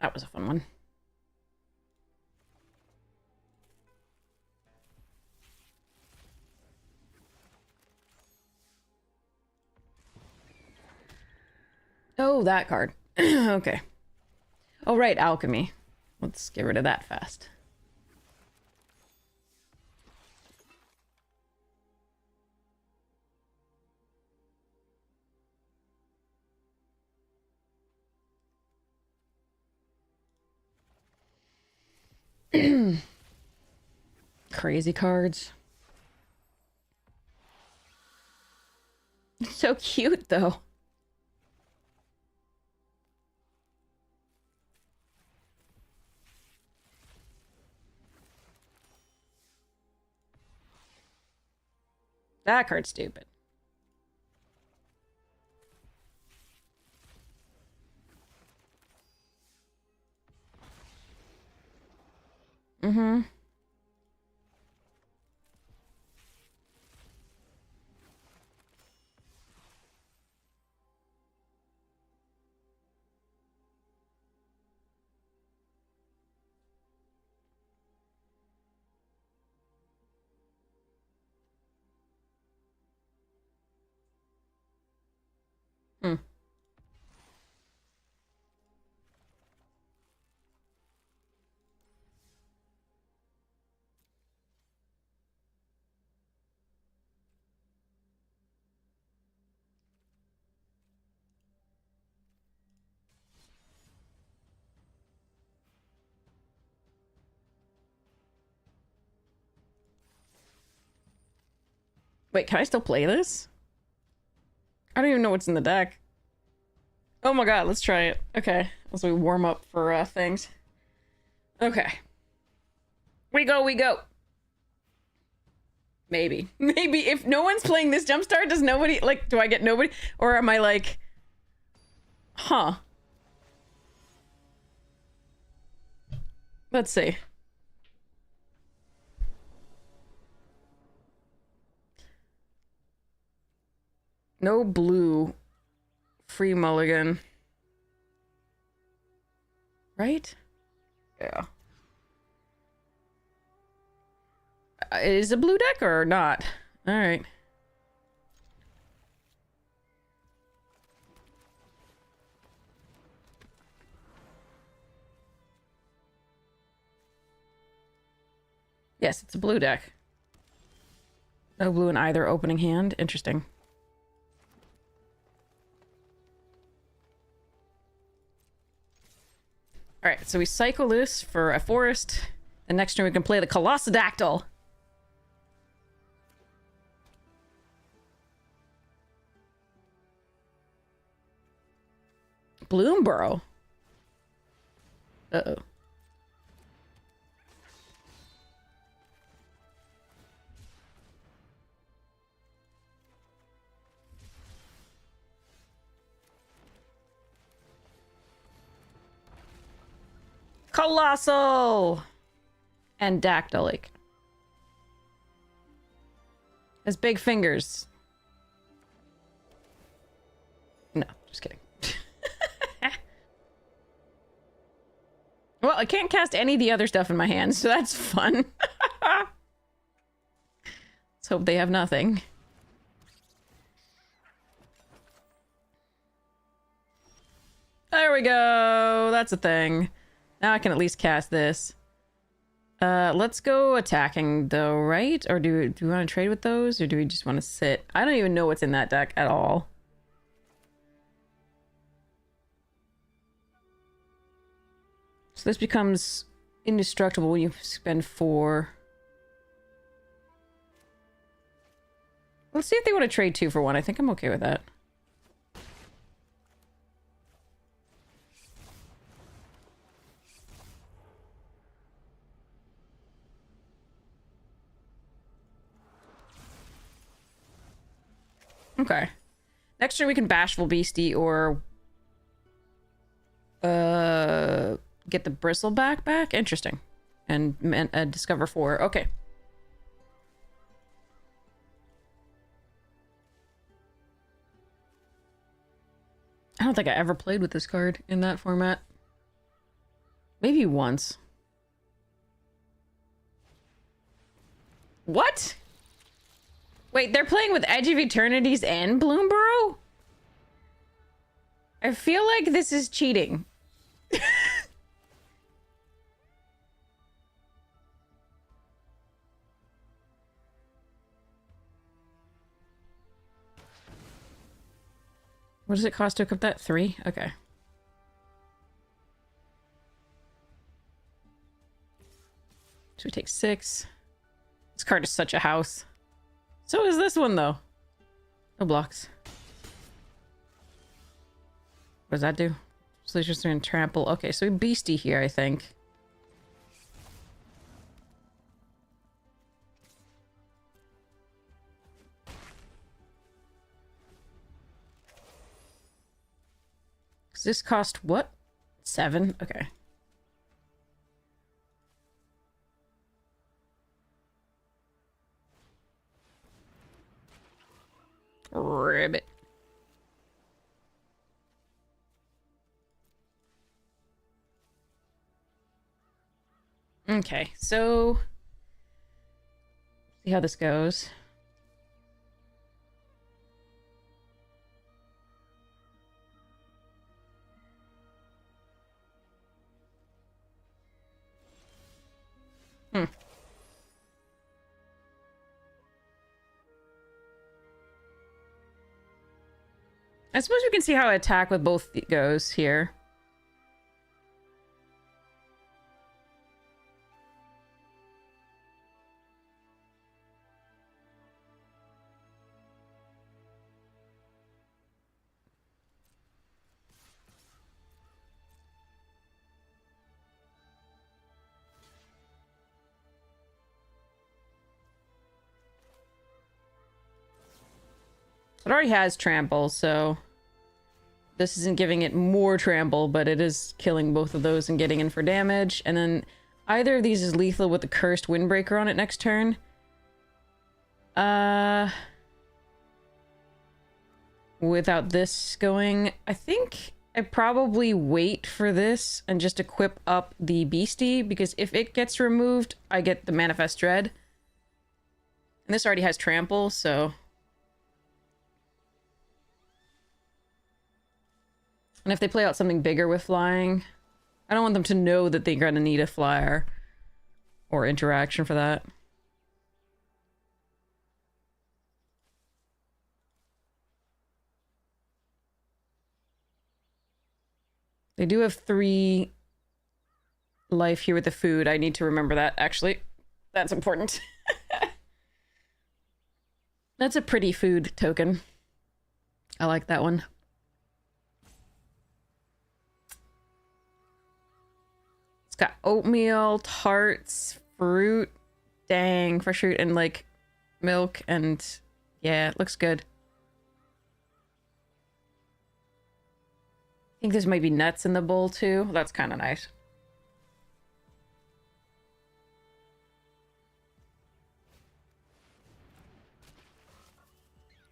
That was a fun one. Oh, that card. Okay. Oh, right, alchemy. Let's get rid of that fast. Crazy cards. It's so cute, though. That card's stupid. Mm-hmm. Hmm. Wait, can I still play this? I don't even know what's in the deck. Oh my god, let's try it. Okay, as we warm up for things. Okay. We go, we go. Maybe. Maybe if no one's playing this jumpstart, does nobody, like, do I get nobody? Or am I like, huh? Let's see. No blue. Free mulligan. Right? Yeah. Is it a blue deck or not? Alright. Yes, it's a blue deck. No blue in either opening hand. Interesting. Alright, so we cycle this for a forest. The next turn we can play the Colossodactyl. Bloomborough. Uh-oh. Colossal! And dactylic. Has big fingers. No, just kidding. Well, I can't cast any of the other stuff in my hands, so that's fun. Let's hope they have nothing. There we go. That's a thing. Now I can at least cast this. Let's go attacking though, right? Or do we want to trade with those? Or do we just want to sit? I don't even know what's in that deck at all. So this becomes indestructible when you spend 4. Let's see if they want to trade 2 for 1. I think I'm okay with that. Okay. Next turn we can Bashful Beastie or get the Bristleback back. Interesting. And discover 4. Okay. I don't think I ever played with this card in that format. Maybe once. What? Wait, they're playing with Edge of Eternities and Bloomborough? I feel like this is cheating. What does it cost to equip that? 3? Okay. So we take 6. This card is such a house. So is this one, though. No blocks. What does that do? So it's just gonna trample. Okay, so we beastie here, I think. Does this cost what? 7? Okay. Ribbit. Okay, so see how this goes. I suppose we can see how attack with both goes here. It already has trample, so this isn't giving it more trample, but it is killing both of those and getting in for damage. And then either of these is lethal with the cursed windbreaker on it next turn. Without this going, I think I probably wait for this and just equip up the beastie, because if it gets removed, I get the Manifest Dread. And this already has trample, so... And if they play out something bigger with flying, I don't want them to know that they're gonna need a flyer or interaction for that. They do have 3 life here with the food. I need to remember that, actually. That's important. That's a pretty food token. I like that one. It's got oatmeal, tarts, fruit, dang, fresh fruit, and like milk, and yeah, it looks good. I think this might be nuts in the bowl too. That's kind of nice.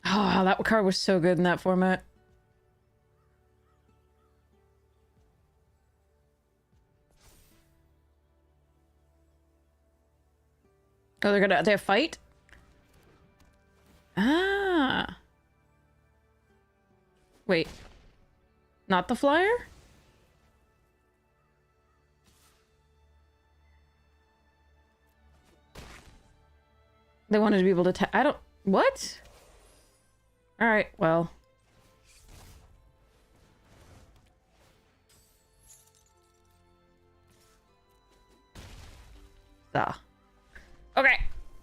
Oh, that card was so good in that format. Oh, they have fight? Ah. Wait. Not the flyer? They wanted to be able to I don't... What? Alright, well... Ah. Okay,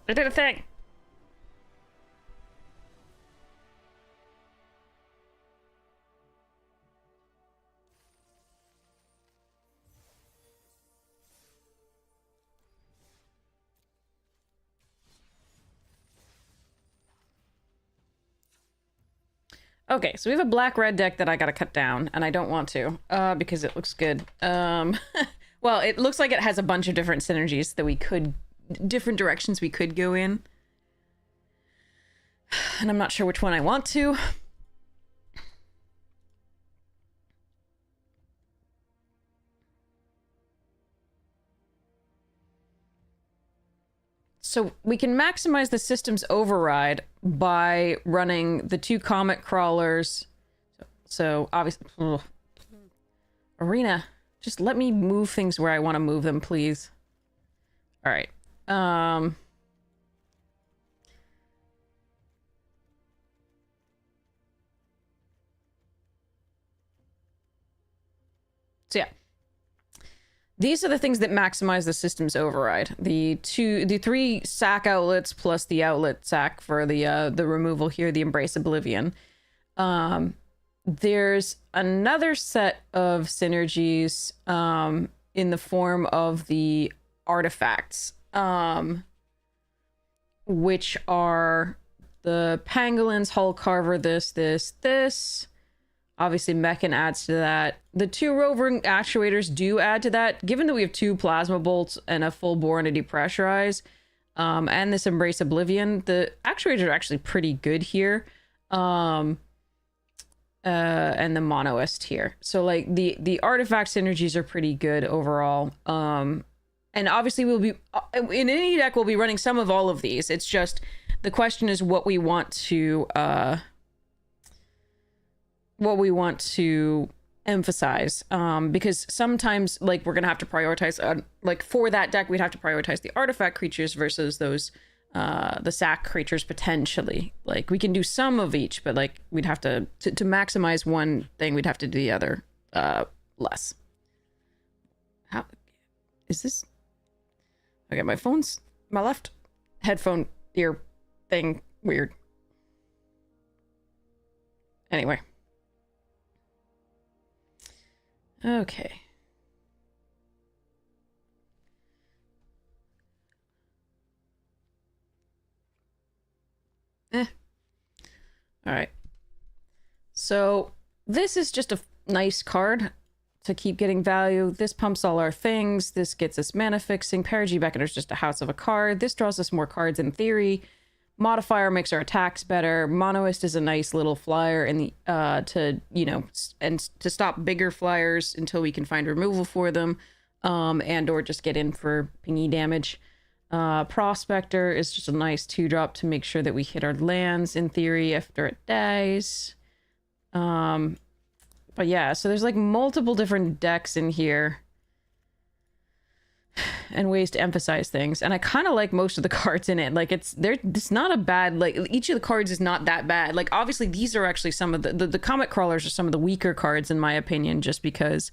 I did a thing. Okay, so we have a black-red deck that I gotta cut down, and I don't want to, because it looks good. Well, it looks like it has a bunch of different synergies that we could... different directions we could go in. And I'm not sure which one I want to. So we can maximize the system's override by running the 2 comet crawlers. So obviously, ugh. Arena, just let me move things where I want to move them, please. All right. So yeah. These are the things that maximize the system's override. The 3 sack outlets plus the outlet sack for the removal here, the Embrace Oblivion. There's another set of synergies in the form of the artifacts, which are the Pangolins, Hull Carver, this. Obviously, Mechan adds to that. The 2 roving actuators do add to that. Given that we have 2 plasma bolts and a full bore and a depressurize, and this Embrace Oblivion, the actuators are actually pretty good here. And the monoist here. So like the artifact synergies are pretty good overall. And obviously we'll be in any deck we'll be running some of all of these. It's just the question is what we want to emphasize, because sometimes like we're gonna have to prioritize like for that deck we'd have to prioritize the artifact creatures versus those the sack creatures potentially. Like we can do some of each, but like we'd have to maximize one thing, we'd have to do the other less. How is this? Okay, my left headphone ear thing weird. Anyway. Okay. All right. So this is just a nice card to keep getting value. This pumps all our things. This gets us mana fixing. Perigee Beckoner is just a house of a card. This draws us more cards in theory. Modifier makes our attacks better. Monoist is a nice little flyer in the to, you know, and to stop bigger flyers until we can find removal for them, and or just get in for pingy damage. Prospector is just a nice 2-drop to make sure that we hit our lands in theory after it dies. But yeah, so there's like multiple different decks in here and ways to emphasize things, and I kind of like most of the cards in it. Like it's not a bad, like each of the cards is not that bad. Like obviously these are actually some of the comet crawlers are some of the weaker cards in my opinion, just because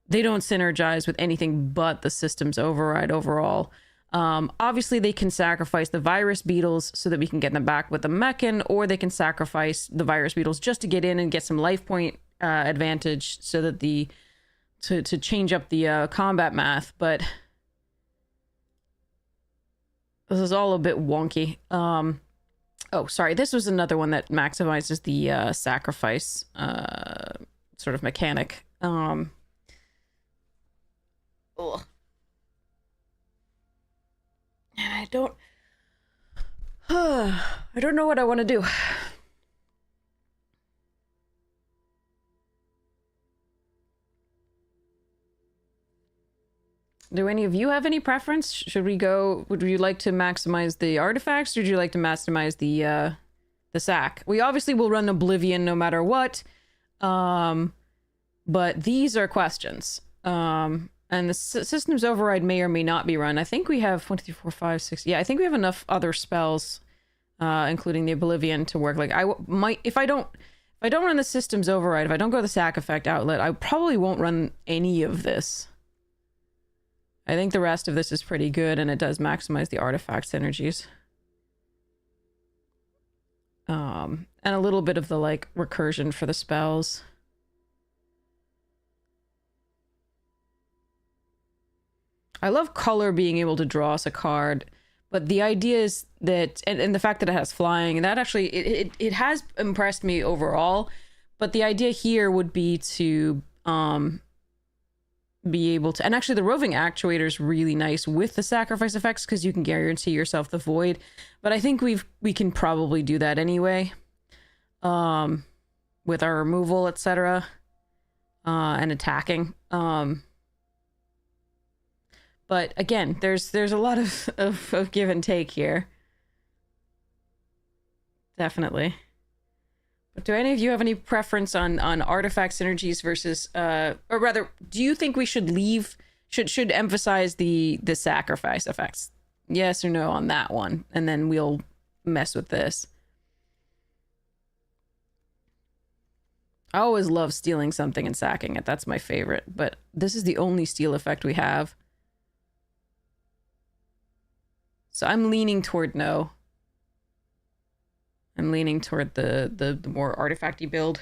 they don't synergize with anything but the system's override overall. Obviously they can sacrifice the virus beetles so that we can get them back with the Mechan, or they can sacrifice the virus beetles just to get in and get some life point advantage so that to change up the combat math. But this is all a bit wonky. Oh, sorry. This was another one that maximizes the sacrifice sort of mechanic. Ugh. And I don't know what I want to do. Do any of you have any preference? Should we go? Would you like to maximize the artifacts, or would you like to maximize the sack? We obviously will run Oblivion no matter what, but these are questions. And the system's override may or may not be run. I think we have 1, 2, 3, 4, 5, 6. Yeah, I think we have enough other spells, including the Oblivion, to work. Like if I don't run the system's override, if I don't go the sack effect outlet, I probably won't run any of this. I think the rest of this is pretty good, and it does maximize the artifact synergies. And a little bit of the, like, recursion for the spells. I love color being able to draw us a card, but the idea is that, and the fact that it has flying, that actually, it has impressed me overall, but the idea here would be to, be able to, and actually the roving actuator is really nice with the sacrifice effects because you can guarantee yourself the void, but I think we can probably do that anyway, with our removal, etc., and attacking. But again, there's a lot of give and take here. Definitely. But do any of you have any preference on artifact synergies versus or rather, do you think we should should emphasize the sacrifice effects? Yes or no on that one, and then we'll mess with this. I always love stealing something and sacking it. That's my favorite. But this is the only steal effect we have. So I'm leaning toward no. I'm leaning toward the more artifacty build.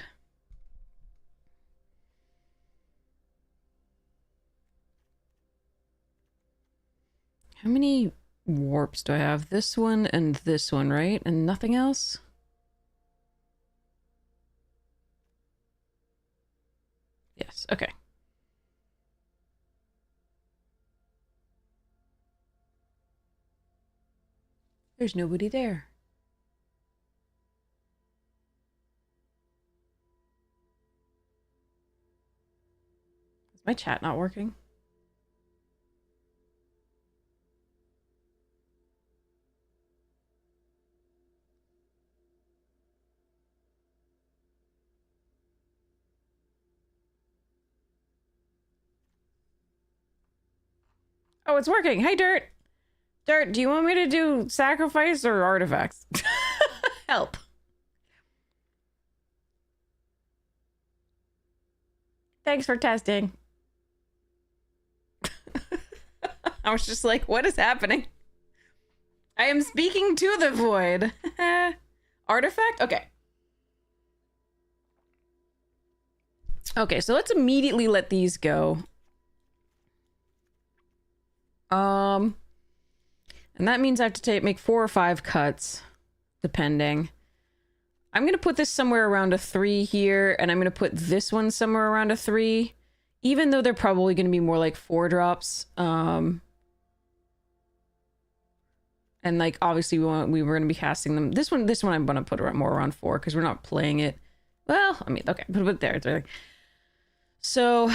How many warps do I have? This one and this one, right? And nothing else? Yes, okay. There's nobody there. Is my chat not working? Oh, it's working. Hey, Dirt. Dirt, do you want me to do sacrifice or artifacts? Help. Thanks for testing. I was just like, what is happening? I am speaking to the void. Artifact? Okay. Okay, so let's immediately let these go. And that means I have to make 4 or 5 cuts, depending. I'm gonna put this somewhere around a 3 here, and I'm gonna put this one somewhere around a 3, even though they're probably gonna be more like 4 drops. And like obviously we were gonna be casting them. This one I'm gonna put more around 4 because we're not playing it. Well, I mean, okay, put it there. So,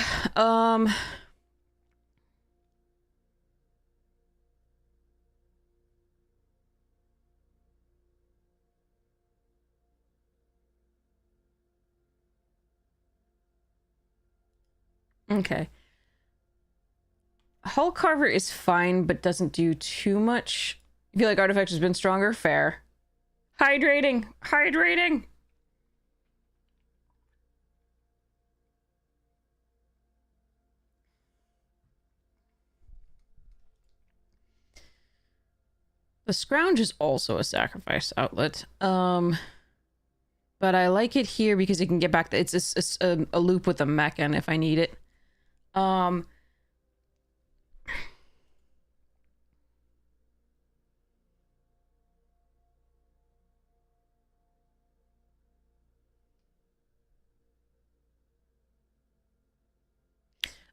okay. Hull Carver is fine, but doesn't do too much. I feel like Artifact has been stronger. Fair. Hydrating! Hydrating! The Scrounge is also a sacrifice outlet. But I like it here because it can get back. It's a loop with a mechan if I need it.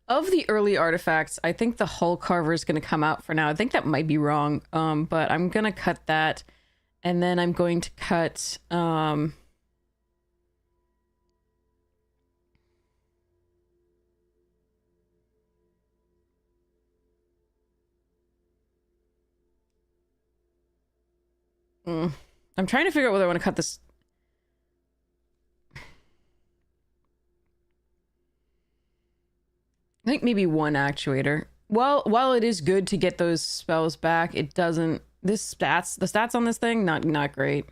Of the early artifacts, I think the Hull Carver is going to come out for now. I think that might be wrong, but I'm going to cut that. And then I'm going to cut... I'm trying to figure out whether I want to cut this... I think maybe 1 actuator. Well, while it is good to get those spells back, it doesn't... the stats on this thing, not great.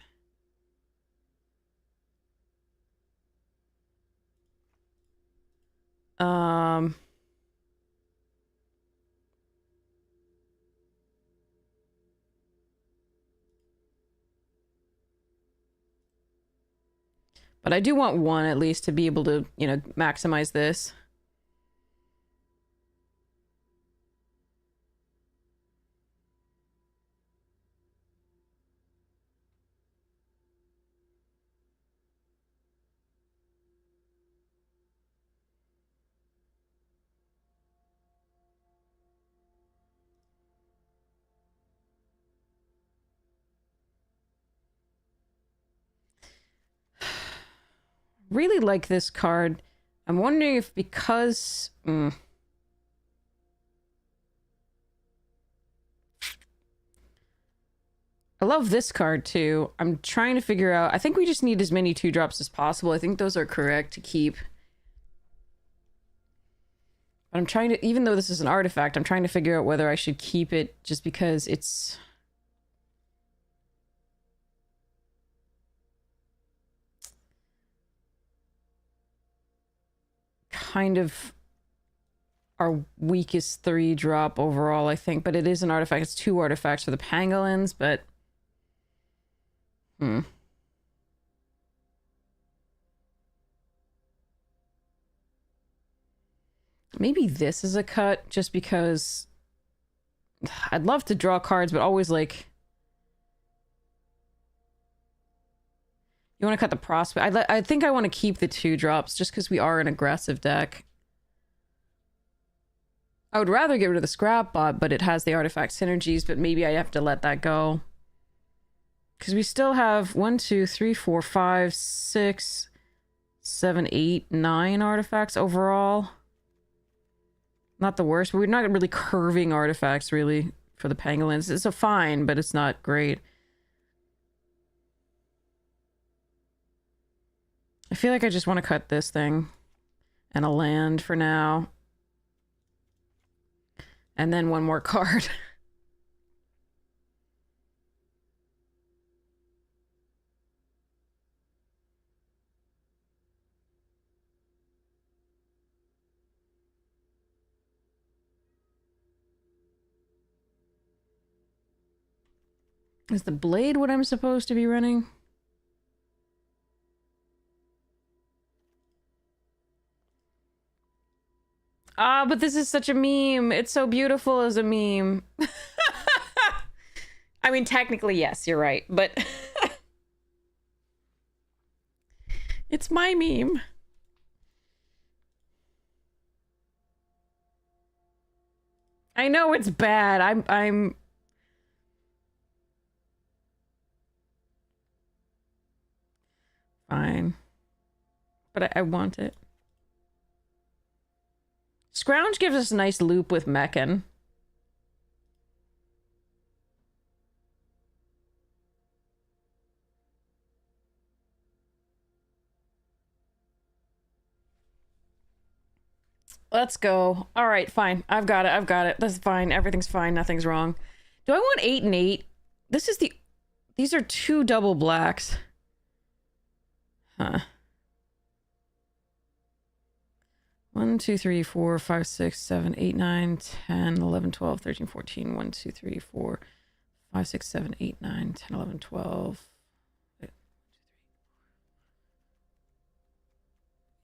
But I do want 1 at least to be able to, you know, maximize this. Really like this card. I'm wondering if because... I love this card too. I'm trying to figure out... I think we just need as many 2-drops as possible. I think those are correct to keep. But I'm trying to... Even though this is an artifact, I'm trying to figure out whether I should keep it just because it's... kind of our weakest 3-drop overall, I think. But it is an artifact. It's 2 artifacts for the pangolins, but... Maybe this is a cut, just because... I'd love to draw cards, but always, like... You want to cut the prospect? I think I want to keep the 2-drops, just because we are an aggressive deck. I would rather get rid of the scrap bot, but it has the artifact synergies, but maybe I have to let that go. Because we still have 1, 2, 3, 4, 5, 6, 7, 8, 9 artifacts overall. Not the worst, but we're not really curving artifacts, really, for the pangolins. It's a fine, but it's not great. I feel like I just want to cut this thing. And a land for now. And then one more card. Is the blade what I'm supposed to be running? Ah, but this is such a meme. It's so beautiful as a meme. I mean, technically, yes, you're right, but... It's my meme. I know it's bad. I'm... Fine. But I want it. Scrounge gives us a nice loop with Meccan. Let's go. All right, fine. I've got it. I've got it. That's fine. Everything's fine. Nothing's wrong. Do I want 8 and 8? This is the... These are 2 double blacks. Huh. 1, 2, 3, 4, 5, 6, 7, 8, 9, 10, 11, 12, 13, 14. 1, 2, 3, 4, 5, 6, 7, 8, 9, 10, 11, 12.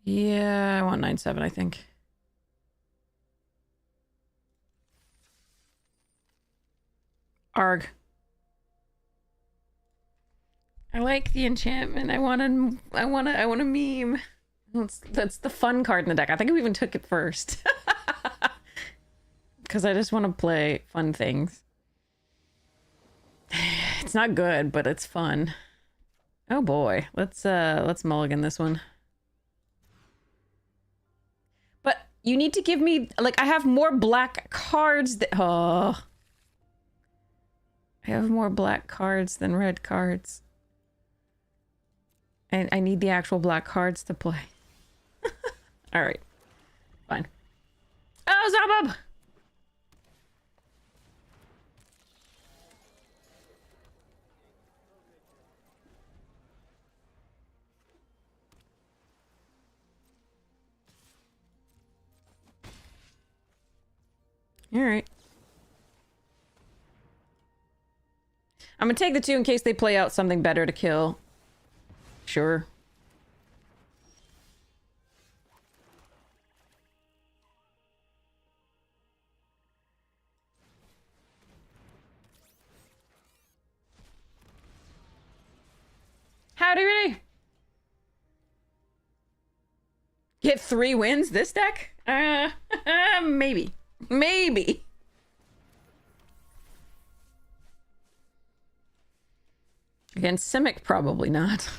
Yeah, I want 9, 7, I think. Arg. I like the enchantment. I want a meme. That's the fun card in the deck. I think we even took it first. Because I just want to play fun things. It's not good, but it's fun. Oh boy. Let's mulligan this one. But you need to give me, like, I have more black cards that... Oh. I have more black cards than red cards. And I need the actual black cards to play. Alright. Fine. Oh, Zabub! Alright. I'm gonna take the 2 in case they play out something better to kill. Sure. Howdy, Ray. Get 3 wins this deck? Maybe. Maybe. Against Simic, probably not.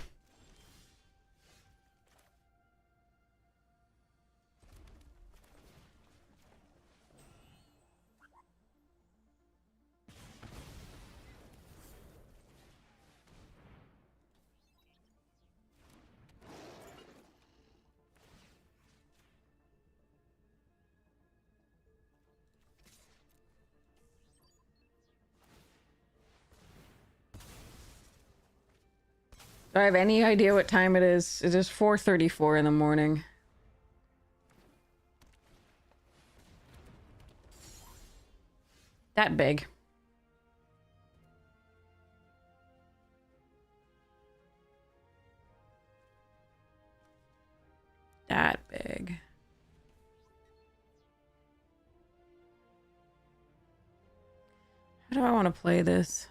Do I have any idea what time it is? It is 4:34 in the morning. That big. That big. How do I want to play this?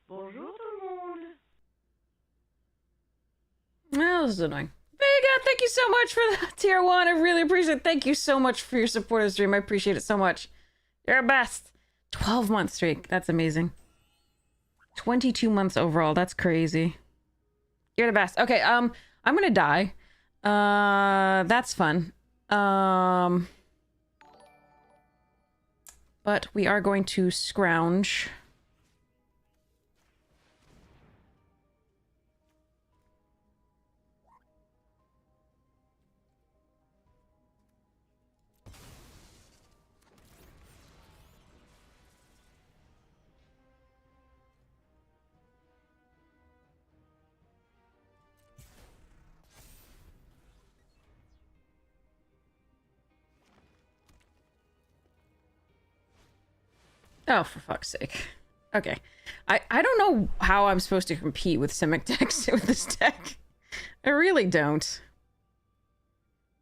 Bonjour tout le monde. Oh, this is annoying. Vega, thank you so much for the tier 1. I really appreciate it. Thank you so much for your support of the stream. I appreciate it so much. You're the best. 12-month streak. That's amazing. 22 months overall. That's crazy. You're the best. Okay, I'm gonna die. That's fun. But we are going to scrounge. Oh, for fuck's sake. Okay. I don't know how I'm supposed to compete with Simic decks with this deck. I really don't.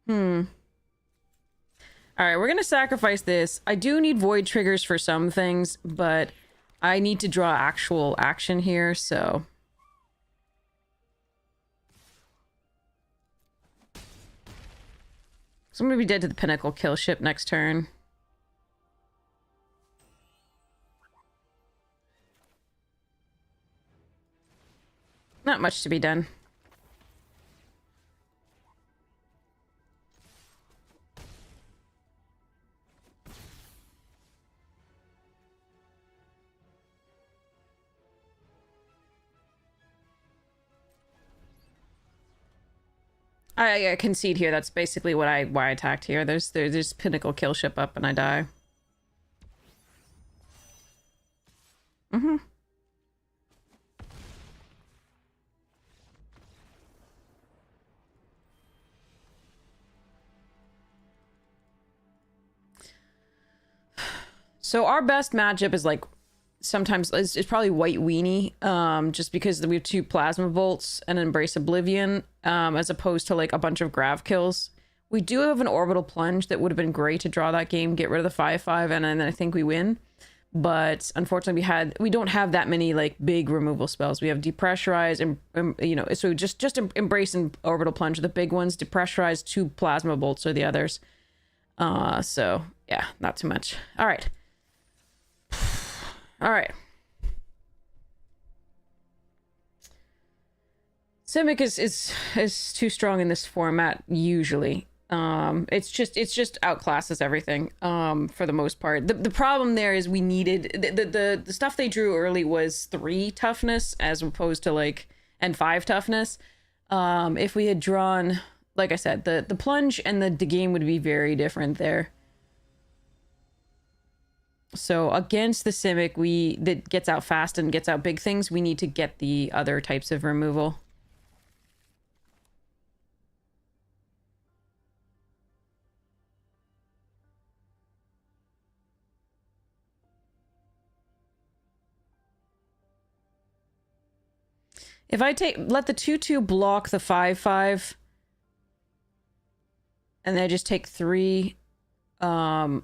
Alright, we're gonna sacrifice this. I do need void triggers for some things, but I need to draw actual action here, so... So I'm gonna be dead to the Pinnacle kill ship next turn. Not much to be done. I concede here. That's basically why I attacked here. There's Pinnacle kill ship up and I die. So our best matchup is like sometimes it's probably White Weenie, just because we have 2 Plasma Bolts and Embrace Oblivion, as opposed to like a bunch of Grav kills. We do have an Orbital Plunge that would have been great to draw that game, get rid of the 5/5, and then I think we win. But unfortunately, we don't have that many like big removal spells. We have Depressurize and you know, so just Embrace and Orbital Plunge are the big ones. Depressurize, 2 Plasma Bolts are the others. So yeah, not too much. All right. All right. Simic is too strong in this format usually. It's just outclasses everything for the most part. The problem there is we needed the stuff they drew early was 3 toughness as opposed to like and 5 toughness. If we had drawn, like I said, the plunge and the game would be very different there. So against the Simic, that gets out fast and gets out big things, we need to get the other types of removal. If I let the 2/2 block the 5/5, and then I just take 3, I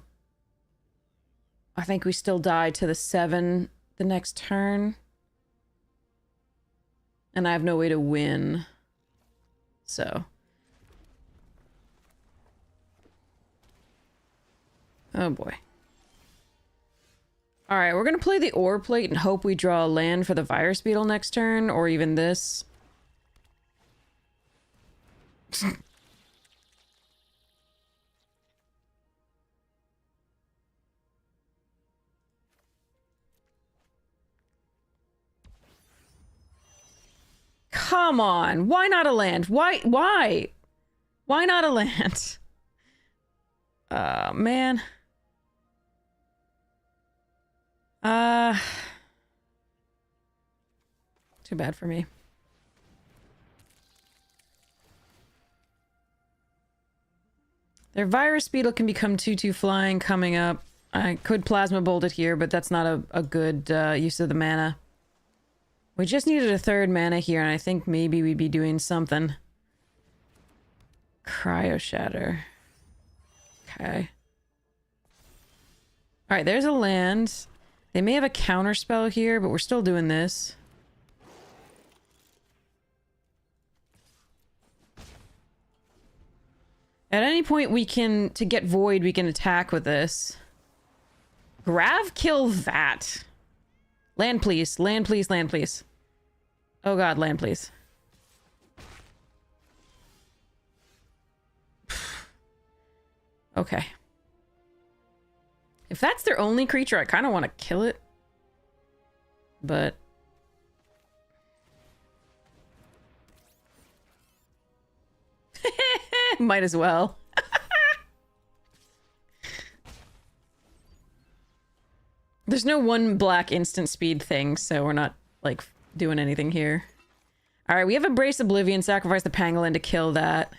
think we still die to the 7 the next turn. And I have no way to win. So. Oh boy. Alright, we're gonna play the Ore Plate and hope we draw a land for the Virus Beetle next turn, or even this. Come on! Why not a land? Why? Why not a land? Man. Too bad for me. Their Virus Beetle can become 2/2 flying coming up. I could Plasma Bolt it here, but that's not a good use of the mana. We just needed a 3rd mana here, and I think maybe we'd be doing something. Cryo Shatter. Okay. Alright, there's a land. They may have a counterspell here, but we're still doing this. At any point we can, to get Void, we can attack with this. Grav kill that. Land please, land please, land please. Oh god, land please. Okay. If that's their only creature, I kind of want to kill it. But... might as well. There's no 1 black instant speed thing, so we're not, like, doing anything here. Alright, we have Embrace Oblivion, sacrifice the Pangolin to kill that.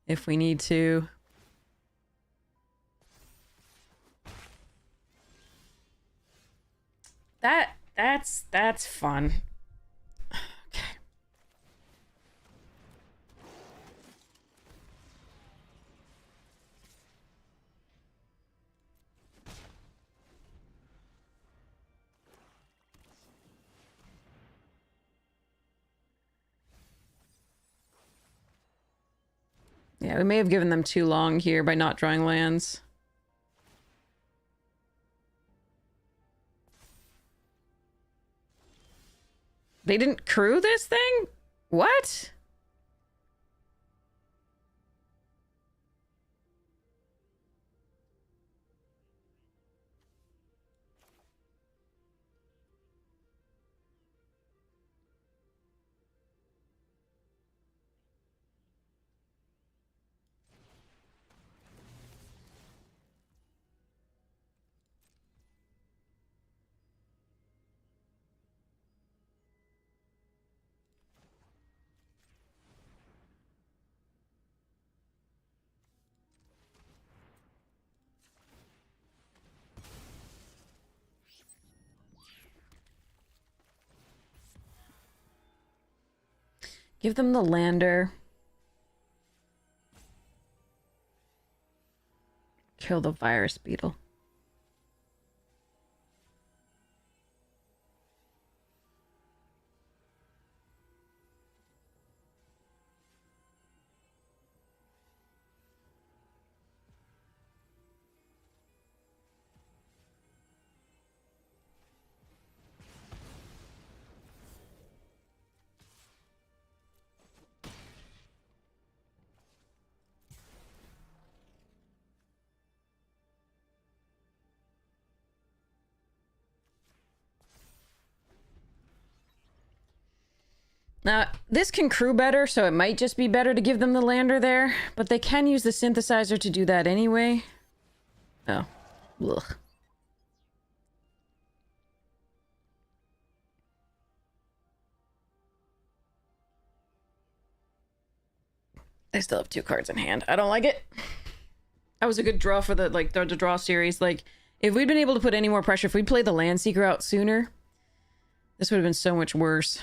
If we need to. That's fun. Okay. Yeah, we may have given them too long here by not drawing lands. They didn't crew this thing? What? Give them the lander. Kill the Virus Beetle. Now, this can crew better, so it might just be better to give them the lander there, but they can use the synthesizer to do that anyway. Oh. Ugh. They still have 2 cards in hand. I don't like it. That was a good draw for the draw series. Like, if we'd been able to put any more pressure, if we'd played the Landseeker out sooner, this would have been so much worse.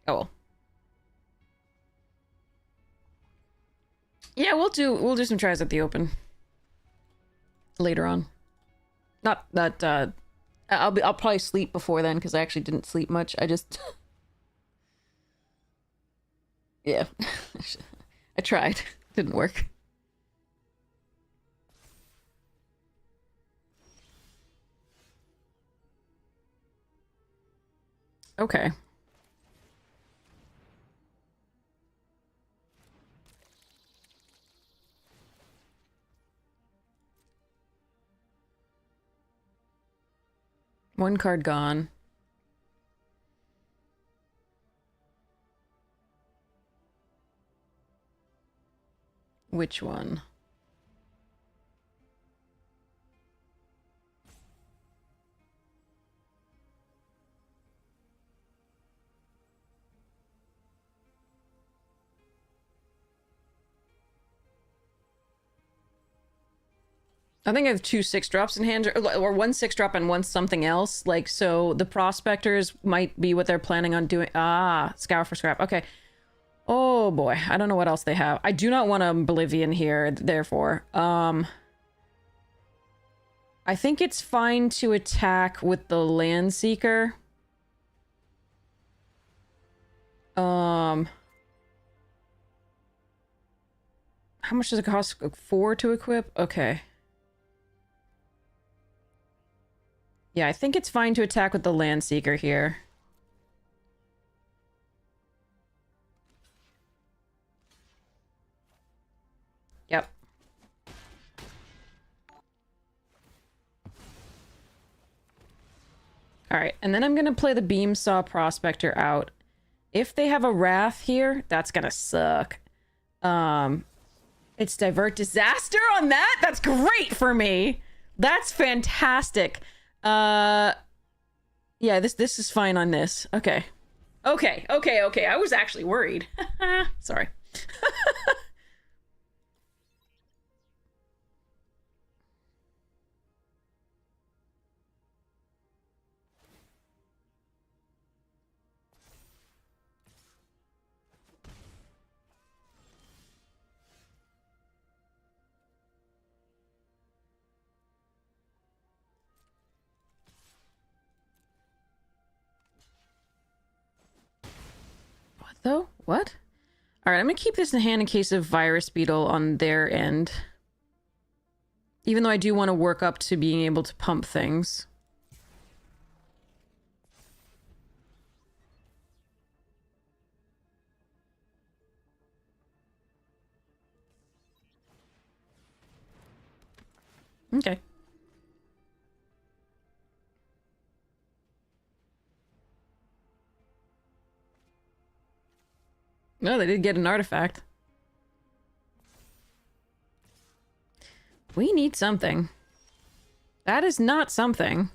Oh well. Yeah, we'll do some tries at the open later on. Not that I'll probably sleep before then because I actually didn't sleep much. I just yeah. I tried. Didn't work. Okay. One card gone. Which one? I think I have 2 6-drops in hand, or 1 6-drop and 1 something else. Like, so the prospectors might be what they're planning on doing. Ah, scour for scrap. Okay. Oh boy, I don't know what else they have. I do not want a Oblivion here, therefore. I think it's fine to attack with the Landseeker. How much does it cost? 4 to equip? Okay. Yeah, I think it's fine to attack with the Landseeker here. Yep. Alright, and then I'm gonna play the Beamsaw Prospector out. If they have a Wrath here, that's gonna suck. It's Divert Disaster on that? That's great for me! That's fantastic. Yeah, this is fine on this. Okay. Okay. I was actually worried. Sorry. Though? What? Alright, I'm gonna keep this in hand in case of Virus Beetle on their end. Even though I do want to work up to being able to pump things. Okay. No, they did get an artifact. We need something. That is not something.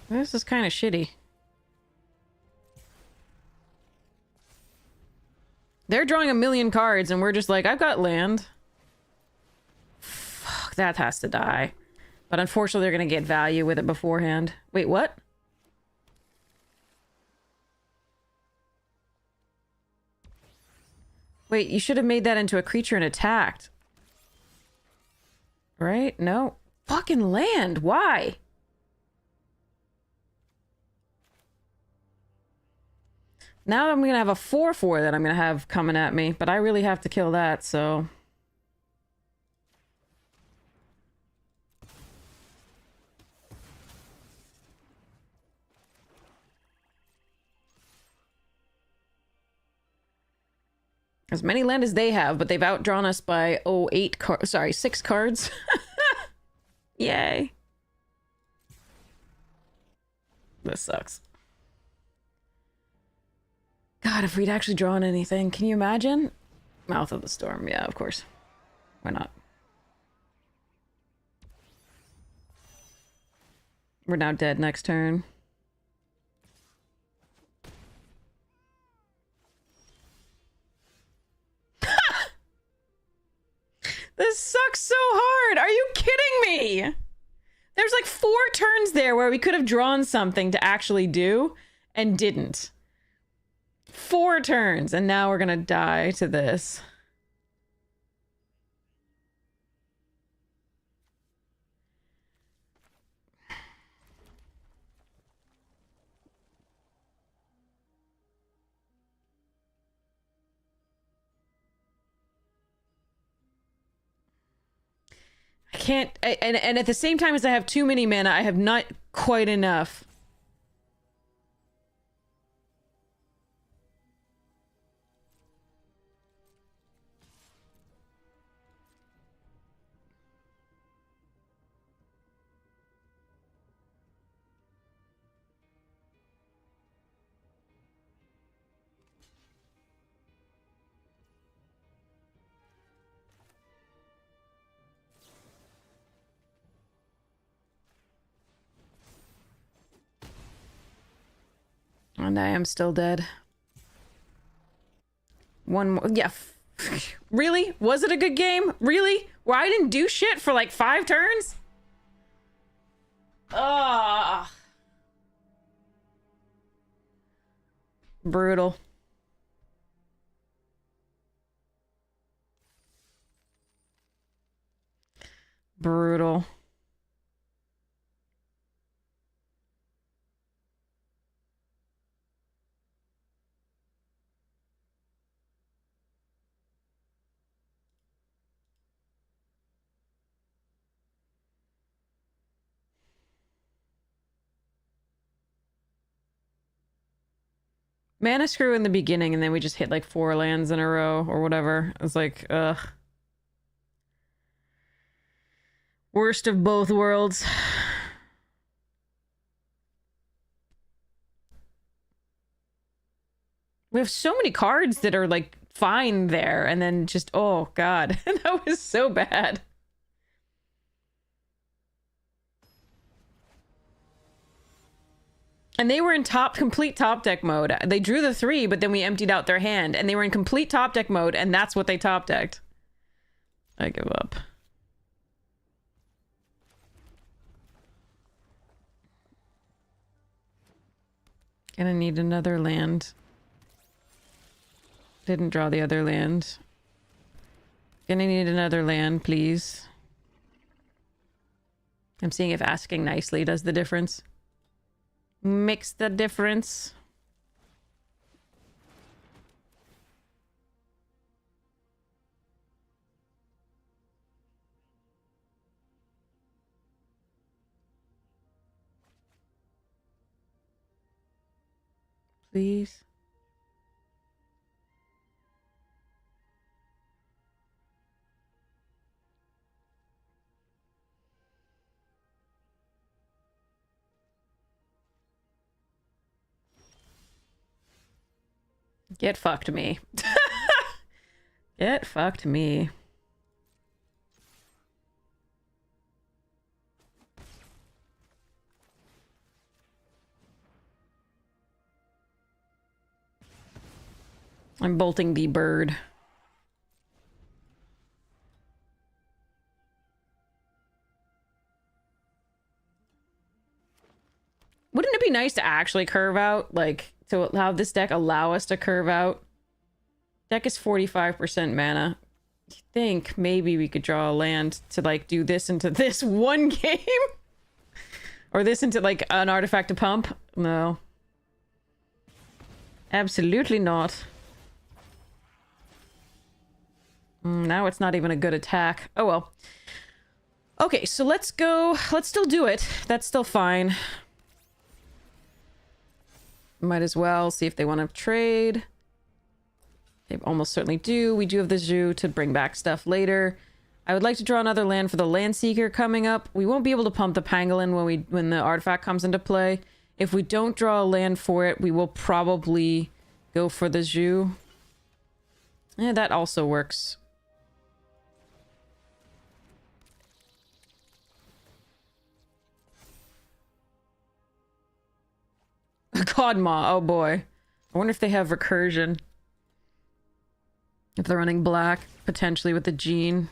This is kind of shitty. They're drawing 1,000,000 cards and we're just like, I've got land. Fuck, that has to die. But unfortunately, they're going to get value with it beforehand. Wait, what? Wait, you should have made that into a creature and attacked. Right? No. Fucking land. Why? Now I'm going to have a 4/4 that I'm going to have coming at me. But I really have to kill that, so... As many land as they have, but they've outdrawn us by, 6 cards. Yay. This sucks. God, if we'd actually drawn anything, can you imagine? Mouth of the Storm, yeah, of course. Why not? We're now dead next turn. This sucks so hard. Are you kidding me? There's like 4 turns there where we could have drawn something to actually do and didn't. 4 turns, and now we're gonna die to this. I can't, and at the same time as I have too many mana, I have not quite enough. And I am still dead. One more. Yeah. Really? Was it a good game? Really? Where I didn't do shit for like 5 turns? Ugh. Brutal. Brutal. Mana screw in the beginning, and then we just hit like 4 lands in a row or whatever. It was like, ugh. Worst of both worlds. We have so many cards that are like fine there, and then just, oh god, that was so bad. And they were in complete top deck mode. They drew the 3, but then we emptied out their hand, and they were in complete top deck mode, and that's what they top decked. I give up. Gonna need another land. Didn't draw the other land. Gonna need another land, please. I'm seeing if asking nicely does the difference. Makes the difference. Please. Get fucked me. Get fucked me. I'm bolting the bird. Wouldn't it be nice to actually curve out? Like, to have this deck allow us to curve out? Deck is 45% mana. You think maybe we could draw a land to, like, do this into this one game? Or this into, like, an artifact to pump? No. Absolutely not. Now it's not even a good attack. Oh well. Okay, so let's go. Let's still do it. That's still fine. Might as well see if they want to trade. They almost certainly do. We do have the Zoo to bring back stuff later. I would like to draw another land for the Land Seeker coming up. We won't be able to pump the Pangolin when the artifact comes into play. If we don't draw a land for it, we will probably go for the Zoo. Yeah, that also works. Godma, oh boy. I wonder if they have recursion. If they're running black, potentially with the Gene.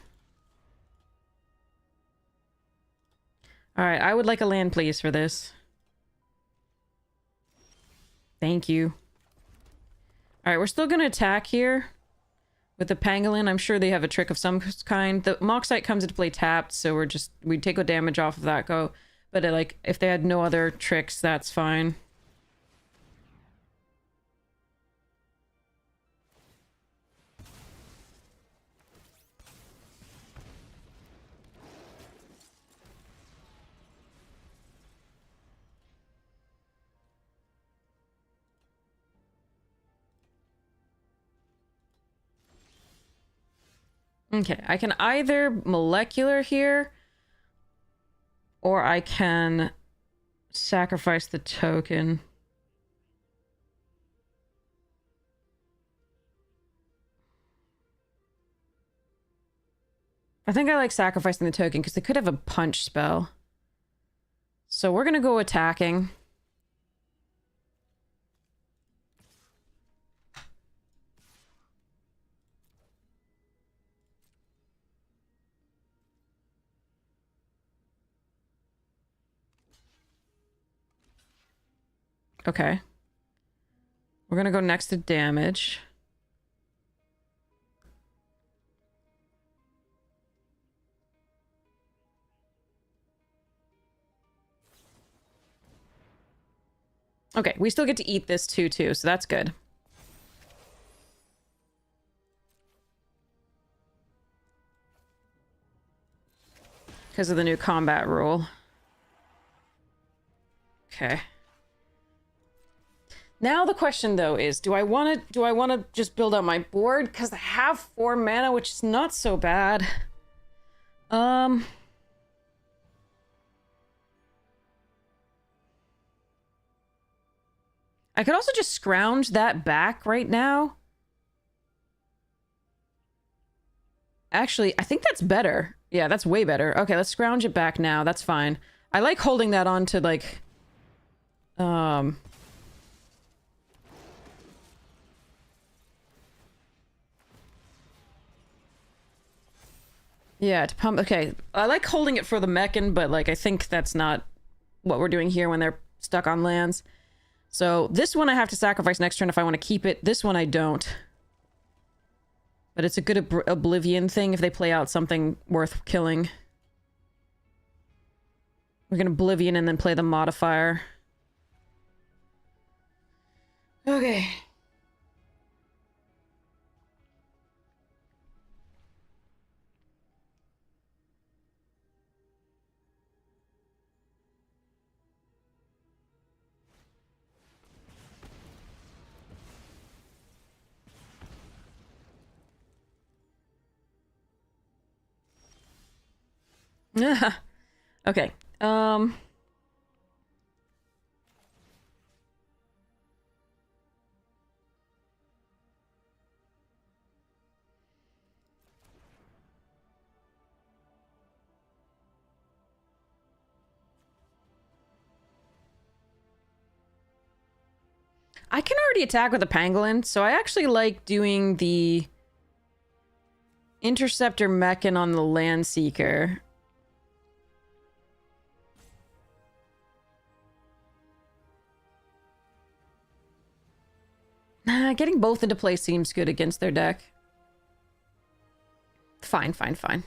Alright, I would like a land, please, for this. Thank you. Alright, we're still gonna attack here. With the pangolin, I'm sure they have a trick of some kind. The Moxite comes into play tapped, so we take a damage off of that go. But like, if they had no other tricks, that's fine. Okay, I can either molecular here, or I can sacrifice the token. I think I like sacrificing the token because they could have a punch spell. So we're gonna go attacking. Okay. We're gonna go next to damage. Okay, we still get to eat this too, so that's good. Because of the new combat rule. Okay. Now the question though is, do I want to just build out my board? Because I have 4 mana, which is not so bad. I could also just scrounge that back right now. Actually, I think that's better. Yeah, that's way better. Okay, let's scrounge it back now. That's fine. I like holding that on to, like... Yeah, to pump... Okay, I like holding it for the mechan, but, like, I think that's not what we're doing here when they're stuck on lands. So, this one I have to sacrifice next turn if I want to keep it. This one I don't. But it's a good Oblivion thing if they play out something worth killing. We can Oblivion and then play the modifier. Okay. Okay. I can already attack with a pangolin, so I actually like doing the Interceptor Mechan on the Landseeker. Nah, getting both into play seems good against their deck. Fine, fine, fine.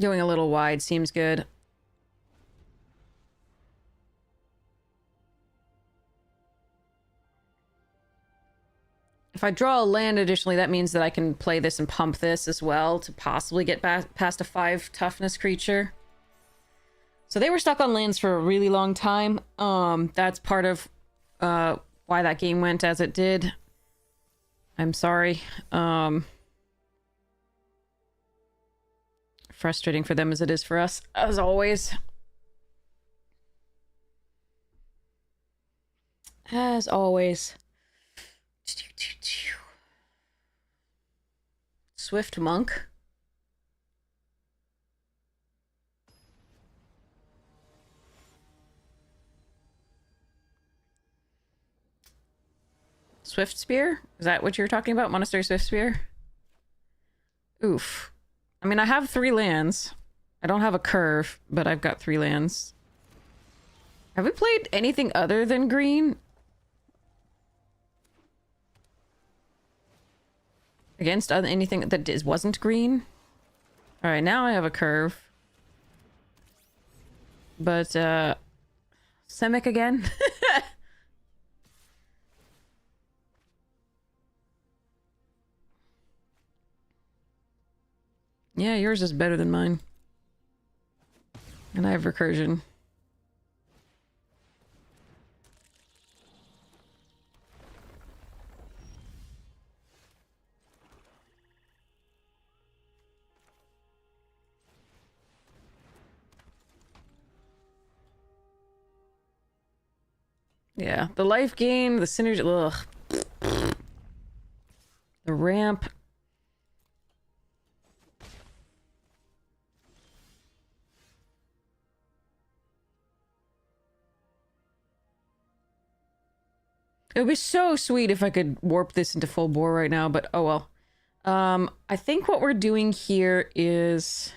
Going a little wide seems good. If I draw a land additionally, that means that I can play this and pump this as well to possibly get past a 5 toughness creature. So they were stuck on lands for a really long time. That's part of why that game went as it did. I'm sorry. Frustrating for them as it is for us, as always. As always. Swift Monk. Swift Spear? Is that what you're talking about? Monastery Swift Spear? Oof. I mean, I have 3 lands. I don't have a curve, but I've got 3 lands. Have we played anything other than green? Against anything that wasn't green? Alright, now I have a curve. But, Semic again? Yeah, yours is better than mine. And I have recursion. Yeah, the life gain, the synergy, ugh. The ramp. It would be so sweet if I could warp this into full bore right now, but oh well. I think what we're doing here is...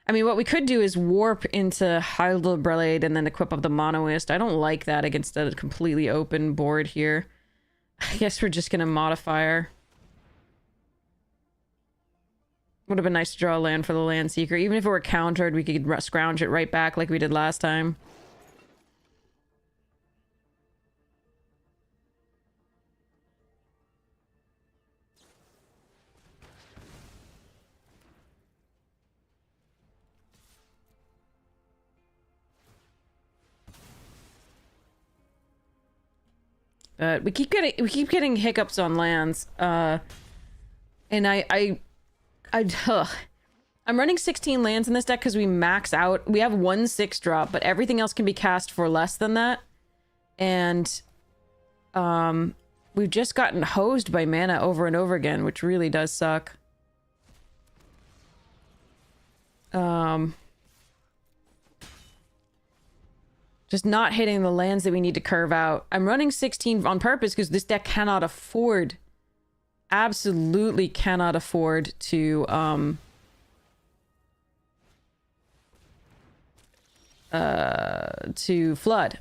I mean, what we could do is warp into Hydro Blade and then equip up the Monoist. I don't like that against a completely open board here. I guess we're just gonna modifier. Would have been nice to draw a land for the Land Seeker. Even if it were countered, we could scrounge it right back like we did last time. But we keep getting hiccups on lands. And I'm running 16 lands in this deck because we max out. We have 1 6-drop, but everything else can be cast for less than that. And we've just gotten hosed by mana over and over again, which really does suck. Just not hitting the lands that we need to curve out. I'm running 16 on purpose because this deck cannot afford, absolutely cannot afford to flood.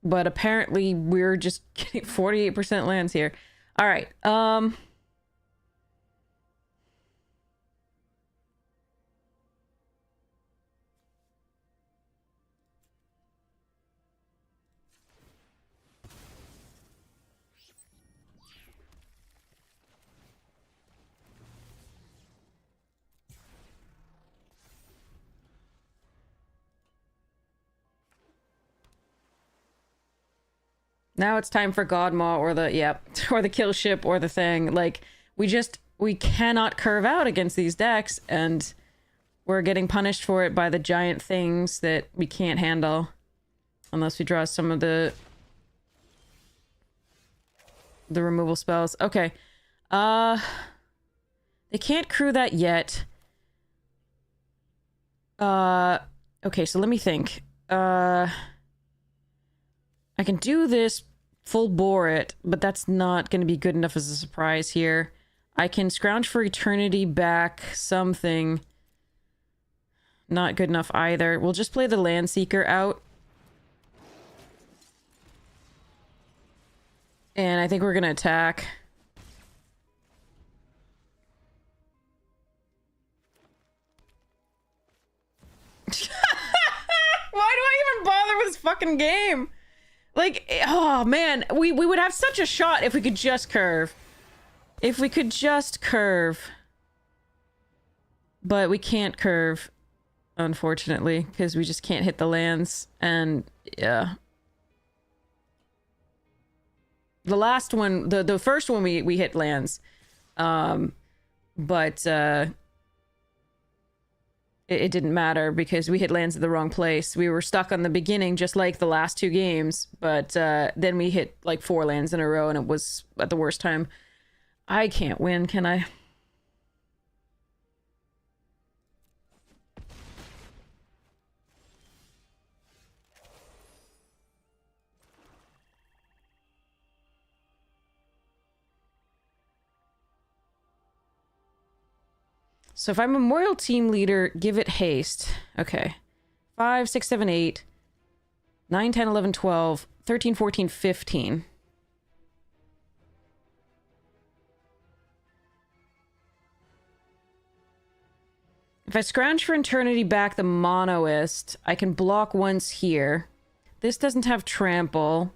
But apparently we're just getting 48% lands here. All right. Now it's time for Godmaw or the, yep, or the kill ship or the thing. Like, we cannot curve out against these decks, and we're getting punished for it by the giant things that we can't handle. Unless we draw some of the removal spells. Okay. They can't crew that yet. Okay, so let me think. I can do this, full bore it, but that's not going to be good enough as a surprise here. I can scrounge for Eternity back something. Not good enough either. We'll just play the Land Seeker out. And I think we're going to attack. Why do I even bother with this fucking game? Like, oh man, we would have such a shot if we could just curve. If we could just curve. But we can't curve, unfortunately, because we just can't hit the lands. And, yeah. The last one, the first one we hit lands. But, it didn't matter because we hit lands at the wrong place. We were stuck on the beginning just like the last 2 games, but then we hit like 4 lands in a row and it was at the worst time. I can't win, can I? So if I'm Memorial Team Leader, give it haste. Okay. 5, 6, 7, 8, 9, 10, 11, 12, 13, 14, 15. If I scrounge for Eternity back the Monoist, I can block once here. This doesn't have trample.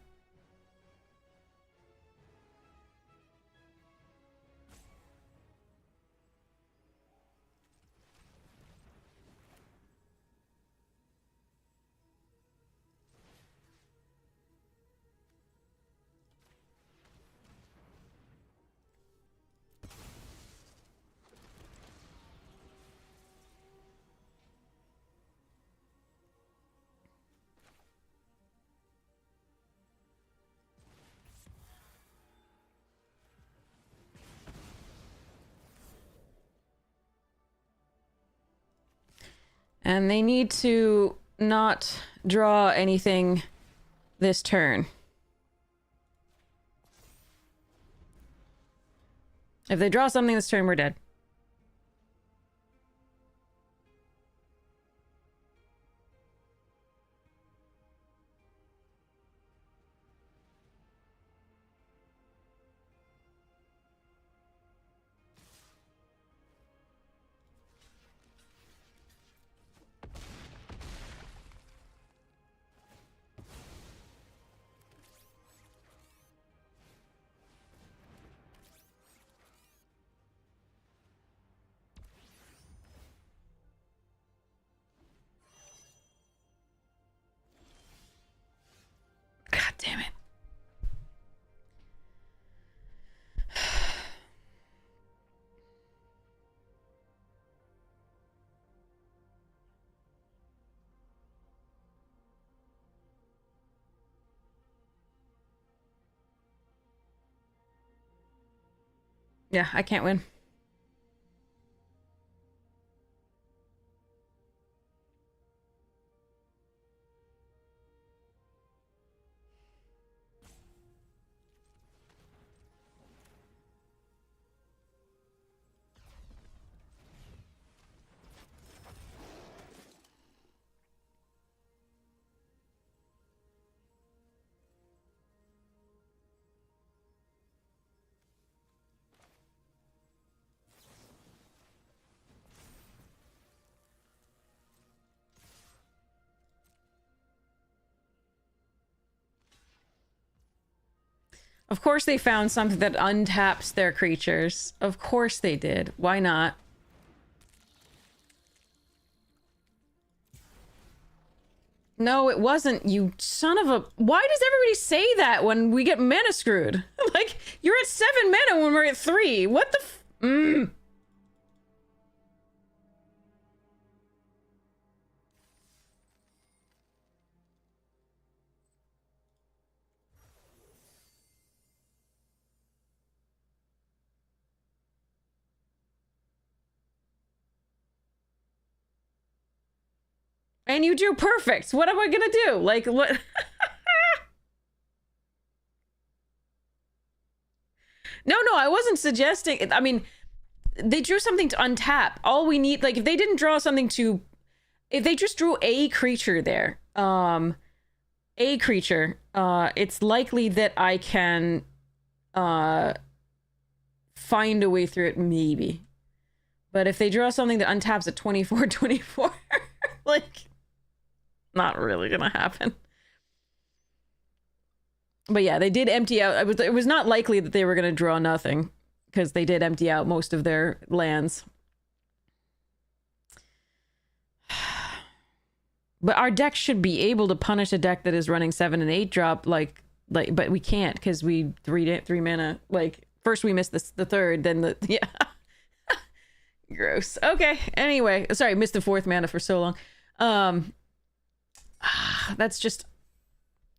And they need to not draw anything this turn. If they draw something this turn, we're dead. God damn it. Yeah, I can't win. Of course they found something that untaps their creatures. Of course they did. Why not? No, it wasn't, you son of a... Why does everybody say that when we get mana screwed? Like, you're at 7 mana when we're at 3. What the f... And you drew perfect. What am I gonna do? Like, what? No, I wasn't suggesting... I mean, they drew something to untap. All we need... Like, if they didn't draw something to... If they just drew a creature there, it's likely that I can, find a way through it, maybe. But if they draw something that untaps at 24/24, like... Not really gonna happen. But yeah, they did empty out. It was not likely that they were gonna draw nothing, because they did empty out most of their lands. But our deck should be able to punish a deck that is running 7 and 8 drop, like, but we can't, because we three mana. Like, first we missed the third, then the... Yeah. Gross. Okay, anyway. Sorry, missed the 4th mana for so long. That's just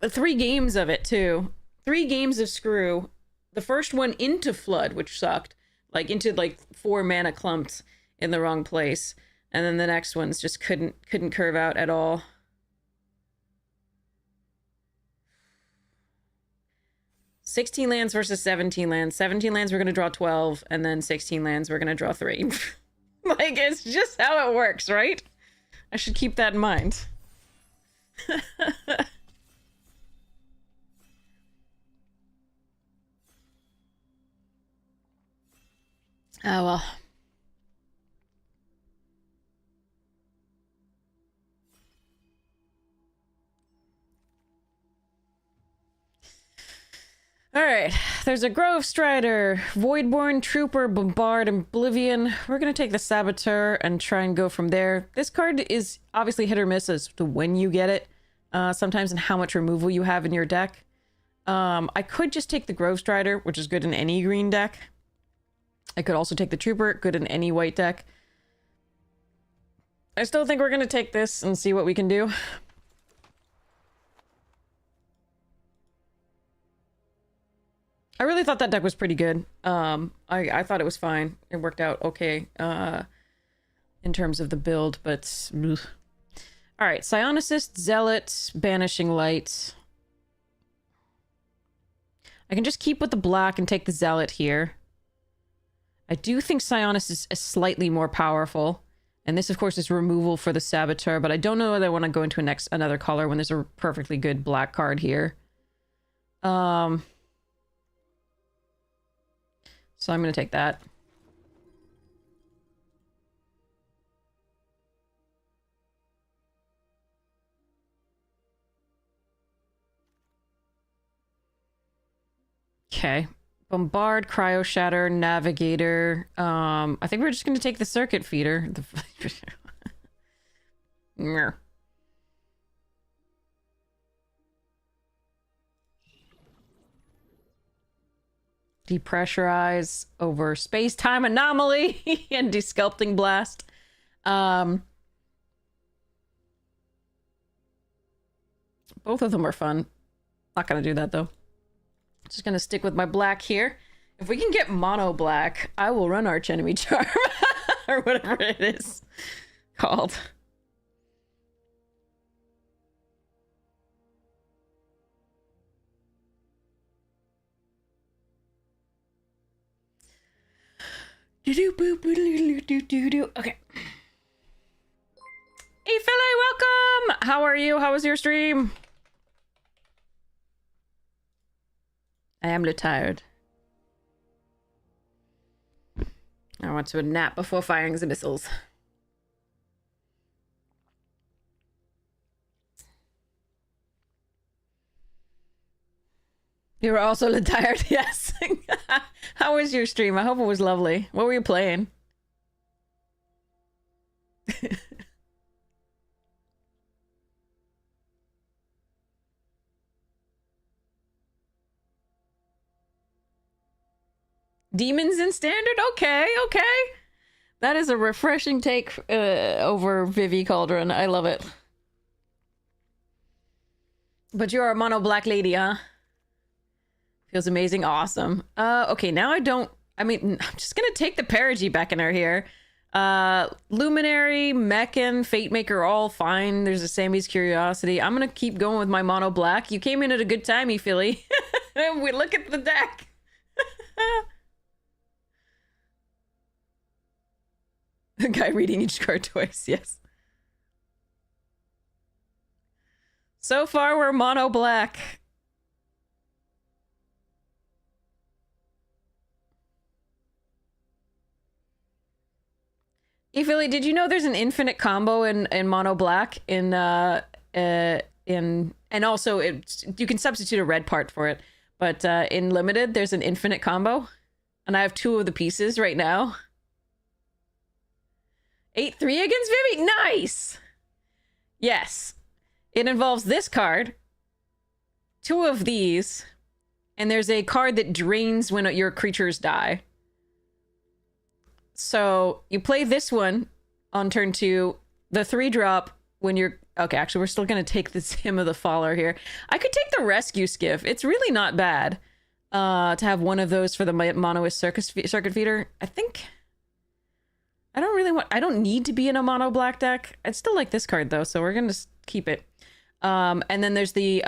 3 games of it, too. 3 games of screw. The first one into Flood, which sucked. Like, into, like, 4 mana clumps in the wrong place. And then the next ones just couldn't curve out at all. $16 lands versus 17 lands. 17 lands, we're going to draw 12. And then 16 lands, we're going to draw 3. Like, it's just how it works, right? I should keep that in mind. Oh, well. Alright, there's a Grove Strider, Voidborn, Trooper, Bombard, and Oblivion. We're gonna take the Saboteur and try and go from there. This card is obviously hit or miss as to when you get it, sometimes and how much removal you have in your deck. I could just take the Grove Strider, which is good in any green deck. I could also take the Trooper, good in any white deck. I still think we're gonna take this and see what we can do. I really thought that deck was pretty good. I thought it was fine. It worked out okay in terms of the build, but... Ugh. All right, Psionicist, Zealot, Banishing Light. I can just keep with the black and take the Zealot here. I do think Psionicist is slightly more powerful. And this, of course, is removal for the Saboteur, but I don't know whether I want to go into another color when there's a perfectly good black card here. So I'm going to take that. Okay. Bombard, Cryo Shatter, Navigator. I think we're just going to take the Circuit Feeder. Depressurize over Space-Time Anomaly and Desculpting Blast. Both of them are fun. Not gonna do that though. Just gonna stick with my black here. If we can get mono black, I will run Arch Enemy Charm. Or whatever it is called. Okay. Hey, Philly, welcome! How are you? How was your stream? I am tired. I want to nap before firing the missiles. You were also tired, yes. How was your stream? I hope it was lovely. What were you playing? Demons in Standard? Okay, okay. That is a refreshing take over Vivi Cauldron. I love it. But you're a mono black lady, huh? Feels amazing. Awesome. Okay, now I mean, I'm just gonna take the Perigee Beckoner here. Luminary, Mechan, Fate Maker, all fine. There's a Sammy's Curiosity. I'm gonna keep going with my mono black. You came in at a good time, you Philly. We look at the deck. The guy reading each card twice, yes. So far, we're mono black. Hey Philly, did you know there's an infinite combo in mono black and also you can substitute a red part for it, but in limited there's an infinite combo, and I have 2 of the pieces right now. 8-3 against Vivi, nice. Yes, it involves this card, 2 of these, and there's a card that drains when your creatures die. So you play this one on turn 2, the 3-drop when you're... Okay, actually, we're still going to take this Hymn of the Faller here. I could take the Rescue Skiff. It's really not bad to have one of those for the Monoist Circuit Feeder. I think... I don't need to be in a mono black deck. I still like this card, though, so we're going to keep it. And then there's the...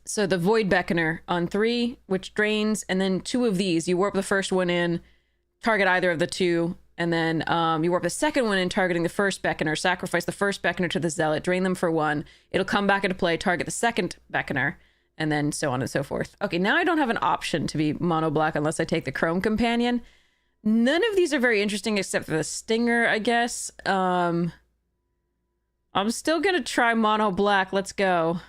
So the Void Beckoner on 3, which drains, and then 2 of these. You warp the first one in... Target either of the 2, And then you warp the second one in, targeting the first Beckoner. Sacrifice the first Beckoner to the Zealot. Drain them for 1. It'll come back into play. Target the second Beckoner. And then so on and so forth. Okay, now I don't have an option to be mono black unless I take the Chrome Companion. None of these are very interesting except for the Stinger, I guess. I'm still gonna try mono black. Let's go.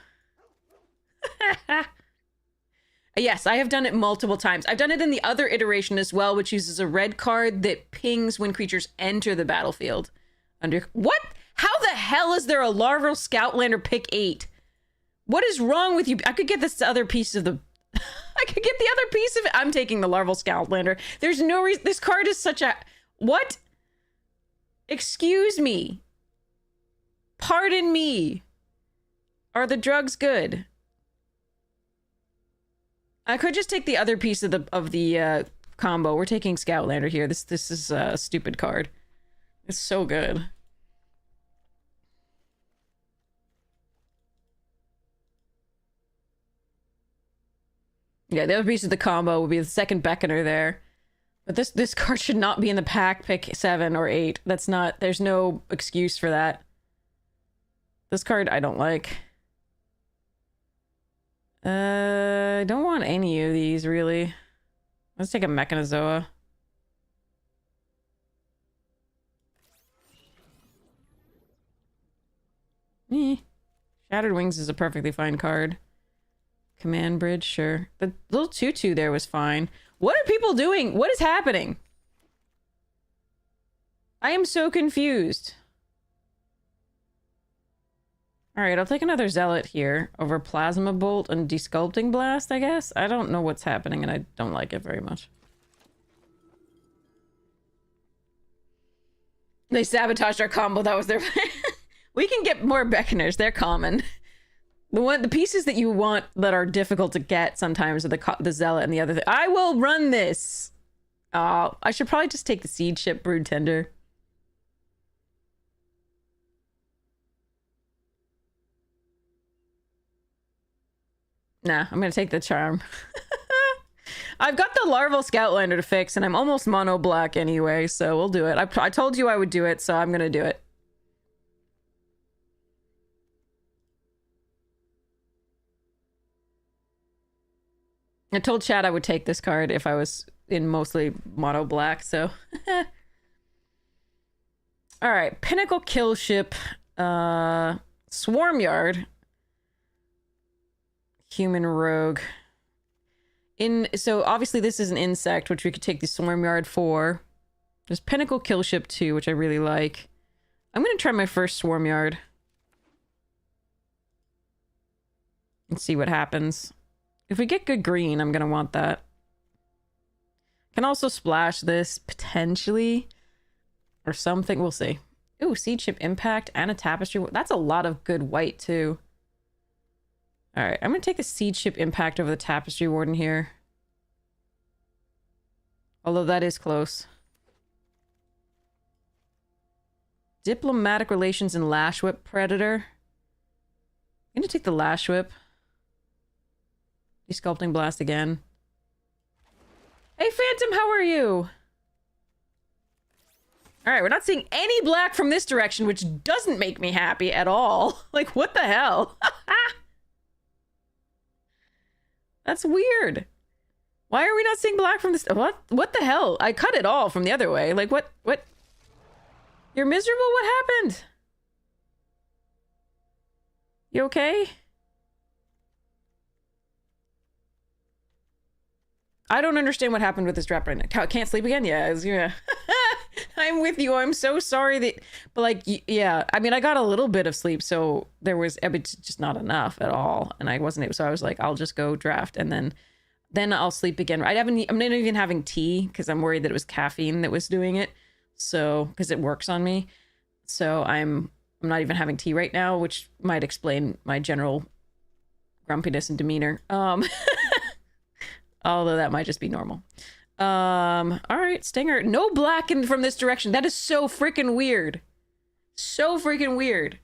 Yes, I have done it multiple times. I've done it in the other iteration as well, which uses a red card that pings when creatures enter the battlefield. What? How the hell is there a Larval Scoutlander pick 8? What is wrong with you? I could get this other piece of the... I could get the other piece of it. I'm taking the Larval Scoutlander. There's no reason... This card is such a... What? Excuse me. Pardon me. Are the drugs good? I could just take the other piece of the combo. We're taking Scoutlander here. This is a stupid card. It's so good. Yeah, the other piece of the combo would be the second Beckoner there. But this card should not be in the pack pick 7 or 8. That's not... There's no excuse for that. This card I don't like. I don't want any of these, really. Let's take a Mechanozoa. Shattered Wings is a perfectly fine card. Command Bridge, sure. The little 2/2 there was fine. What are people doing? What is happening? I am so confused. Alright, I'll take another Zealot here over Plasma Bolt and Desculpting Blast, I guess. I don't know what's happening and I don't like it very much. They sabotaged our combo. That was their... We can get more Beckoners. They're common. The pieces that you want that are difficult to get sometimes are the Zealot and the other thing. I will run this! I should probably just take the Seed Ship Brood Tender. Nah, I'm gonna take the Charm. I've got the Larval Scoutlander to fix, and I'm almost mono black anyway, so we'll do it. I told you I would do it, so I'm gonna do it. I told Chad I would take this card if I was in mostly mono black, so... Alright, Pinnacle Kill Ship, Swarmyard, Human Rogue. So obviously this is an insect, which we could take the Swarmyard for. There's Pinnacle Kill Ship 2, which I really like. I'm gonna try my first Swarmyard. And see what happens. If we get good green, I'm gonna want that. Can also splash this, potentially. Or something, we'll see. Ooh, Seed Ship Impact and a Tapestry. That's a lot of good white, too. Alright, I'm gonna take the Seed Ship Impact over the Tapestry Warden here. Although that is close. Diplomatic Relations and Lash Whip Predator. I'm gonna take the Lash Whip. Desculpting Blast again. Hey, Phantom, how are you? Alright, we're not seeing any black from this direction, which doesn't make me happy at all. Like, what the hell? That's weird. Why are we not seeing black from this? What the hell? I cut it all from the other way. Like, what? You're miserable? What happened? You okay? I don't understand what happened with this drop right now. Can't sleep again? Yeah. I'm with you. I'm so sorry that... But, like, yeah. I mean, I got a little bit of sleep, so there was... It's just not enough at all. And I wasn't... So I was like, I'll just go draft, and then I'll sleep again. I'm not even having tea, because I'm worried that it was caffeine that was doing it. So... Because it works on me. So I'm not even having tea right now, which might explain my general grumpiness and demeanor. Although that might just be normal. All right, Stinger. No black from this direction. That is so freaking weird. So freaking weird.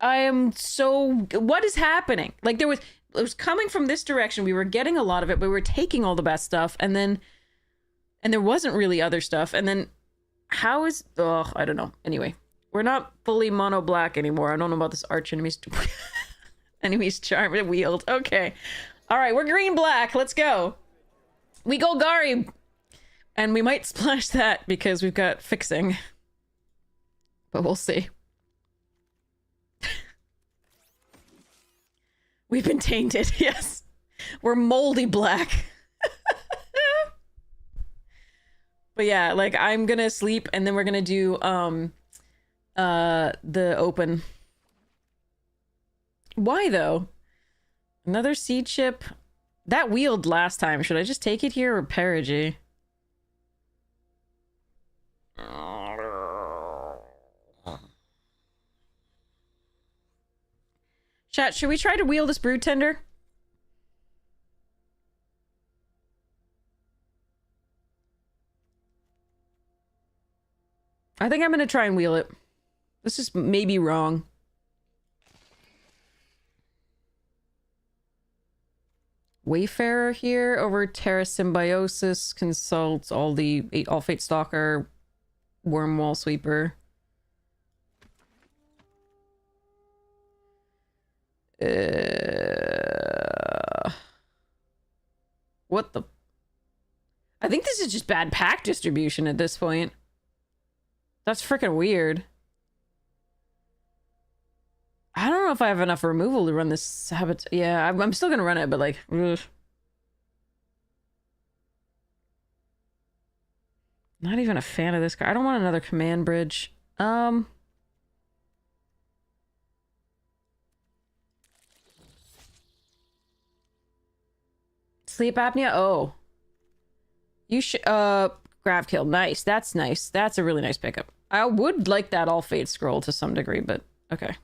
I am so... What is happening? Like, it was coming from this direction. We were getting a lot of it, but we were taking all the best stuff, and there wasn't really other stuff, and then How is... Ugh, I don't know. Anyway, we're not fully mono black anymore. I don't know about this arch enemy's... enemy's charm wield. Okay. All right, we're green black. Let's go. We go Gari. And we might splash that because we've got fixing. But we'll see. We've been tainted, yes. We're moldy black. But yeah, like, I'm gonna sleep and then we're gonna do, the open. Why, though? Another seed chip? That wheeled last time. Should I just take it here or perigee? Chat, should we try to wheel this brood tender? I think I'm gonna try and wheel it. This is maybe wrong. Wayfarer here over Terra Symbiosis consults all Fate Stalker, Wormwall Sweeper. What the? I think this is just bad pack distribution at this point. That's freaking weird. I don't know if I have enough removal to run this habit. Yeah, I'm still gonna run it, but like, ugh. Not even a fan of this card. I don't want another command bridge. Sleep apnea? Oh. You should, Grav kill. Nice. That's nice. That's a really nice pickup. I would like that all fate scroll to some degree, but okay.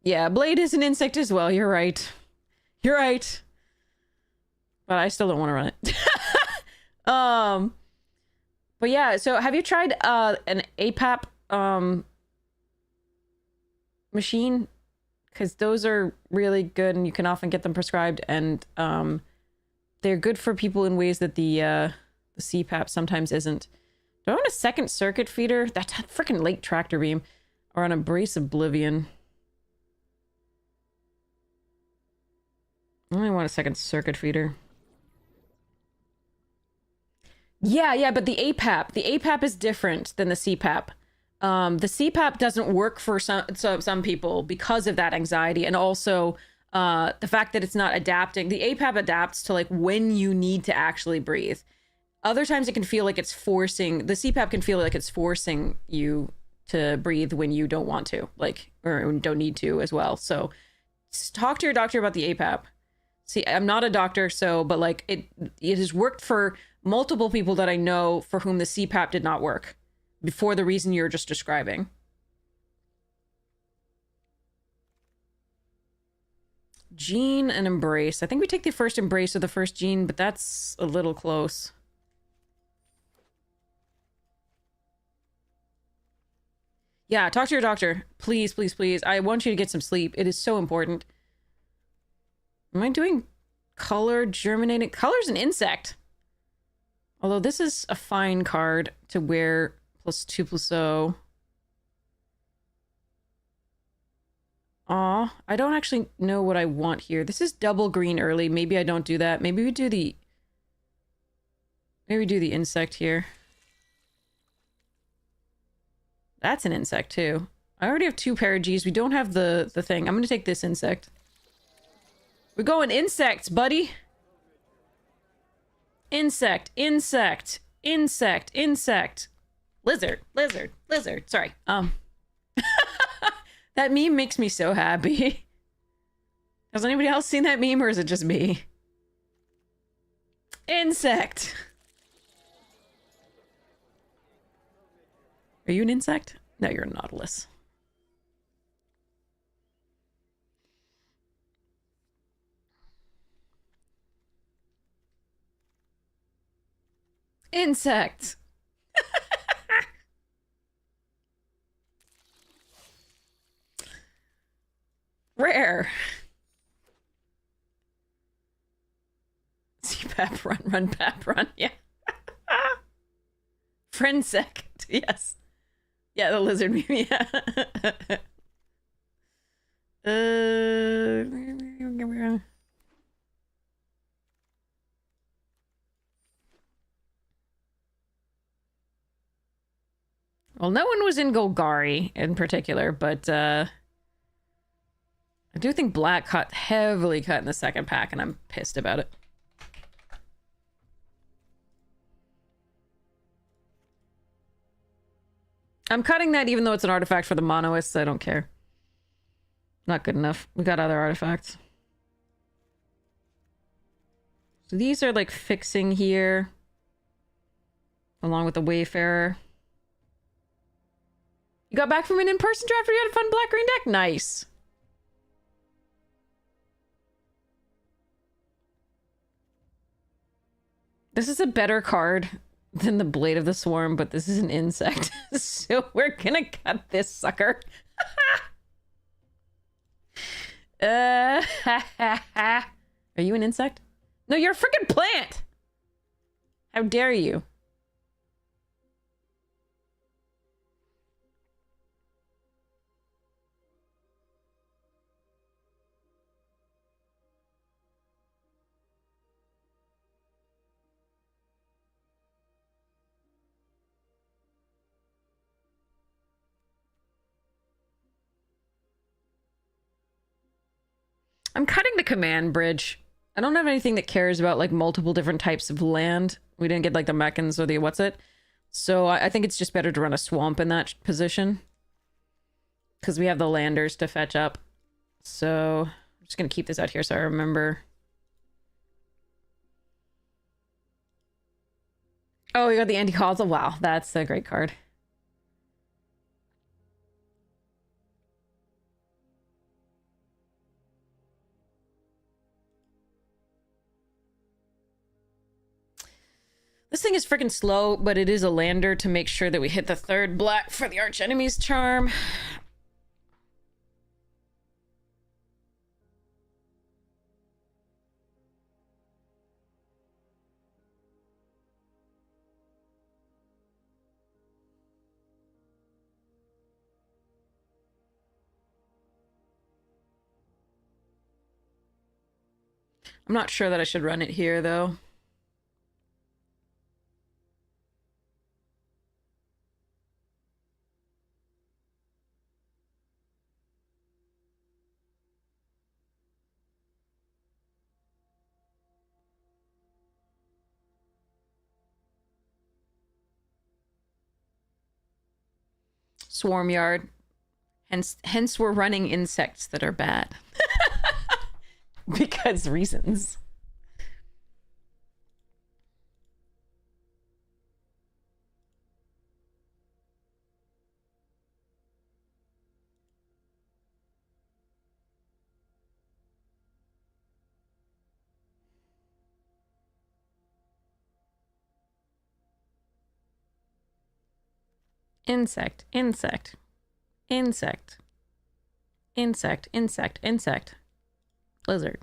Yeah, Blade is an insect as well. You're right. You're right. But I still don't want to run it. But yeah, so have you tried, an APAP, machine? Because those are really good and you can often get them prescribed, and they're good for people in ways that the CPAP sometimes isn't. Do I want a second circuit feeder? That freaking late tractor beam. Or an Embrace Oblivion. I only want a second circuit feeder. Yeah, but the APAP is different than the CPAP. The CPAP doesn't work for some people because of that anxiety, and also the fact that it's not adapting. The APAP adapts to like when you need to actually breathe. Other times it can feel like it's forcing, the CPAP can feel like it's forcing you to breathe when you don't want to, like, or don't need to as well. So talk to your doctor about the APAP. See, I'm not a doctor, so, but like it has worked for multiple people that I know for whom the CPAP did not work for the reason you're just describing. Gene and Embrace. I think we take the first Embrace or the first Gene, but that's a little close. Yeah, talk to your doctor. Please, please, please. I want you to get some sleep. It is so important. Am I doing color germinating? Color's an insect. Although this is a fine card to wear +2/+0. Aw, I don't actually know what I want here. This is double green early. Maybe I don't do that. Maybe we do the... Maybe we do the insect here. That's an insect, too. I already have 2 Paragees. We don't have the thing. I'm gonna take this insect. We're going insects, buddy! Insect, insect, insect, insect. Lizard, lizard, lizard. Sorry. That meme makes me so happy. Has anybody else seen that meme, or is it just me? Insect! Are you an insect? No, you're a nautilus. Insect! Rare. CPAP run, run, pap run. Yeah. Friendsect. Yes. Yeah, the lizard meme. Yeah. Well, no one was in Golgari in particular, but I do think black cut heavily cut in the second pack, and I'm pissed about it. I'm cutting that even though it's an artifact for the monoists. I don't care. Not good enough. We got other artifacts. So these are like fixing here. Along with the Wayfarer. You got back from an in-person draft where you had a fun black-green deck? Nice. This is a better card than the Blade of the Swarm, but this is an insect. So we're gonna cut this sucker. Are you an insect? No, you're a freaking plant! How dare you? I'm cutting the command bridge. I don't have anything that cares about like multiple different types of land. We didn't get like the Meccans or the what's it. So I think it's just better to run a swamp in that position. Because we have the landers to fetch up. So I'm just going to keep this out here so I remember. Oh, you got the anti-causal. Wow, that's a great card. This thing is freaking slow, but it is a lander to make sure that we hit the third black for the arch enemy's charm. I'm not sure that I should run it here, though. Swarm yard. Hence we're running insects that are bad. Because reasons. Insect, insect, insect, insect, insect, insect, lizard.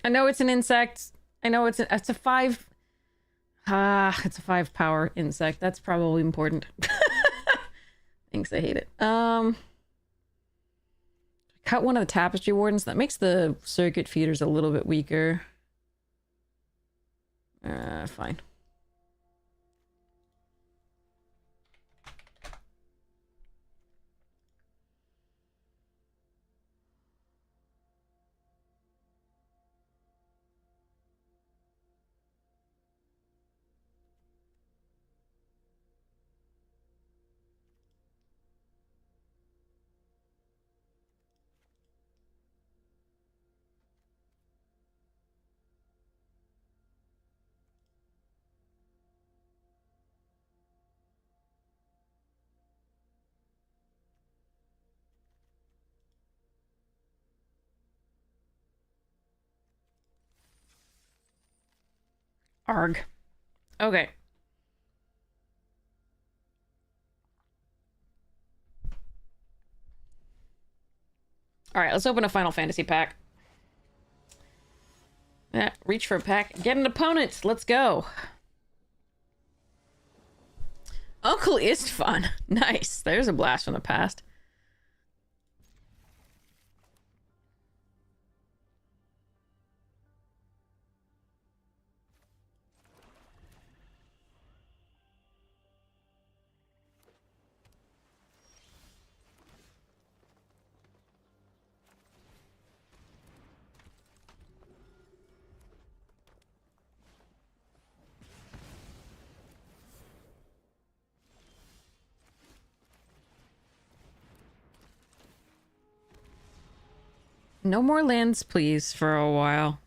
I know it's an insect. I know it's a 5. It's a 5 power insect. That's probably important. Thanks, I hate it. Cut one of the tapestry wardens. That makes the circuit feeders a little bit weaker. Fine. Arg. Okay. Alright, let's open a Final Fantasy pack. Yeah, reach for a pack. Get an opponent. Let's go. Uncle is fun. Nice. There's a blast from the past. No more lands, please, for a while.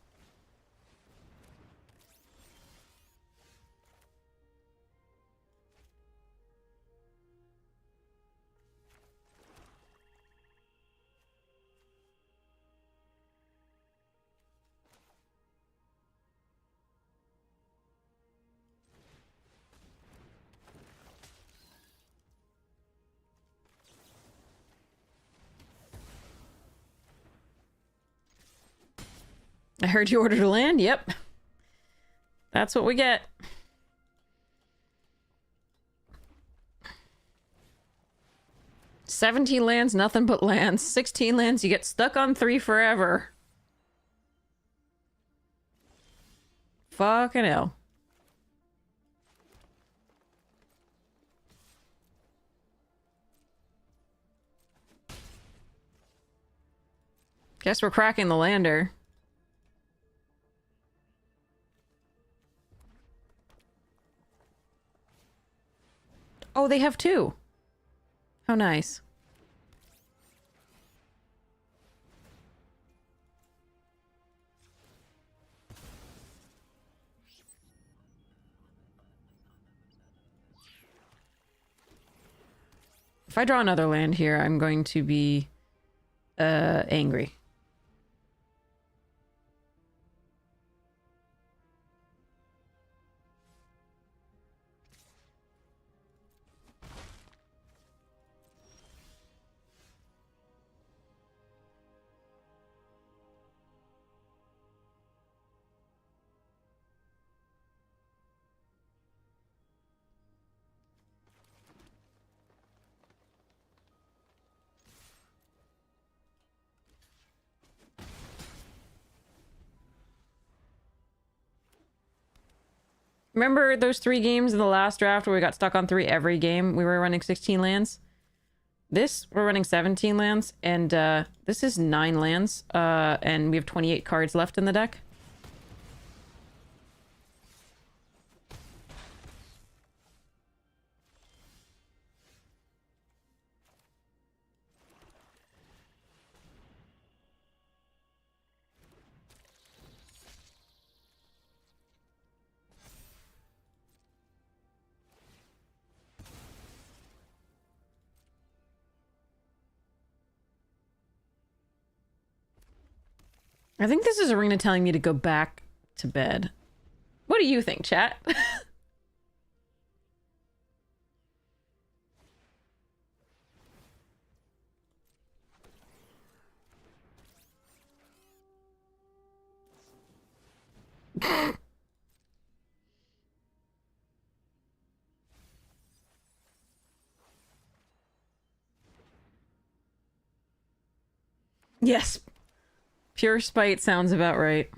I heard you ordered a land. Yep. That's what we get. $17 lands, nothing but lands. 16 lands, you get stuck on 3 forever. Fucking hell. Guess we're cracking the lander. Oh, they have 2. How nice. If I draw another land here, I'm going to be angry. Remember those 3 games in the last draft where we got stuck on 3 every game? We were running 16 lands. This, we're running 17 lands, and this is 9 lands, and we have 28 cards left in the deck. I think this is Arena telling me to go back to bed. What do you think, chat? Yes. Pure spite sounds about right.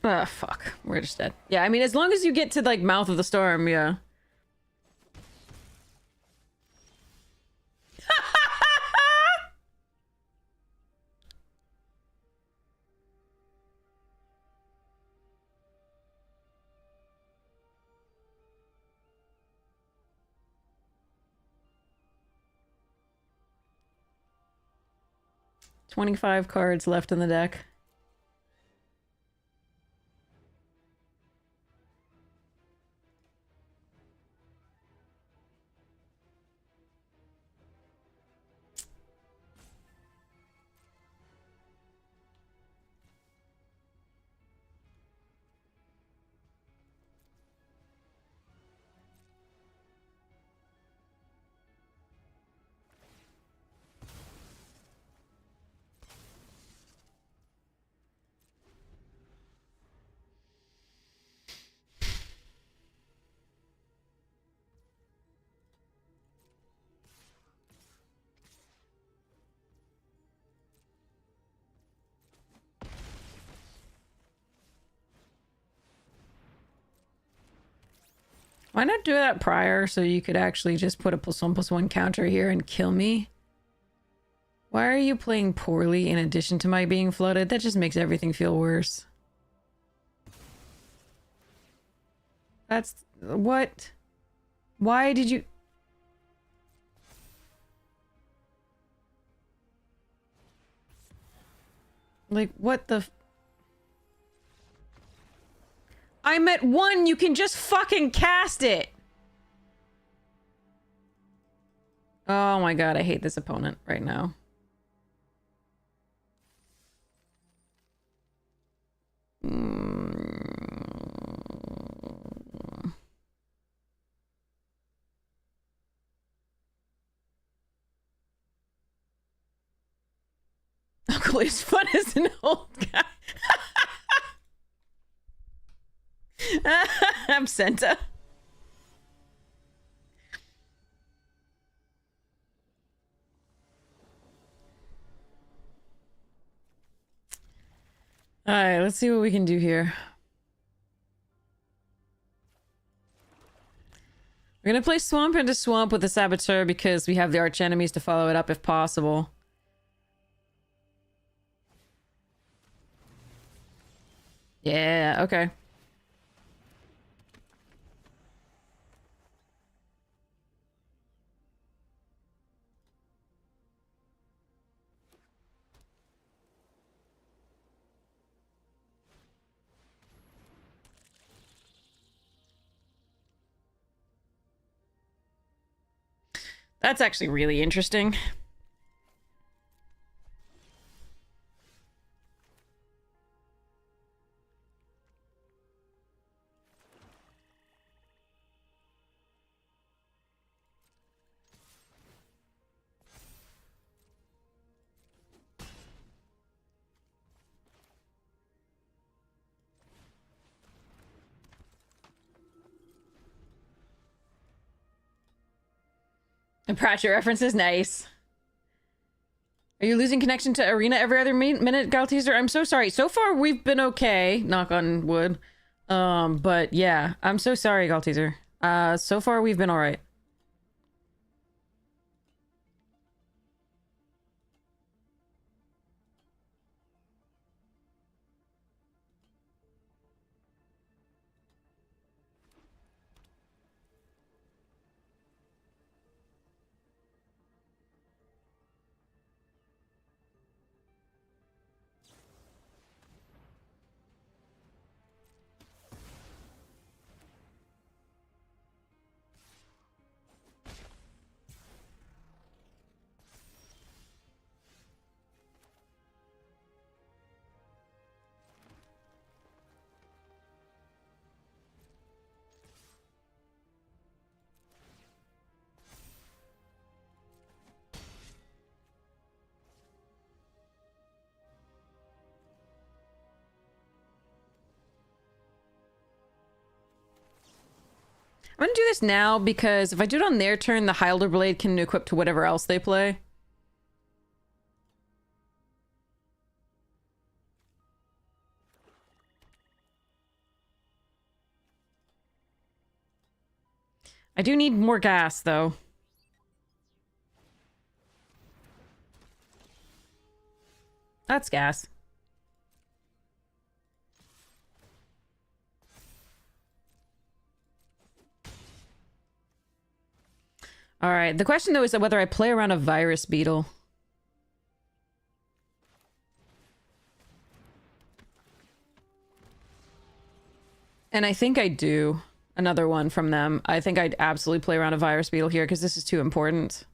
Ah, fuck. We're just dead. Yeah, I mean, as long as you get to, like, mouth of the storm, yeah. 25 cards left in the deck. Why not do that prior so you could actually just put a +1/+1 counter here and kill me? Why are you playing poorly in addition to my being flooded? That just makes everything feel worse. That's... what? Why did you... like, what the... I'm at 1, you can just fucking cast it! Oh my god, I hate this opponent right now. Uncle is fun as an old guy. I'm Senta. Alright, let's see what we can do here. We're gonna play Swamp into Swamp with the Saboteur because we have the arch enemies to follow it up if possible. Yeah, okay. That's actually really interesting. The Pratchett reference is nice. Are you losing connection to Arena every other minute, Galteaser? I'm so sorry. So far, we've been okay. Knock on wood. But yeah, I'm so sorry, Galteaser. So far, we've been alright. I'm gonna do this now because if I do it on their turn, the Hyalder Blade can equip to whatever else they play. I do need more gas, though. That's gas. Alright, the question, though, is whether I play around a virus beetle. And I think I do. Another one from them. I think I'd absolutely play around a virus beetle here because this is too important.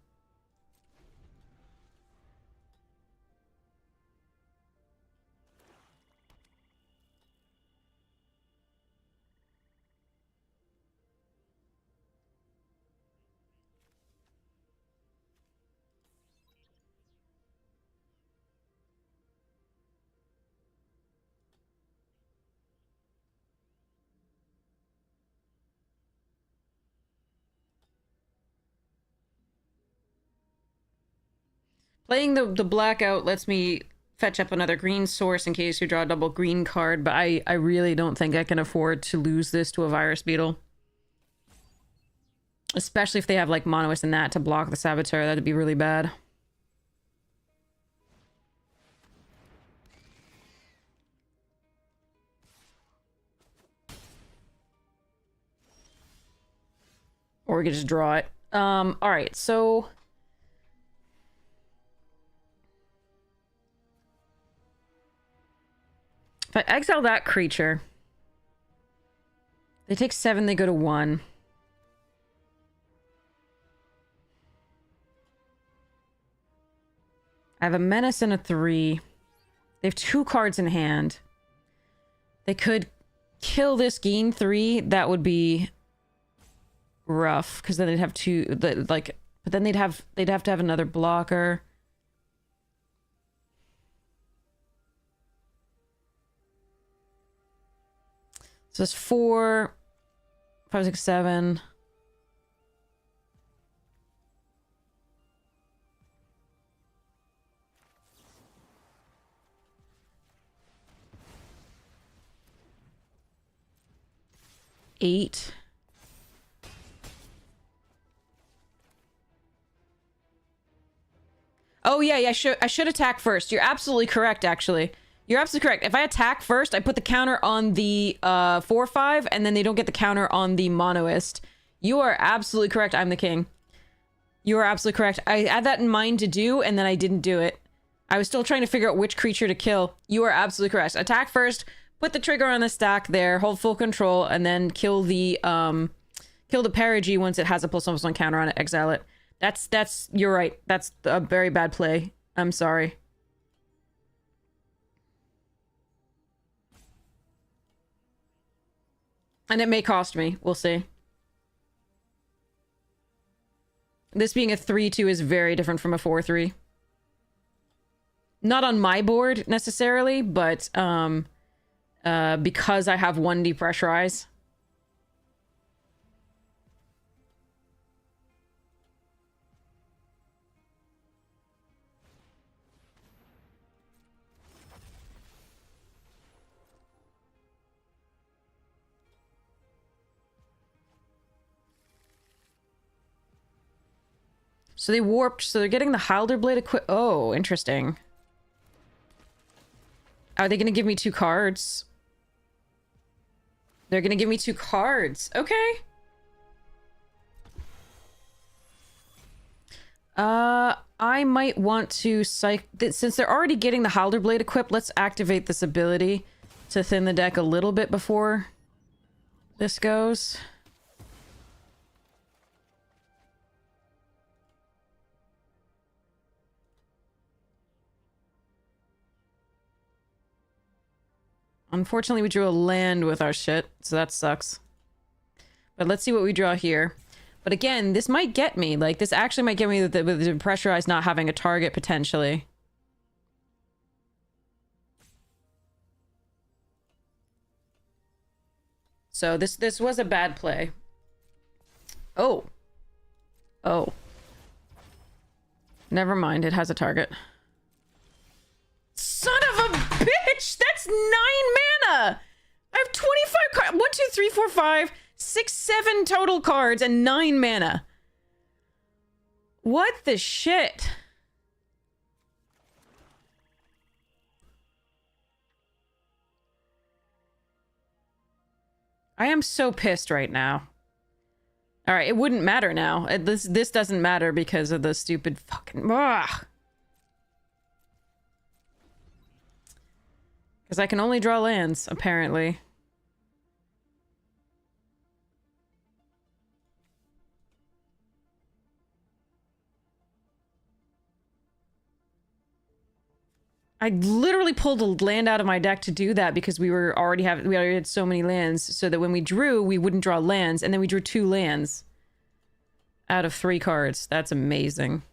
Playing the blackout lets me fetch up another green source in case you draw a double green card, but I really don't think I can afford to lose this to a virus beetle. Especially if they have like Monoist and that to block the Saboteur, that'd be really bad. Or we could just draw it. Alright, so... if I exile that creature... they take 7, they go to 1. I have a Menace and a 3. They have 2 cards in hand. They could kill this, gain 3. That would be... rough, because then they'd have but then they'd have to have another blocker. So it's 4, 5, 6, 7. Eight. Oh yeah, I should attack first. You're absolutely correct, actually. You're absolutely correct. If I attack first, I put the counter on the 4/5, and then they don't get the counter on the Monoist. You are absolutely correct. I'm the king. You are absolutely correct. I had that in mind to do, and then I didn't do it. I was still trying to figure out which creature to kill. You are absolutely correct. Attack first, put the trigger on the stack there, hold full control, and then kill the Perigee once it has a +1/+1 counter on it, exile it. You're right. That's a very bad play. I'm sorry. And it may cost me. We'll see. This being a 3/2 is very different from a 4/3. Not on my board, necessarily, but, because I have 1 depressurize. So they warped, so they're getting the Hyalder Blade equip. Oh, interesting. Are they going to give me 2 cards? They're going to give me 2 cards. Okay. I might want to since they're already getting the Hyalder Blade equipped, let's activate this ability to thin the deck a little bit before this goes. Unfortunately, we drew a land with our shit, so that sucks. But let's see what we draw here. But again, this might get me. Like, this actually might get me with the pressurized not having a target, potentially. So this was a bad play. Oh. Oh. Never mind, it has a target. Son of a bitch! That's 9 mana! I have 25 cards. 1, 2, 3, 4, 5, 6, 7 total cards and 9 mana. What the shit? I am so pissed right now. Alright, it wouldn't matter now. This doesn't matter because of the stupid fucking... Ugh. Because I can only draw lands, apparently. I literally pulled a land out of my deck to do that because we already had so many lands, so that when we drew, we wouldn't draw lands, and then we drew 2 lands out of 3 cards. That's amazing.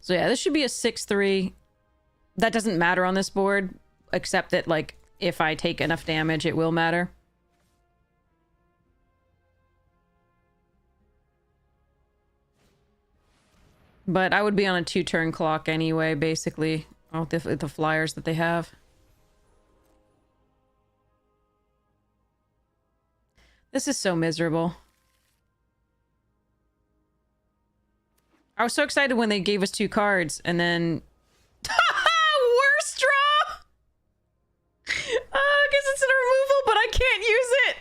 So yeah, this should be a 6/3. That doesn't matter on this board, except that, like, if I take enough damage, it will matter. But I would be on a 2-turn clock anyway, basically, with the flyers that they have. This is so miserable. I was so excited when they gave us 2 cards, and then... Worst draw! I guess it's a removal, but I can't use it!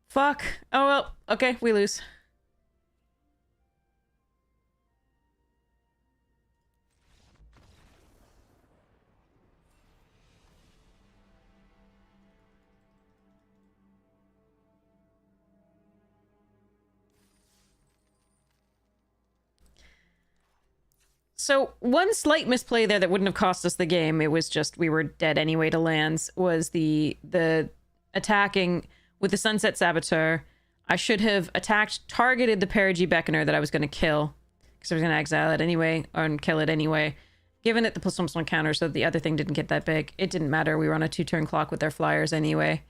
Fuck. Oh well, okay, we lose. So, one slight misplay there that wouldn't have cost us the game, it was just we were dead anyway to lands, was the attacking with the Sunset Saboteur. I should have targeted the Perigee Beckoner that I was going to kill, because I was going to exile it anyway, or kill it anyway, given it the +1/+1 counter so that the other thing didn't get that big. It didn't matter, we were on a 2-turn clock with their flyers anyway,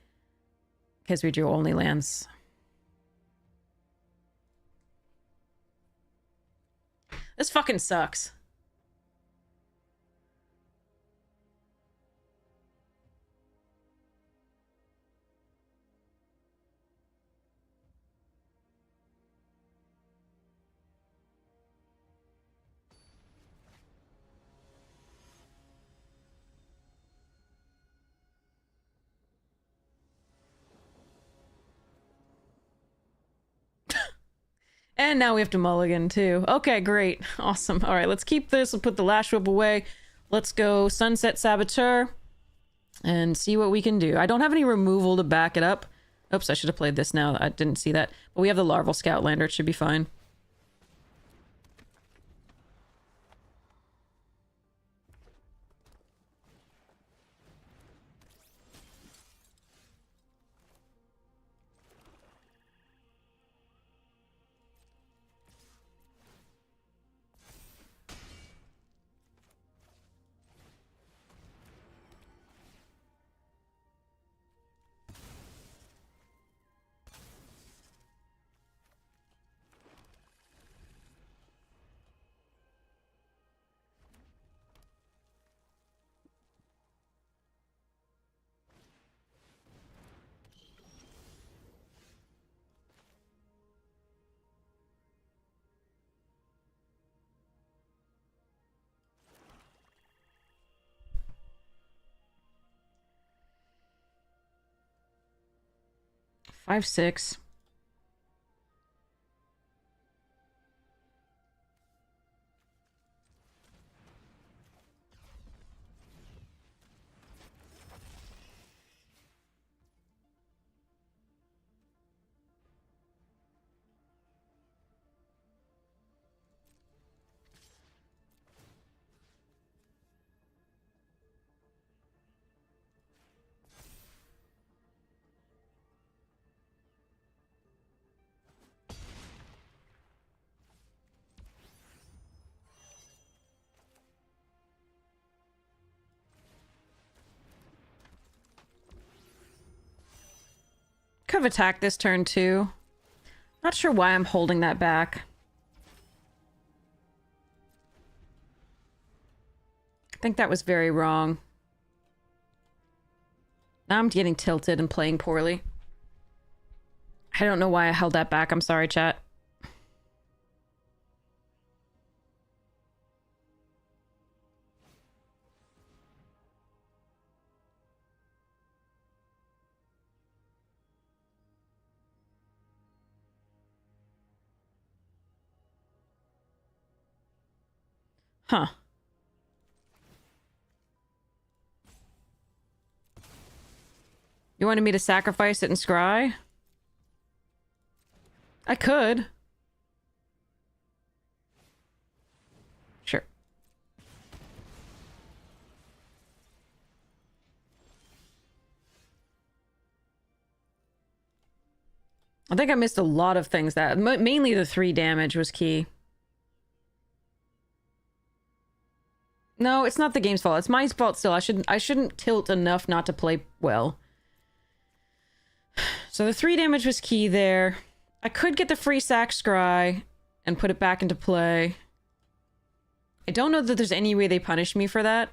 because we drew only lands. This fucking sucks. And now we have to mulligan, too. Okay, great. Awesome. All right, let's keep this. We'll put the Lash Whip away. Let's go Sunset Saboteur and see what we can do. I don't have any removal to back it up. Oops, I should have played this now. I didn't see that. But we have the Larval Scoutlander. It should be fine. Five, 6. have attacked this turn too. Not sure why I'm holding that back. I think that was very wrong. Now I'm getting tilted and playing poorly. I don't know why I held that back. I'm sorry, chat. Huh. You wanted me to sacrifice it and scry? I could. Sure. I think I missed a lot of things that... Mainly the 3 damage was key. No, it's not the game's fault. It's my fault still. I shouldn't tilt enough not to play well. So the 3 damage was key there. I could get the free sack scry and put it back into play. I don't know that there's any way they punish me for that.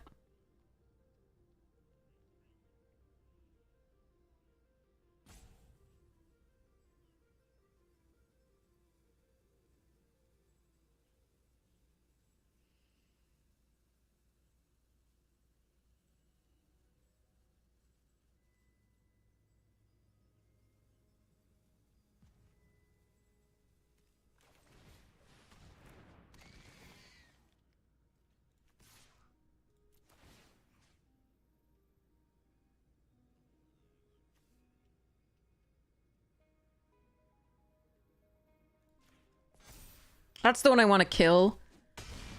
That's the one I want to kill.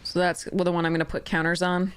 So that's the one I'm going to put counters on.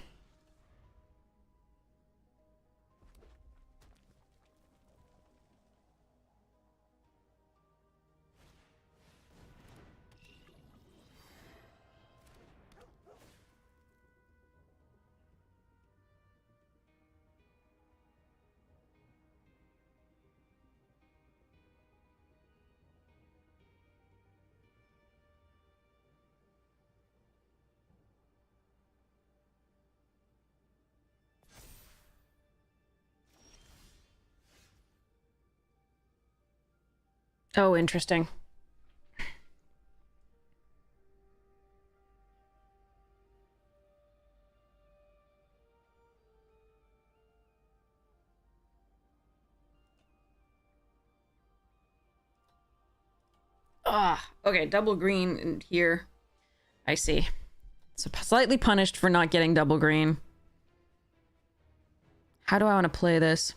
Oh, interesting. Ah, okay, double green in here. I see. So slightly punished for not getting double green. How do I want to play this?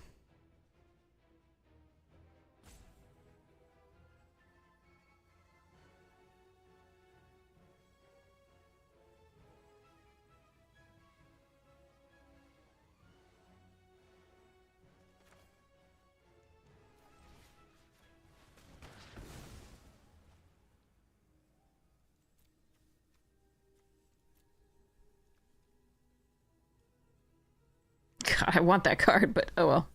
God, I want that card, but oh well.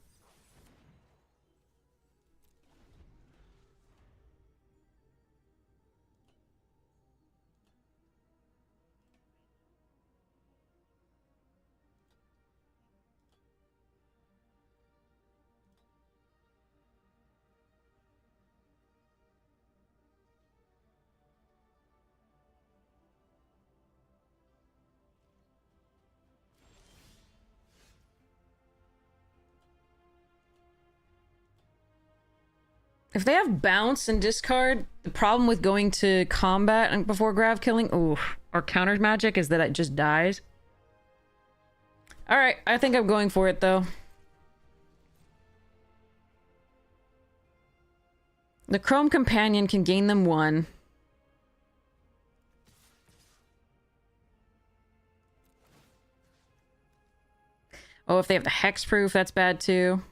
If they have bounce and discard, the problem with going to combat and before grav killing, or counter magic, is that it just dies. Alright, I think I'm going for it though. The Chrome Companion can gain them 1. Oh, if they have the hexproof, that's bad too.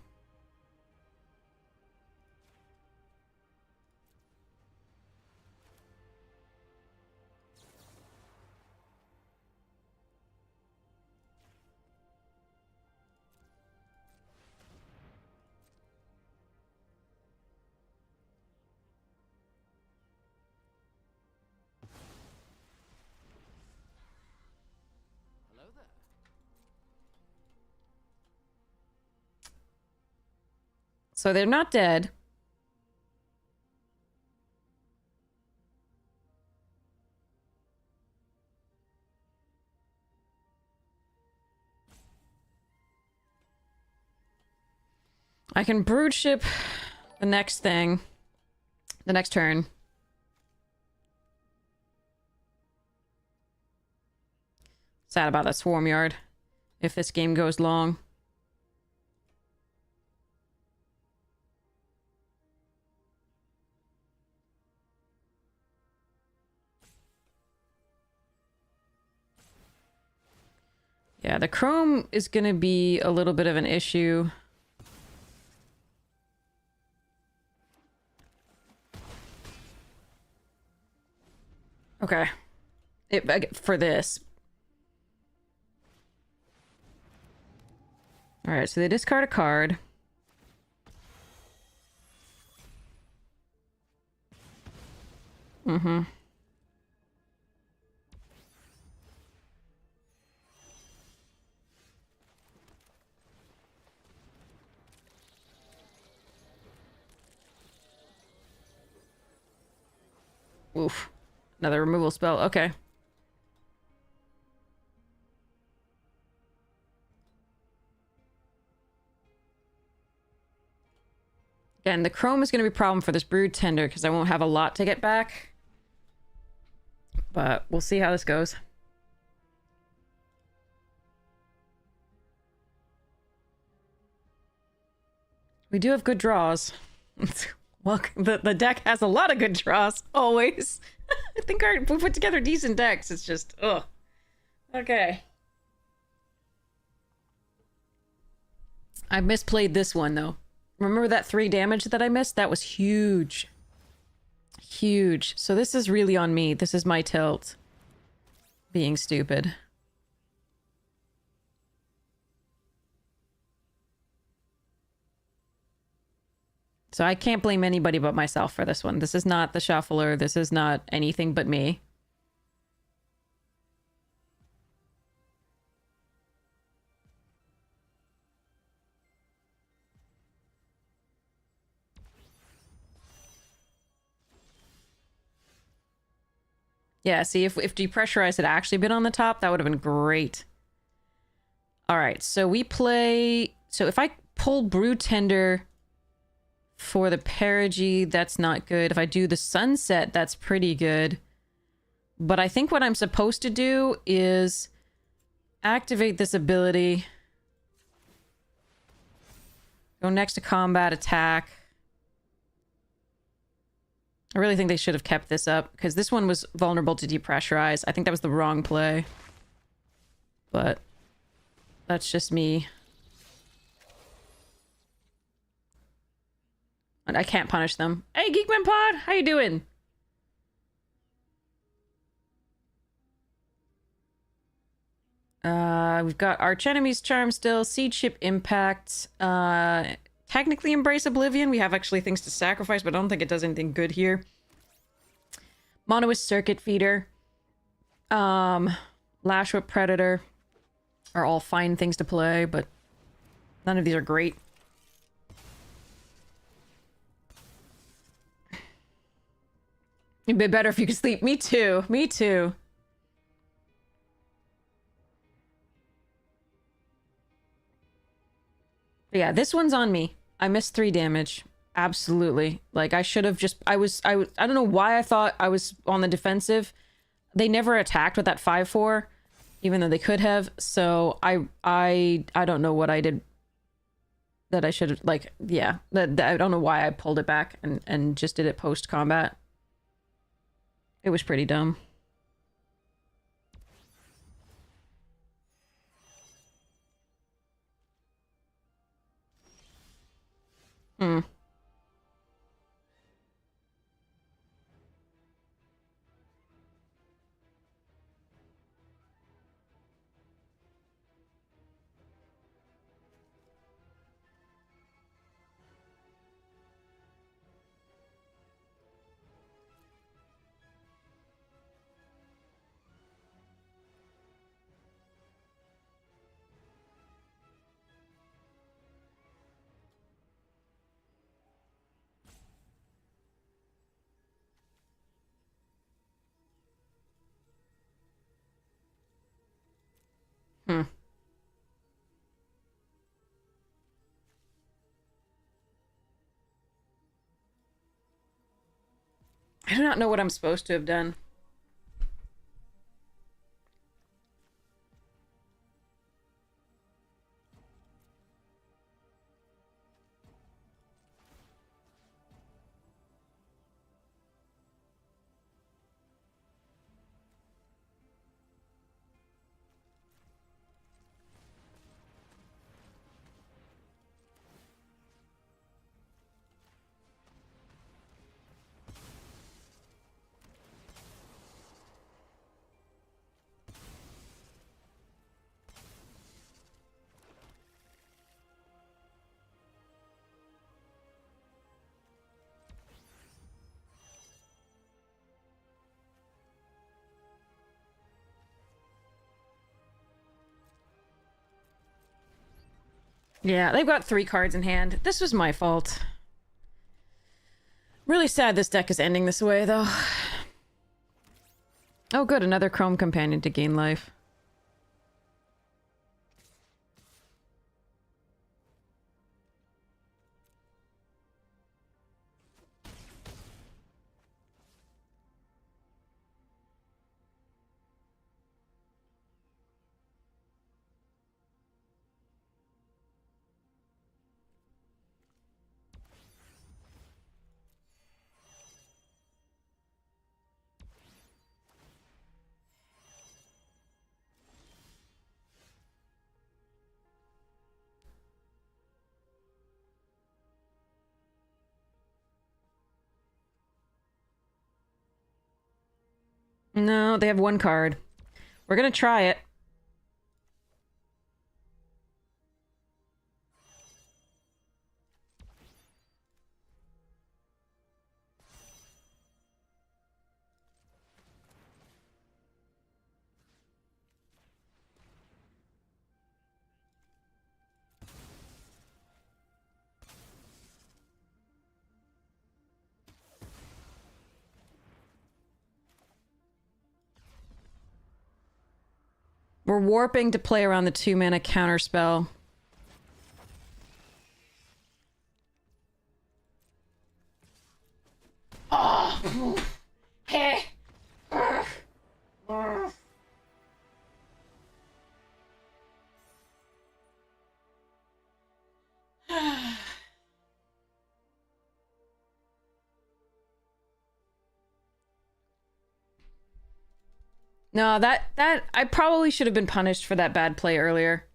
So they're not dead. I can brood ship the next thing. The next turn. Sad about that swarm yard. If this game goes long. Yeah, the chrome is gonna be a little bit of an issue. Okay. For this. Alright, so they discard a card. Mm-hmm. Oof. Another removal spell. Okay. Again, the chrome is going to be a problem for this brood tender because I won't have a lot to get back. But we'll see how this goes. We do have good draws. Well, the deck has a lot of good draws, always. I think we put together decent decks. It's just, ugh. Okay. I misplayed this one, though. Remember that 3 damage that I missed? That was huge. Huge. So this is really on me. This is my tilt. Being stupid. So I can't blame anybody but myself for this one. This is not the shuffler. This is not anything but me. Yeah, see, if Depressurize had actually been on the top, that would have been great. Alright, so we play... So if I pull Brood Tender for the Perigee, that's not good. If I do the Sunset, that's pretty good. But I think what I'm supposed to do is activate this ability. Go next to combat, attack. I really think they should have kept this up, because this one was vulnerable to Depressurize. I think that was the wrong play. But that's just me. And I can't punish them. Hey, Geekman Pod! How you doing? We've got Archenemy's Charm still, Seed Ship Impact, technically Embrace Oblivion. We have actually things to sacrifice, but I don't think it does anything good here. Monoist Circuit Feeder, Lash Whip Predator are all fine things to play, but none of these are great. It'd be better if you could sleep. Me too. Me too. Yeah, this one's on me. I missed 3 damage. Absolutely. Like, I should have just... I don't know why I thought I was on the defensive. They never attacked with that 5-4, even though they could have. So, I don't know what I did that I should have... Like, yeah. I don't know why I pulled it back and just did it post-combat. It was pretty dumb. Hmm. I do not know what I'm supposed to have done. Yeah, they've got 3 cards in hand. This was my fault. Really sad this deck is ending this way, though. Oh good, another Chrome Companion to gain life. No, they have 1 card. We're gonna try it. We're warping to play around the 2-mana counterspell. Oh! Hey! No, that I probably should have been punished for that bad play earlier.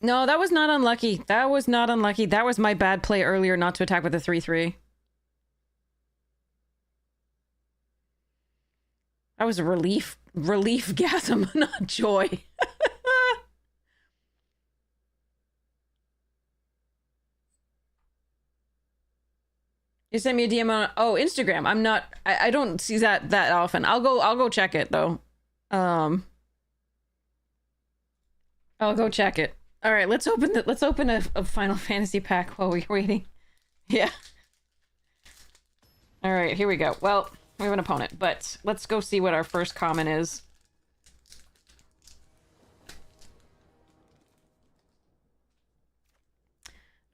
No, that was not unlucky. That was not unlucky. That was my bad play earlier not to attack with a 3/3. That was a relief gasm, not joy. You sent me a DM on Instagram. I don't see that often. I'll go check it though. I'll go check it. All right, let's open a Final Fantasy pack while we're waiting. Yeah. All right, here we go. Well, we have an opponent, but let's go see what our first common is.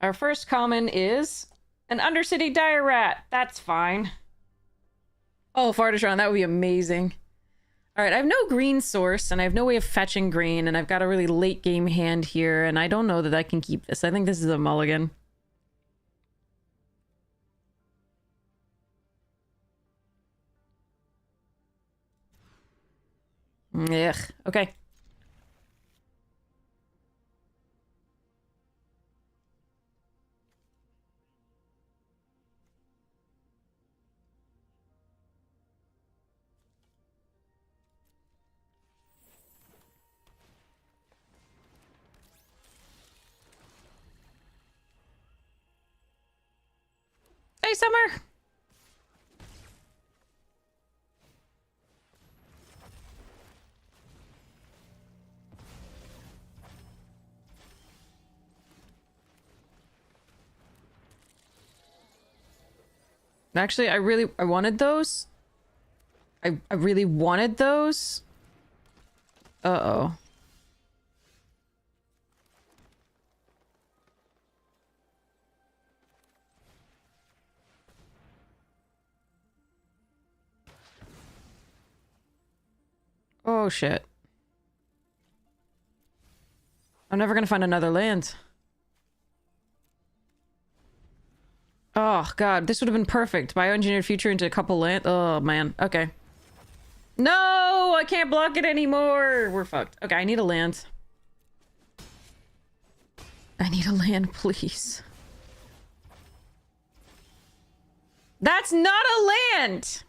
Our first common is an Undercity Dire Rat. That's fine. Oh, Fartatron, that would be amazing. All right, I have no green source, and I have no way of fetching green, and I've got a really late game hand here, and I don't know that I can keep this. I think this is a mulligan. Ugh. Okay. Hey, Summer! Actually, I wanted those. I really wanted those. Uh-oh. Oh, shit. I'm never gonna find another land. Oh, God. This would have been perfect. Bioengineered future into a couple land... Oh, man. Okay. No! I can't block it anymore! We're fucked. Okay, I need a land. I need a land, please. That's not a land!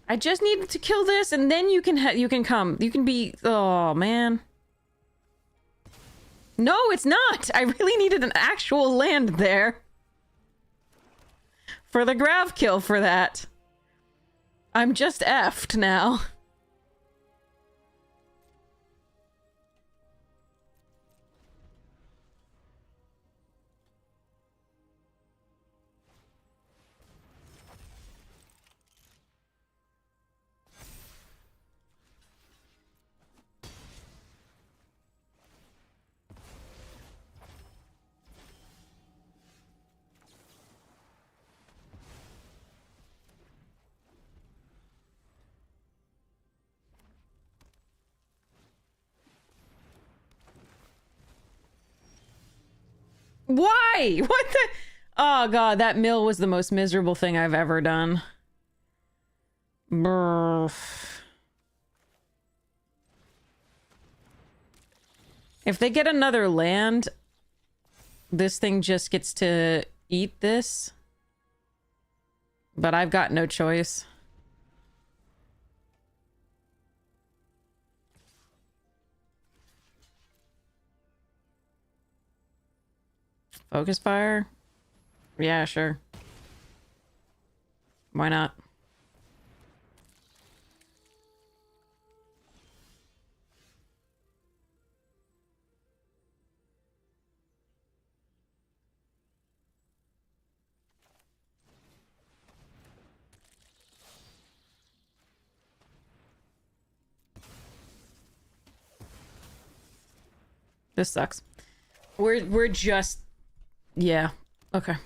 I just needed to kill this, and then you can come. You can be... Oh, man. No, it's not! I really needed an actual land there. For the grav kill for that. I'm just effed now. Why? What the... Oh, God, that mill was the most miserable thing I've ever done. Brr. If they get another land, this thing just gets to eat this. But I've got no choice. Focus fire? Yeah, sure. Why not? This sucks. We're just... Yeah. Okay.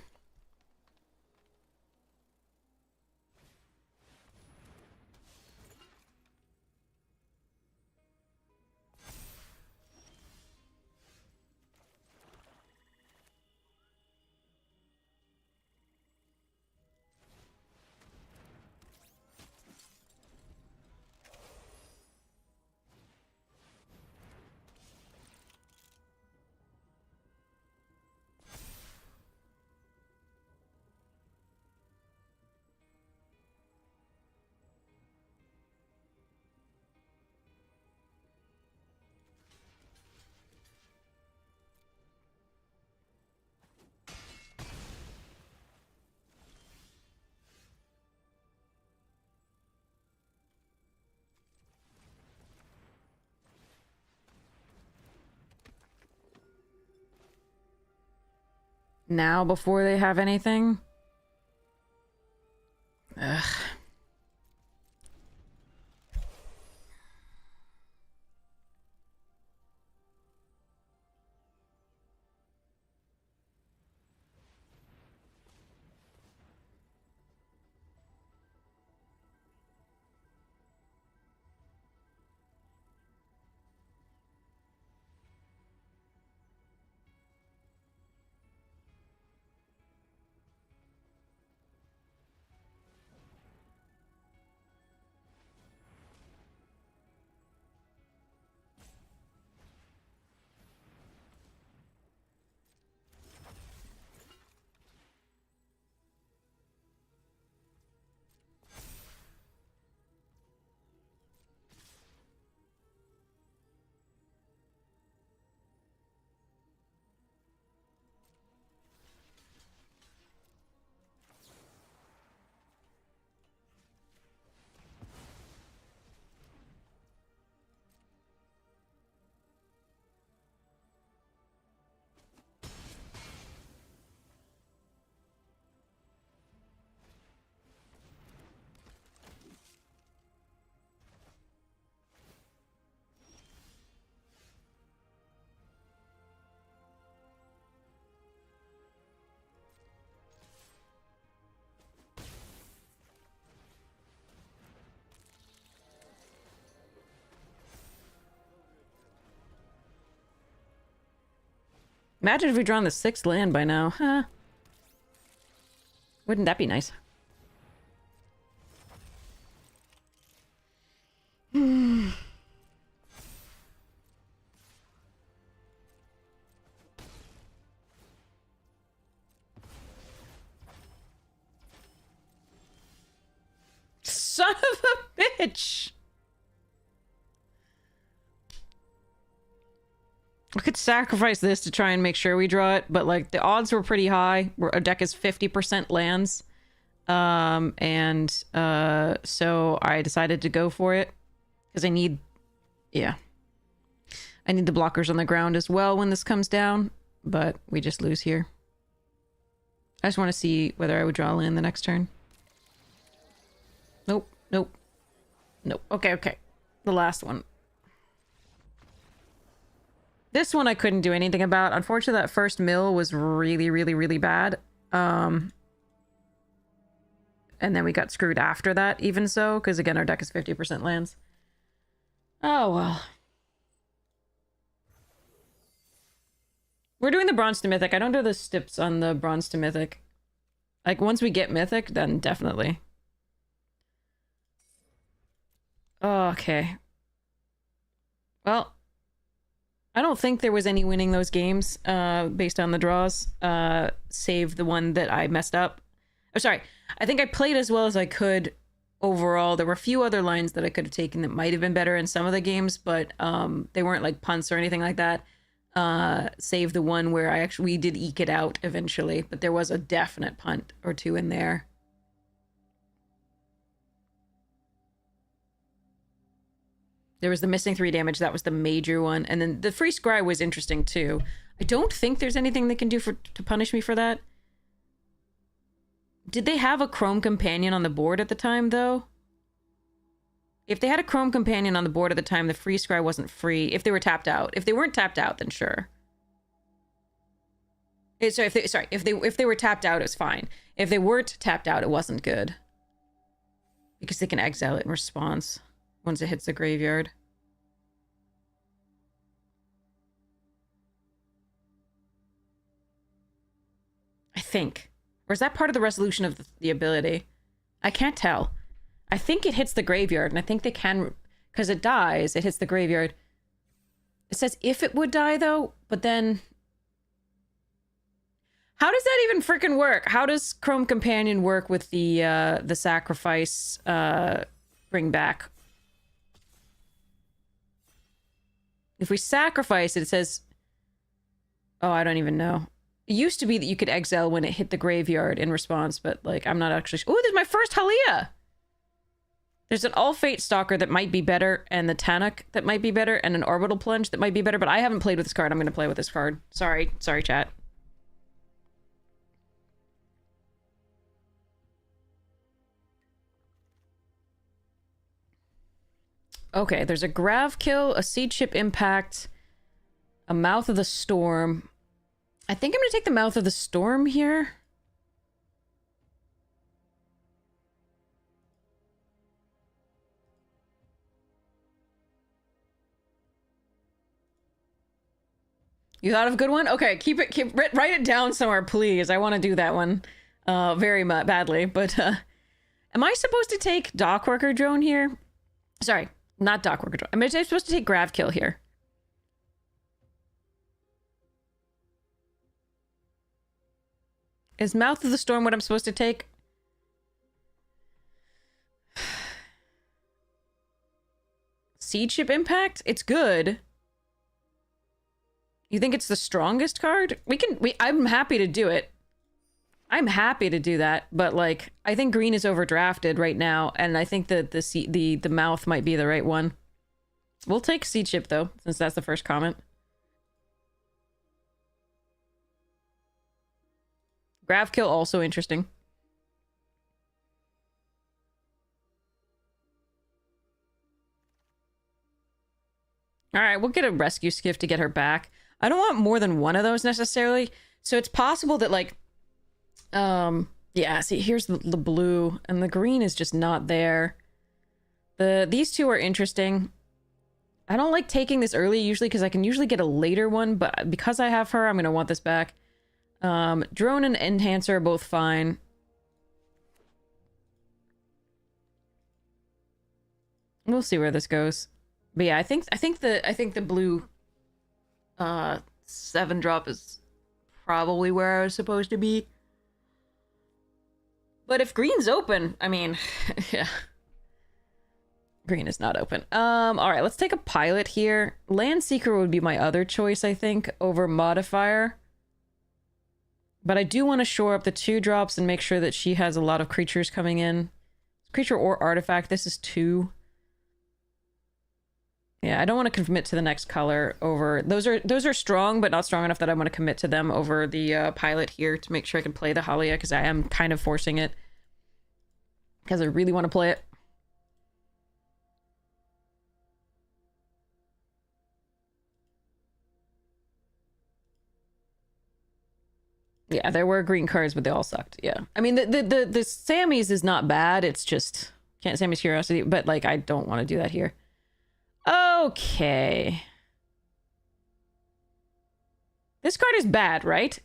Now, before they have anything? Ugh. Imagine if we'd drawn the 6th land by now, huh? Wouldn't that be nice? Son of a bitch! I could sacrifice this to try and make sure we draw it, but like the odds were pretty high. Our deck is 50% lands. So I decided to go for it because I need the blockers on the ground as well when this comes down, but we just lose here. I just want to see whether I would draw a land the next turn. Nope, nope, nope. Okay, okay. The last one. This one I couldn't do anything about. Unfortunately, that first mill was really, really, really bad. And then we got screwed after that, even so, because again, our deck is 50% lands. Oh, well. We're doing the Bronze to Mythic. I don't do the steps on the Bronze to Mythic. Like, once we get Mythic, then definitely. Okay. Well, I don't think there was any winning those games, based on the draws, save the one that I messed up. Oh, sorry. I think I played as well as I could overall. There were a few other lines that I could have taken that might have been better in some of the games, but they weren't like punts or anything like that. Save the one where we did eke it out eventually, but there was a definite punt or two in there. There was the missing 3 damage. That was the major one. And then the free scry was interesting too. I don't think there's anything they can do to punish me for that. Did they have a Chrome Companion on the board at the time, though? If they had a Chrome Companion on the board at the time, the free scry wasn't free. If they were tapped out. If they weren't tapped out, then sure. If they were tapped out, it was fine. If they weren't tapped out, it wasn't good. Because they can exile it in response once it hits the graveyard. I think. Or is that part of the resolution of the ability? I can't tell. I think it hits the graveyard, and I think they can... Because it dies, it hits the graveyard. It says if it would die, though, but then... How does that even freaking work? How does Chrome Companion work with the sacrifice bring back? If we sacrifice it, it says... Oh, I don't even know. It used to be that you could exile when it hit the graveyard in response, but, like, I'm not actually... Oh, there's my first Halia! There's an All-Fate Stalker that might be better, and the Tannock that might be better, and an Orbital Plunge that might be better, but I haven't played with this card. I'm going to play with this card. Sorry, chat. Okay, there's a Grav Kill, a Seed Ship Impact, a Mouth of the Storm. I think I'm going to take the Mouth of the Storm here. You thought of a good one? Okay, write it down somewhere, please. I want to do that one very badly. But am I supposed to take Dockworker Drone here? Sorry, not Dockworker Drone. I'm supposed to take Grav Kill here. Is Mouth of the Storm what I'm supposed to take? Seed Ship Impact? It's good. You think it's the strongest card? I'm happy to do it. I'm happy to do that, but like I think green is overdrafted right now, and I think that the Mouth might be the right one. We'll take Seed Ship though, since that's the first comment. Grav Kill also interesting. All right, we'll get a Rescue Skiff to get her back. I don't want more than one of those necessarily. So it's possible that like, yeah, see, here's the blue and the green is just not there. These two are interesting. I don't like taking this early usually because I can usually get a later one, but because I have her, I'm going to want this back. Drone and Enhancer are both fine. We'll see where this goes. But yeah, I think the blue 7-drop is probably where I was supposed to be. But if green's open, I mean, yeah. Green is not open. All right, let's take a pilot here. Land Seeker would be my other choice, I think, over Modifier. But I do want to shore up the 2-drops and make sure that she has a lot of creatures coming in. Creature or artifact. This is 2. Yeah, I don't want to commit to the next color over... Those are strong, but not strong enough that I want to commit to them over the pilot here to make sure I can play the Halia, because I am kind of forcing it. Because I really want to play it. Yeah, there were green cards, but they all sucked. Yeah. I mean, the Sammy's is not bad. It's just... Can't Sammy's Curiosity, but, like, I don't want to do that here. Okay. This card is bad, right?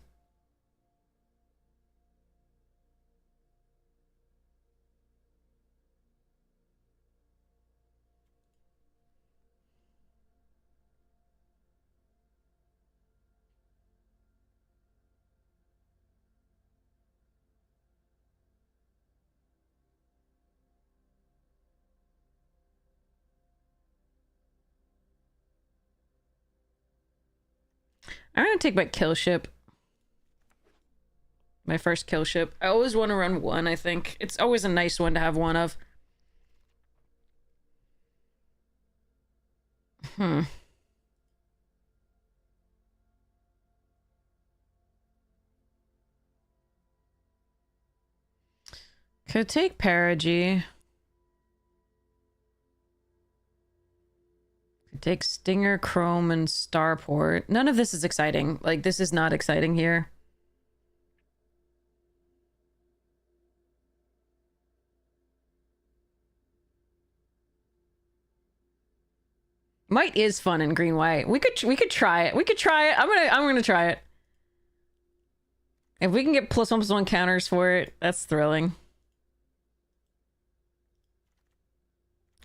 I'm gonna take my kill ship. My first kill ship. I always want to run one, I think. It's always a nice one to have one of. Could take Perigee. Could take Stinger, Chrome, and Starport. None of this is exciting. Like, this is not exciting here. Might is fun in green white. We could try it. We could try it. I'm gonna try it. If we can get +1/+1 counters for it, that's thrilling.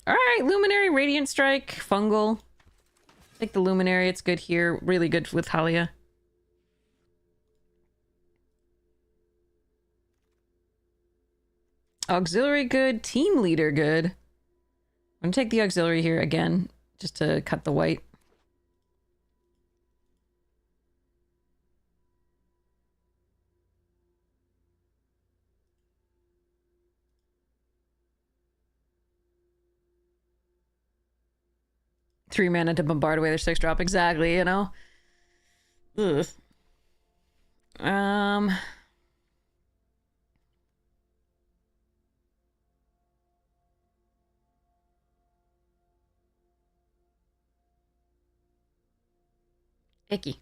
Alright, Luminary, Radiant Strike, Fungal. Take the Luminary, it's good here. Really good with Halia. Auxiliary good, Team Leader good. I'm gonna take the Auxiliary here again, just to cut the white. Three mana to bombard away their 6-drop, exactly, you know? Ugh. Icky.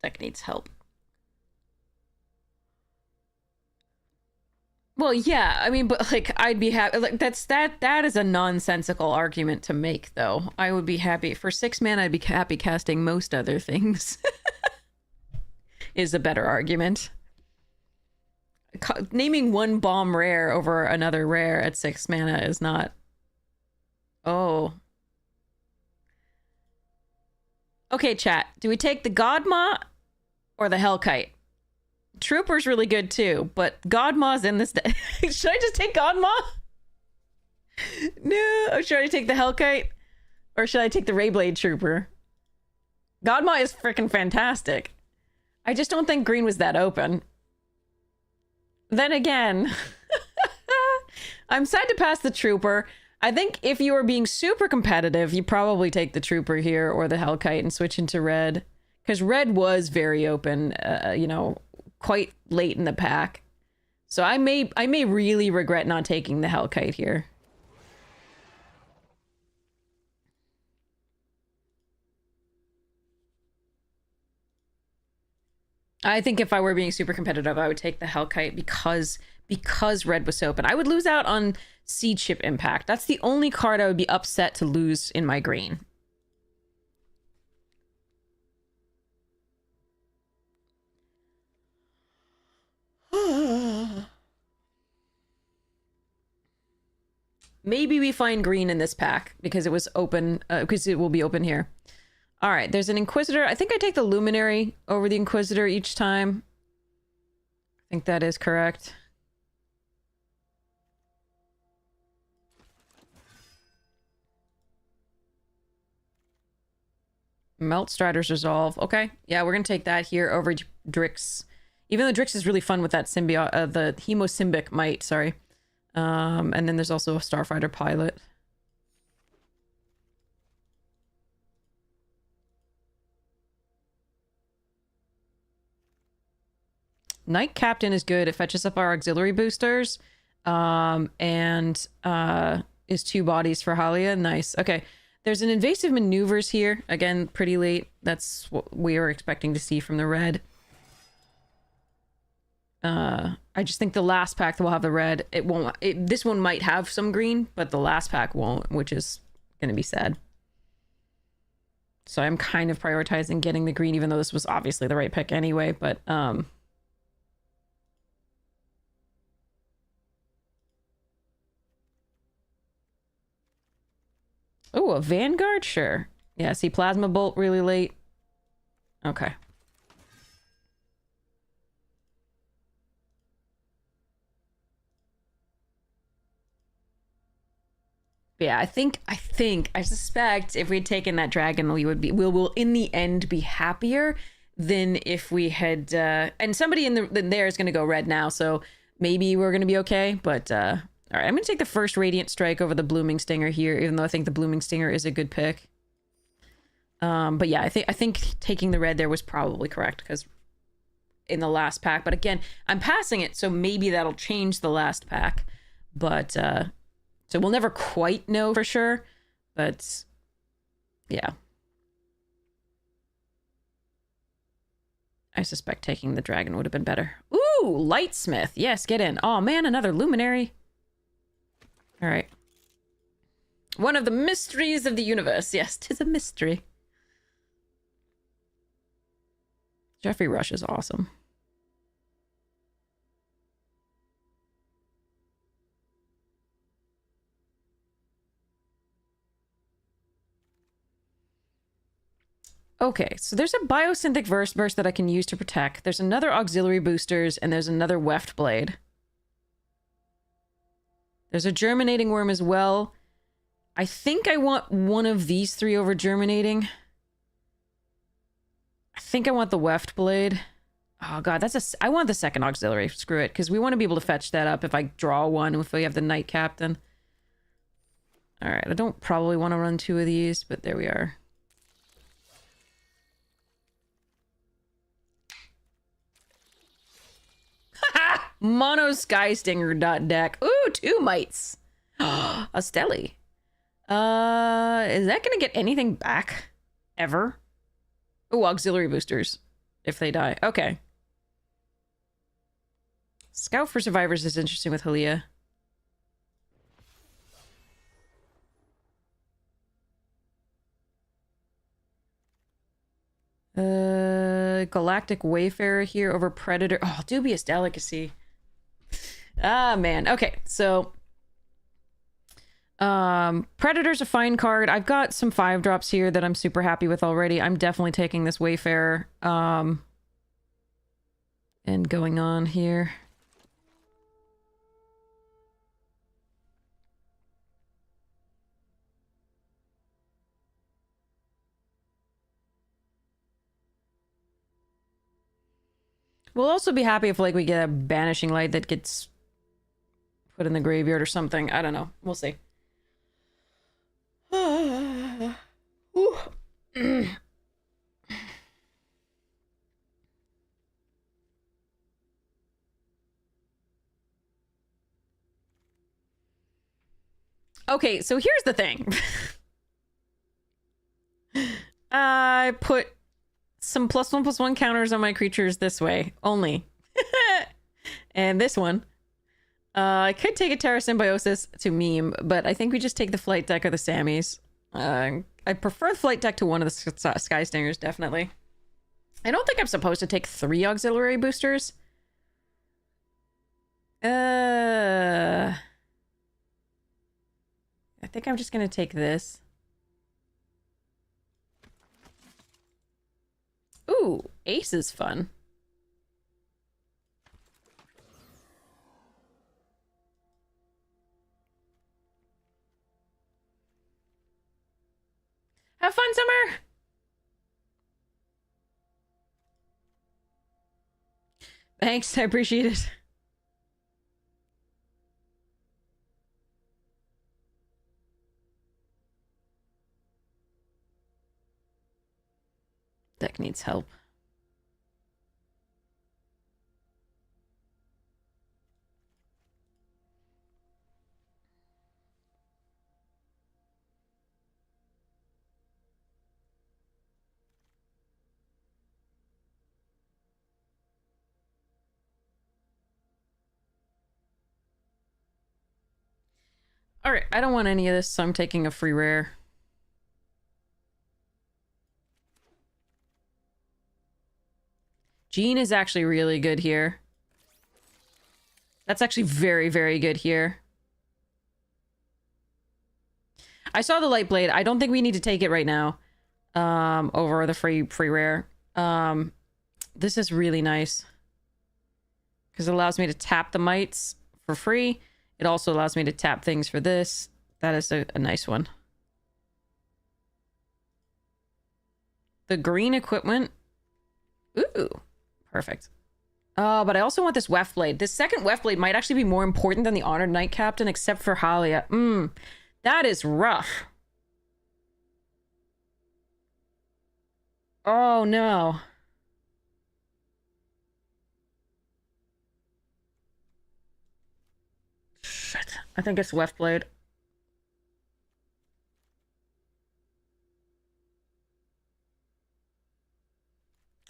Deck needs help. Well, yeah, I mean, but like, I'd be happy. Like, that is a nonsensical argument to make, though. I would be happy for 6 mana. I'd be happy casting most other things. Is a better argument. Naming one bomb rare over another rare at 6 mana is not. Oh. Okay, chat. Do we take the Godma or the Hellkite? Trooper's really good too, but Godma's in this deck. Should I just take Godma? No. Should I take the Hellkite? Or should I take the Rayblade Trooper? Godma is freaking fantastic. I just don't think green was that open. Then again, I'm sad to pass the Trooper. I think if you were being super competitive, you probably take the Trooper here or the Hellkite and switch into red. Because red was very open, you know, quite late in the pack. So I may really regret not taking the Hellkite here. I think if I were being super competitive, I would take the Hellkite because red was so open. I would lose out on Seed Ship Impact. That's the only card I would be upset to lose in my green. Maybe we find green in this pack because it was open, because it will be open here. All right, there's an Inquisitor. I think I take the Luminary over the Inquisitor each time. I think that is correct. Melt Strider's Resolve. Okay, yeah, we're gonna take that here over Drix. Even though Drix is really fun with that symbiote, the Hemosymbic Might, sorry. And then there's also a Starfighter Pilot. Knight Captain is good. It fetches up our auxiliary boosters. And is 2 bodies for Halia. Nice. Okay. There's an Invasive Maneuvers here. Again, pretty late. That's what we were expecting to see from the red. I just think the last pack that will have the red, it won't. This one might have some green, but the last pack won't, which is going to be sad. So I'm kind of prioritizing getting the green, even though this was obviously the right pick anyway, but oh, a Vanguard? Sure. Yeah, see Plasma Bolt really late. Okay. Yeah, I suspect if we'd taken that dragon, we would be, we'll in the end be happier than if we had, and somebody in there is going to go red now, so maybe we're going to be okay, but, all right, I'm going to take the first Radiant Strike over the Blooming Stinger here, even though I think the Blooming Stinger is a good pick. But yeah, I think taking the red there was probably correct, because in the last pack, but again, I'm passing it, so maybe that'll change the last pack, but, so we'll never quite know for sure, but yeah. I suspect taking the dragon would have been better. Ooh, Lightsmith. Yes, get in. Oh man, another Luminary. All right. One of the mysteries of the universe. Yes, 'tis a mystery. Jeffrey Rush is awesome. Okay, so there's a Biosynthetic Burst that I can use to protect. There's another Auxiliary Boosters, and there's another Weft Blade. There's a Germinating Worm as well. I think I want one of these 3 over Germinating. I think I want the Weft Blade. Oh god, I want the second Auxiliary. Screw it, because we want to be able to fetch that up if I draw one, if we have the Knight Captain. Alright, I don't probably want to run 2 of these, but there we are. Mono Sky Stinger deck. Ooh, 2 mites. A Stelly. Is that gonna get anything back? Ever? Ooh, auxiliary boosters. If they die. Okay. Scout for Survivors is interesting with Halia. Galactic Wayfarer here over Predator. Oh, Dubious Delicacy. Ah, man. Okay, so Predator's a fine card. I've got some 5-drops here that I'm super happy with already. I'm definitely taking this Wayfarer. And going on here. We'll also be happy if, like, we get a Banishing Light that gets put in the graveyard or something. I don't know. We'll see. Okay, so here's the thing. I put some +1/+1 counters on my creatures this way only. And this one. I could take a Terra Symbiosis to meme, but I think we just take the Flight Deck or the Sammies. I prefer the Flight Deck to one of the Sky Stingers, definitely. I don't think I'm supposed to take 3 auxiliary boosters. I think I'm just gonna take this. Ooh, Ace is fun. Have fun, Summer! Thanks, I appreciate it. Deck needs help. Alright, I don't want any of this, so I'm taking a free rare. Jean is actually really good here. That's actually very, very good here. I saw the Light Blade. I don't think we need to take it right now. Over the free rare. This is really nice. Because it allows me to tap the mites for free. It also allows me to tap things for this. That is a nice one. The green equipment. Ooh, perfect. But I also want this Weft Blade. This second Weft Blade might actually be more important than the Honored Knight Captain, except for Halia. That is rough. Oh, no. Shit. I think it's Weft Blade.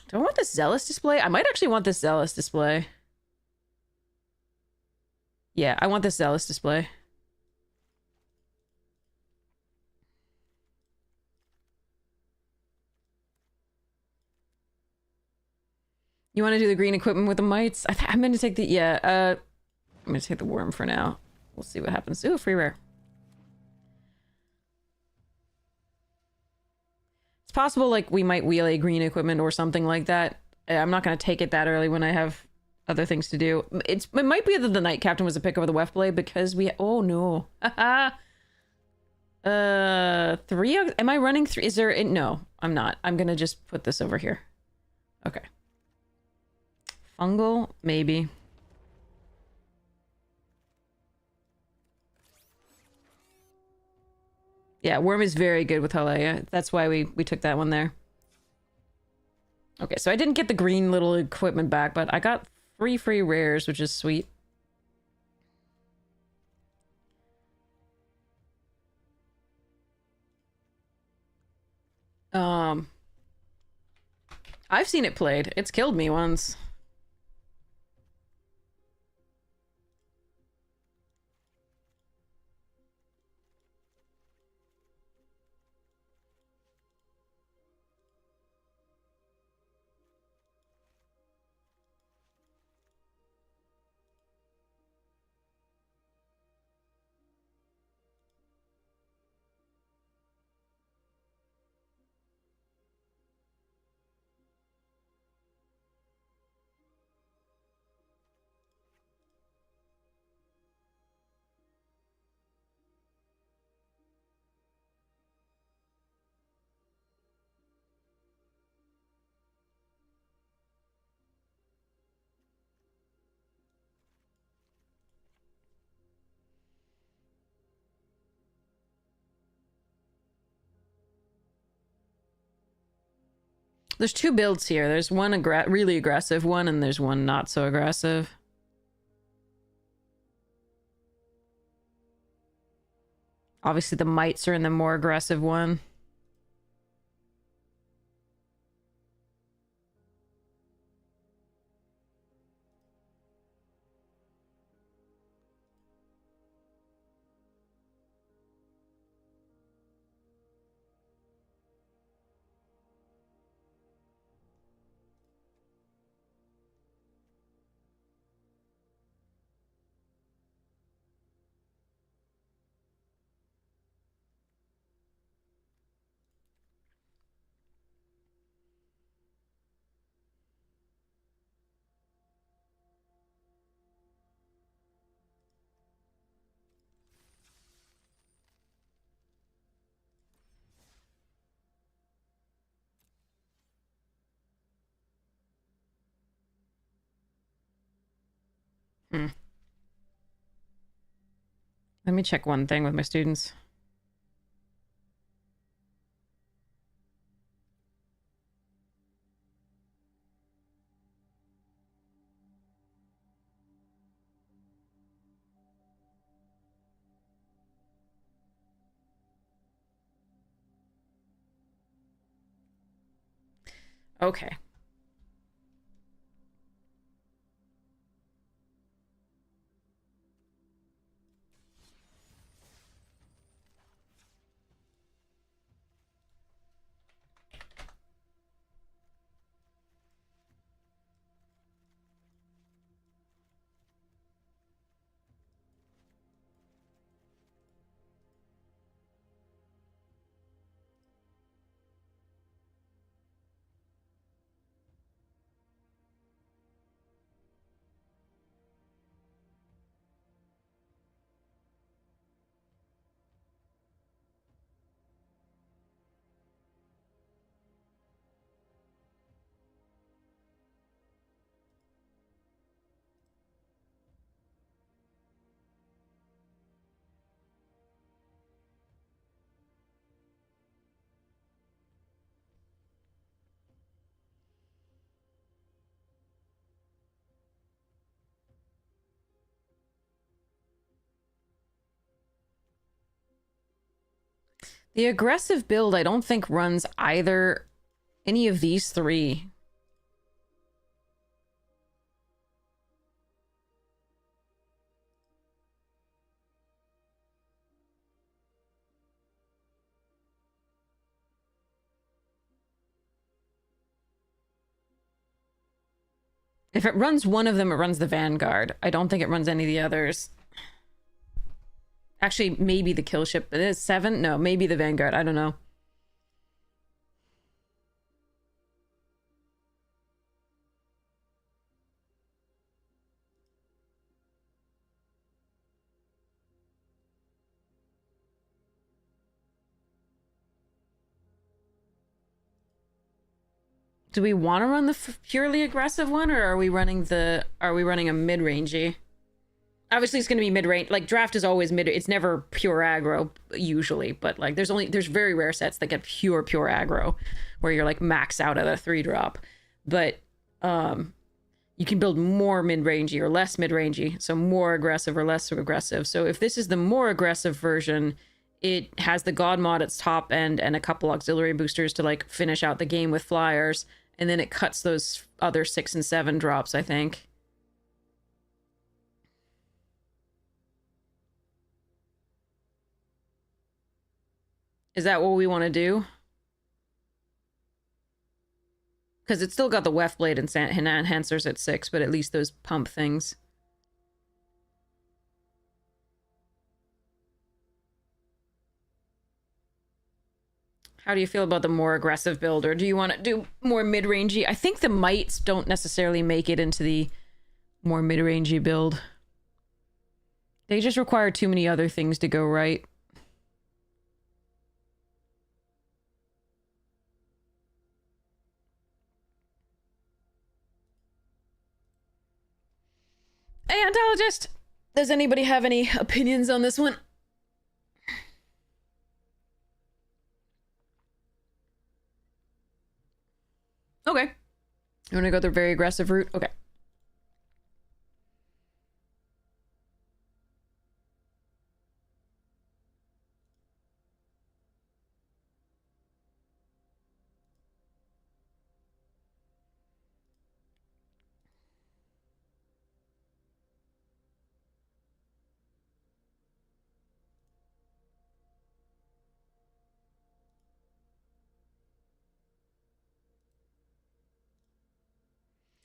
Do I want this Zealous display? I might actually want this Zealous display. Yeah, I want this Zealous display. You want to do the green equipment with the mites? I'm going to take the... Yeah, I'm going to take the worm for now. We'll see what happens. Ooh, free rare. It's possible, like, we might wheel a green equipment or something like that. I'm not going to take it that early when I have other things to do. It might be that the Knight Captain was a pick over the Weft Blade because we... Oh, no. Haha. 3... Am I running 3? Is there... No, I'm not. I'm going to just put this over here. Okay. Fungal? Maybe. Yeah, Worm is very good with Halia. That's why we took that one there. Okay, so I didn't get the green little equipment back, but I got 3 free rares, which is sweet. I've seen it played. It's killed me once. There's 2 builds here. There's one really aggressive one, and there's one not so aggressive. Obviously, the mites are in the more aggressive one. Hmm. Let me check one thing with my students. Okay. The aggressive build, I don't think runs either any of these three. If it runs one of them, it runs the Vanguard. I don't think it runs any of the others. Actually, maybe the kill ship. It is 7? No, maybe the Vanguard. I don't know. Do we want to run the purely aggressive one, or are we running a mid-rangey? Obviously, it's going to be mid-range. Like, draft is always mid. It's never pure aggro usually, but like, there's very rare sets that get pure aggro, where you're like max out at a 3-drop. But you can build more mid-rangey or less mid-rangey, so more aggressive or less aggressive. So if this is the more aggressive version, it has the God mod at its top end and a couple auxiliary boosters to like finish out the game with flyers, and then it cuts those other 6 and 7 drops, I think. Is that what we want to do? Because it's still got the Weft Blade and enhancers at 6, but at least those pump things. How do you feel about the more aggressive build, or do you want to do more mid-rangey? I think the mites don't necessarily make it into the more mid-rangey build. They just require too many other things to go right. Hey, Ontologist! Does anybody have any opinions on this one? Okay. You want to go the very aggressive route? Okay.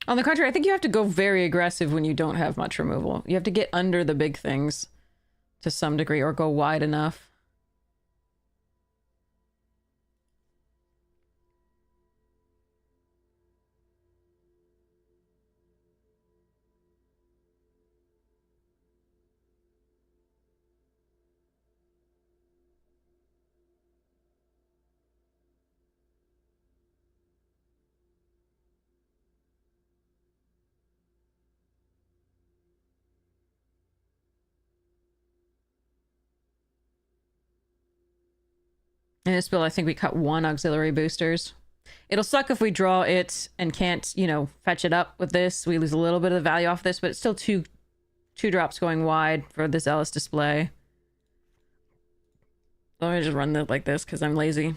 On the contrary, I think you have to go very aggressive when you don't have much removal. You have to get under the big things to some degree, or go wide enough. In this build, I think we cut 1 auxiliary boosters. It'll suck if we draw it and can't, you know, fetch it up with this. We lose a little bit of the value off this, but it's still two drops going wide for the Zealous display. Let me just run it like this because I'm lazy.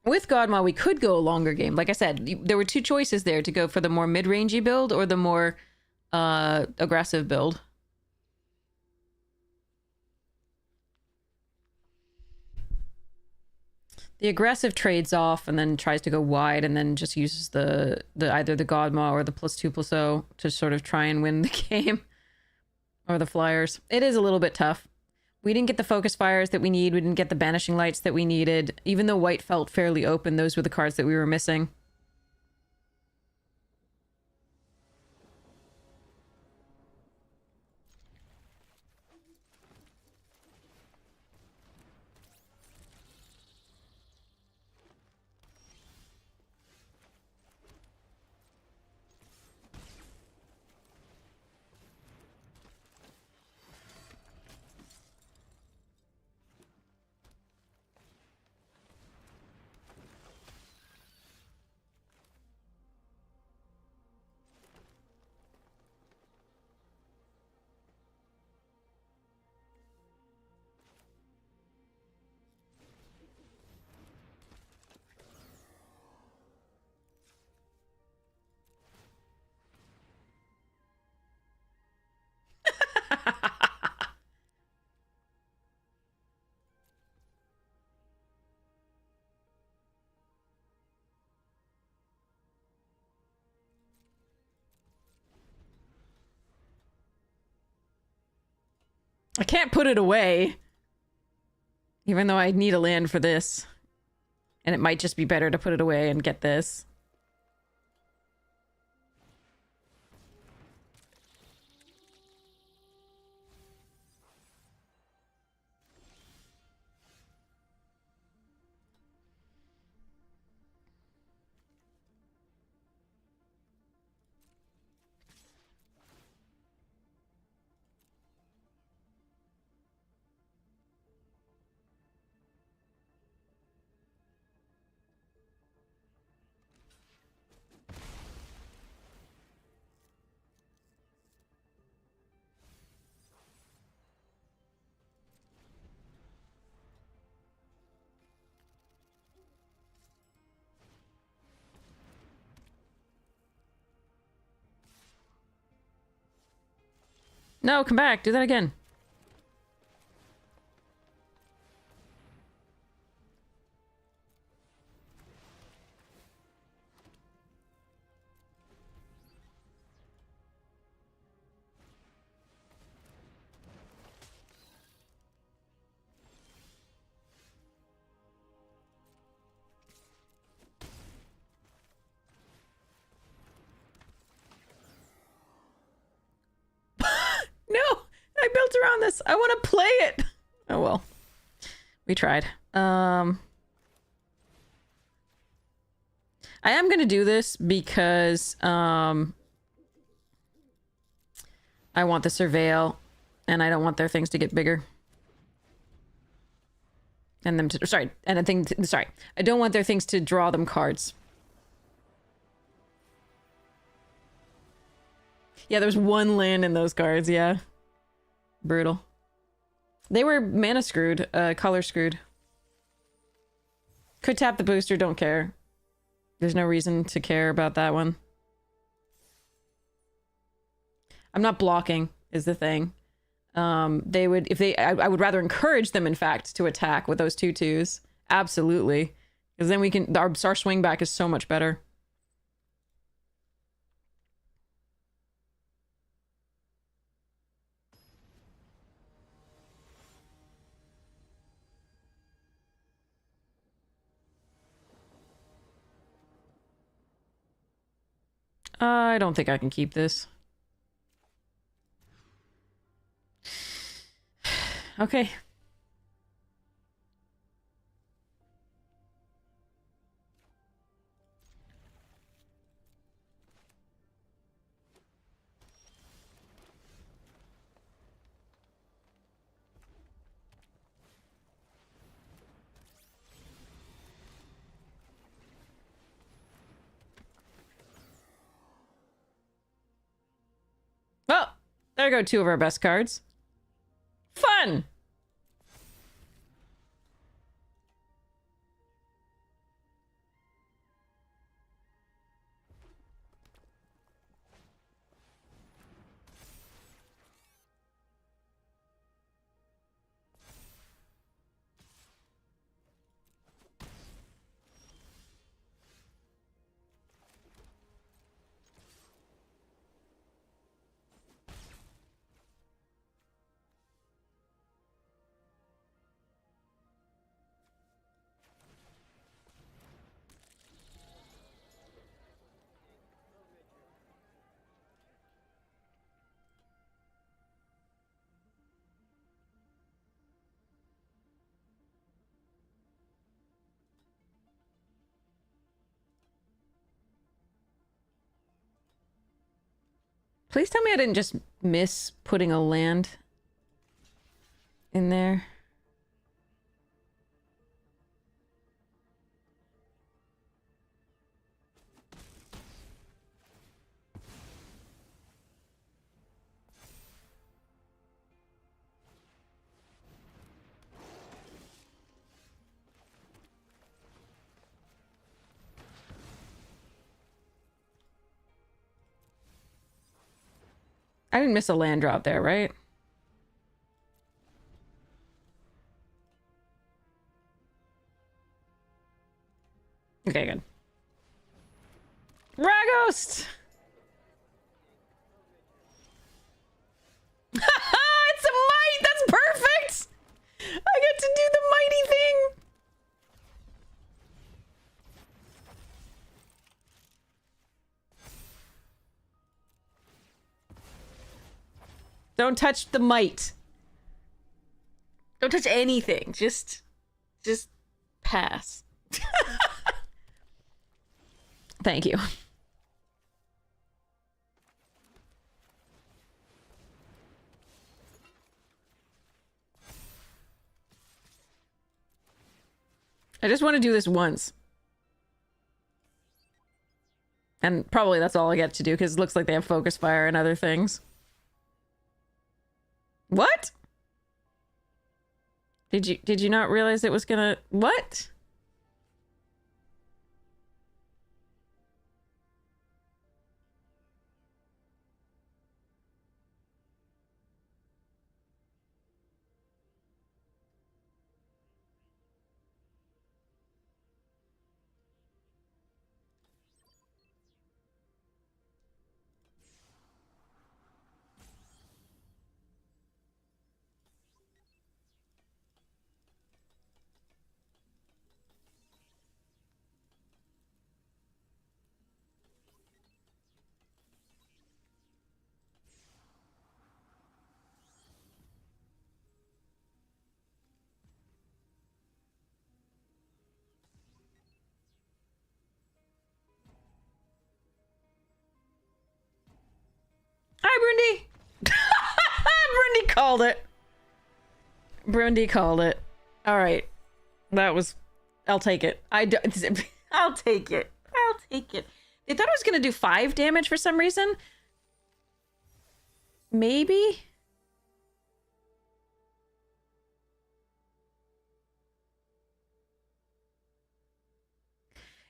With Godma, we could go a longer game. Like I said, there were 2 choices there to go for the more mid-rangey build or the more aggressive build. The aggressive trades off and then tries to go wide and then just uses the either the Godma or the +2/+0 to sort of try and win the game. Or the flyers. It is a little bit tough. We didn't get the focus fires that we need. We didn't get the banishing lights that we needed. Even though white felt fairly open, those were the cards that we were missing. I can't put it away. Even though I need a land for this. And it might just be better to put it away and get this. No, come back. Do that again. No! I built around this. I want to play it. Oh well. We tried. I am going to do this because I want the Surveil and I don't want their things to get bigger. And them to, sorry, and a thing to, sorry. I don't want their things to draw them cards. Yeah, there's 1 land in those cards, yeah. Brutal. They were mana screwed, color screwed. Could tap the booster, don't care. There's no reason to care about that one. I'm not blocking, is the thing. They would, if they, I would rather encourage them, in fact, to attack with those 2/2s. Absolutely. Because then we can... Our swing back is so much better. I don't think I can keep this. Okay. Well, there go two of our best cards. Fun! Please tell me I didn't just miss putting a land in there. I didn't miss a land drop there, right? Okay, good. Ragost! It's a might! That's perfect! I get to do the mighty thing! Don't touch the might. Don't touch anything. Just pass. Thank you. I just want to do this once. And probably that's all I get to do, because it looks like they have focus fire and other things. What? Did you not realize it was gonna... What? Hi, Brundy! Brundy called it. Brundy called it. All right. That was... I'll take it. I'll take it. I'll take it. They thought I was going to do 5 damage for some reason. Maybe?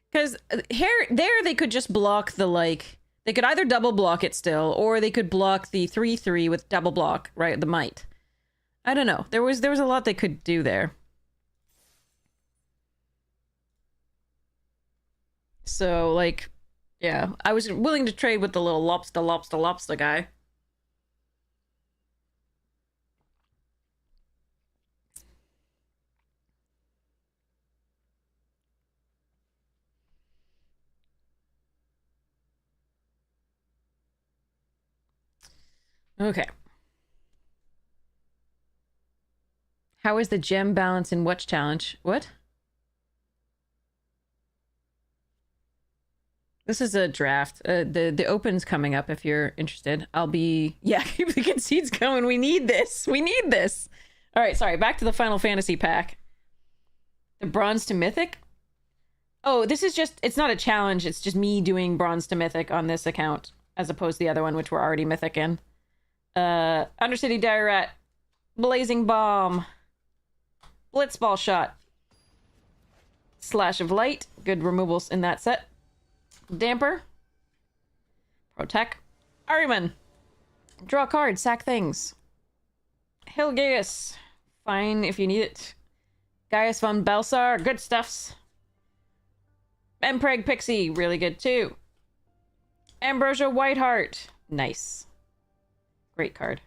Because there they could just block the, like... They could either double block it still, or they could block the 3/3 with double block, right? The might. I don't know. There was a lot they could do there. So, like, yeah, I was willing to trade with the little lobster guy. Okay. How is the gem balance in Watch Challenge? What? This is a draft. The open's coming up if you're interested. I'll be... Yeah, keep the concedes going. We need this. We need this. All right, sorry. Back to the Final Fantasy pack. The Bronze to Mythic? Oh, this is just... It's not a challenge. It's just me doing Bronze to Mythic on this account, as opposed to the other one, which we're already Mythic in. Undercity Dire Rat. Blazing Bomb. Blitzball Shot. Slash of Light. Good removals in that set. Damper. Protect. Ariman. Draw a card. Sack things. Hilgeus. Fine if you need it. Gaius von Belsar. Good stuffs. Empreg Pixie. Really good too. Ambrosia Whiteheart. Nice. Great card.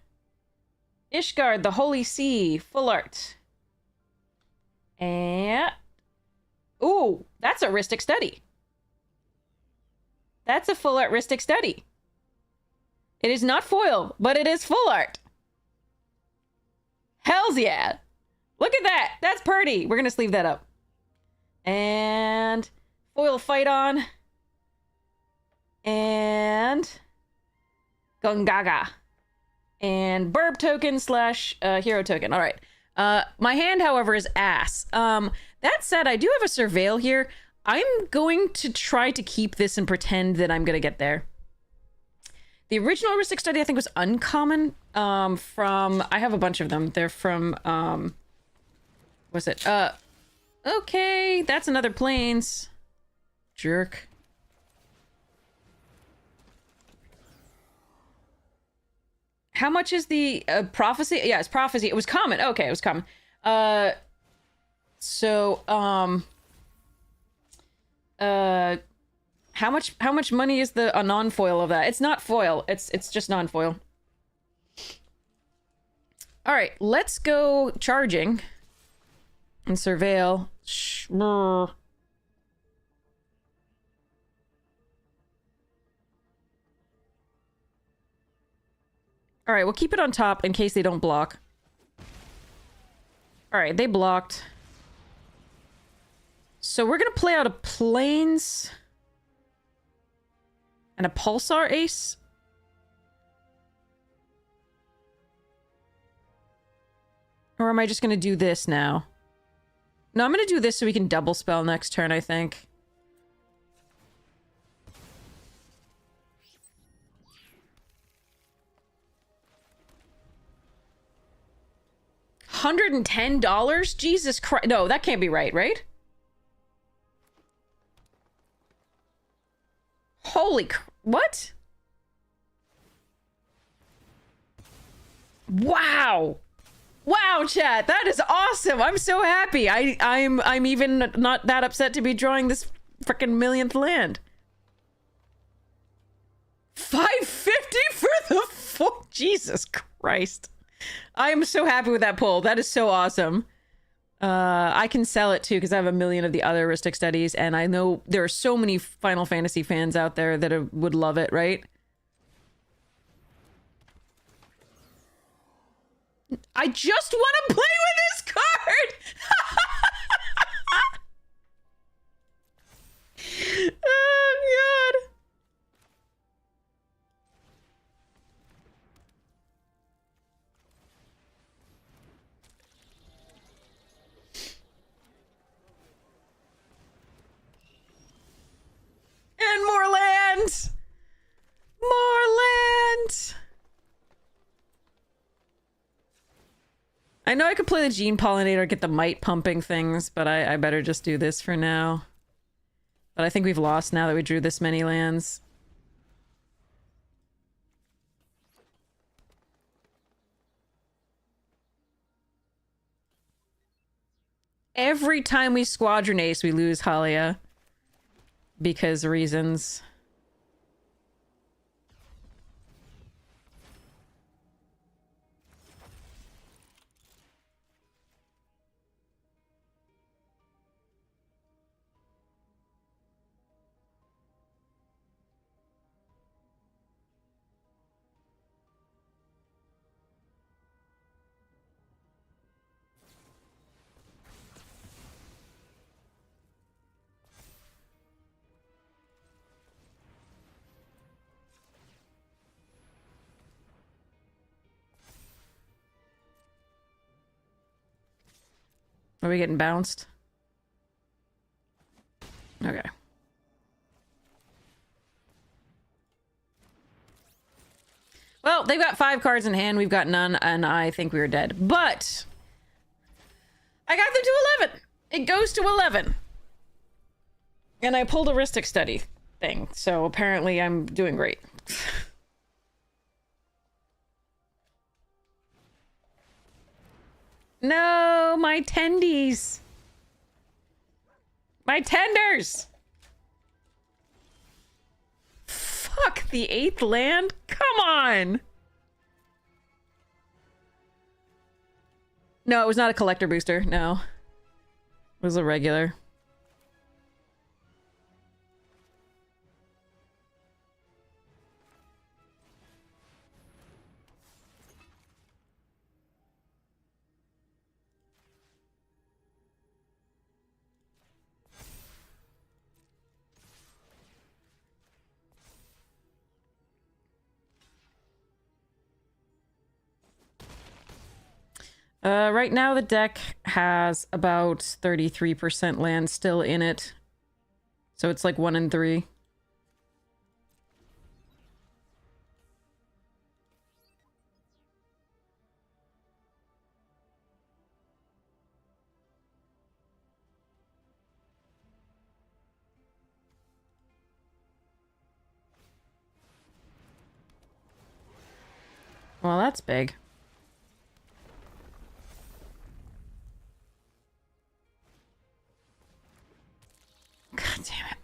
Ishgard, the Holy Sea. Full art. And... Ooh, that's a Rhystic Study. That's a full art Rhystic Study. It is not foil, but it is full art. Hells yeah. Look at that. That's pretty. We're going to sleeve that up. And foil Fight On. And Gungaga. And Burb token slash hero token. All right. My hand, however, is ass. That said, I do have a Surveil here. I'm going to try to keep this and pretend that I'm going to get there. The original Rhystic Study, I think, was uncommon. From... I have a bunch of them. They're from... what's it? Okay, that's another Plains. Jerk. How much is the Prophecy? Yeah, it's Prophecy. It was common. Okay, it was common. How much money is a non-foil of that? It's not foil. It's just non-foil. All right, let's go charging and Surveil. All right, we'll keep it on top in case they don't block. All right, they blocked. So we're going to play out a Plains and a Pulsar Ace. Or am I just going to do this now? No, I'm going to do this so we can double spell next turn, I think. $110? Jesus Christ. No, that can't be right, right? Holy what? Wow. Wow, chat. That is awesome. I'm so happy. I'm even not that upset to be drawing this freaking millionth land. 550 for the Jesus Christ. I am so happy with that pull. That is so awesome. I can sell it too because I have a million of the other Rhystic Studies, and I know there are so many Final Fantasy fans out there that would love it, right? I just want to play with this card! Oh, God. And more land! More land! I know I could play the Gene Pollinator, get the might pumping things, but I better just do this for now. But I think we've lost now that we drew this many lands. Every time we Squadron Ace, we lose Halia. because reasons. Are we getting bounced? Okay. Well, they've got 5 cards in hand, we've got none, and I think we are dead. But I got them to 11! It goes to 11! And I pulled a Ristic Study thing, so apparently I'm doing great. No, my tendies! My tenders! Fuck, the 8th land? Come on! No, it was not a collector booster, no. It was a regular. Right now the deck has about 33% land still in it. So it's like 1 in 3. Well, that's big. God damn it.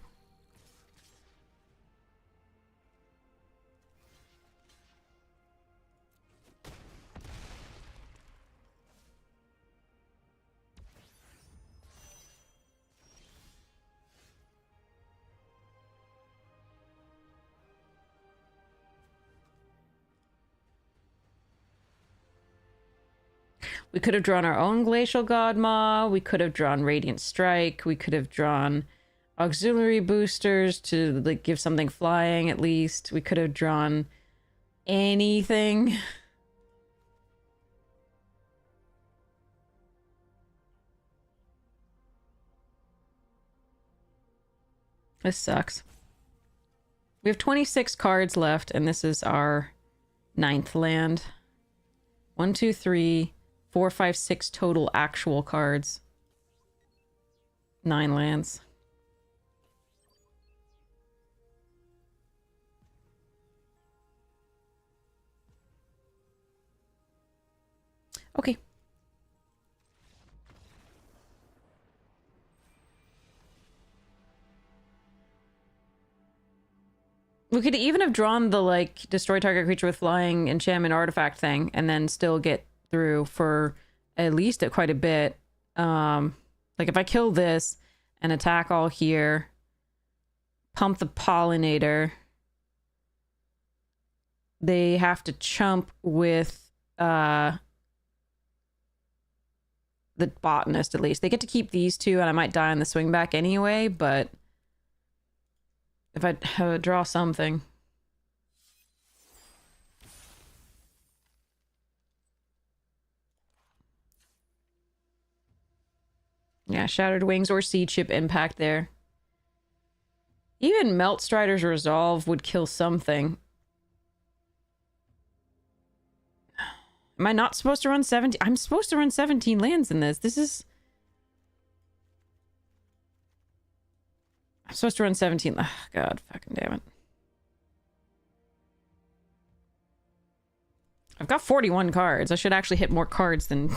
We could have drawn our own Glacial Godmaw. We could have drawn Radiant Strike. We could have drawn auxiliary boosters to like give something flying at least. We could have drawn anything. This sucks. We have 26 cards left, and this is our 9th land. 1, 2, 3, 4, 5, 6 total actual cards. 9 lands. Okay. We could even have drawn the, like, destroy target creature with flying enchantment artifact thing and then still get through for at least quite a bit. Like, if I kill this and attack all here, pump the pollinator, they have to chump with, the botanist, at least. They get to keep these 2, and I might die on the swing back anyway, but if I draw something. Yeah, Shattered Wings or Seed Chip impact there. Even Melt Strider's Resolve would kill something. Am I not supposed to run 17? I'm supposed to run 17 lands in this. This is... I'm supposed to run 17. Oh, God, fucking damn it. I've got 41 cards. I should actually hit more cards than,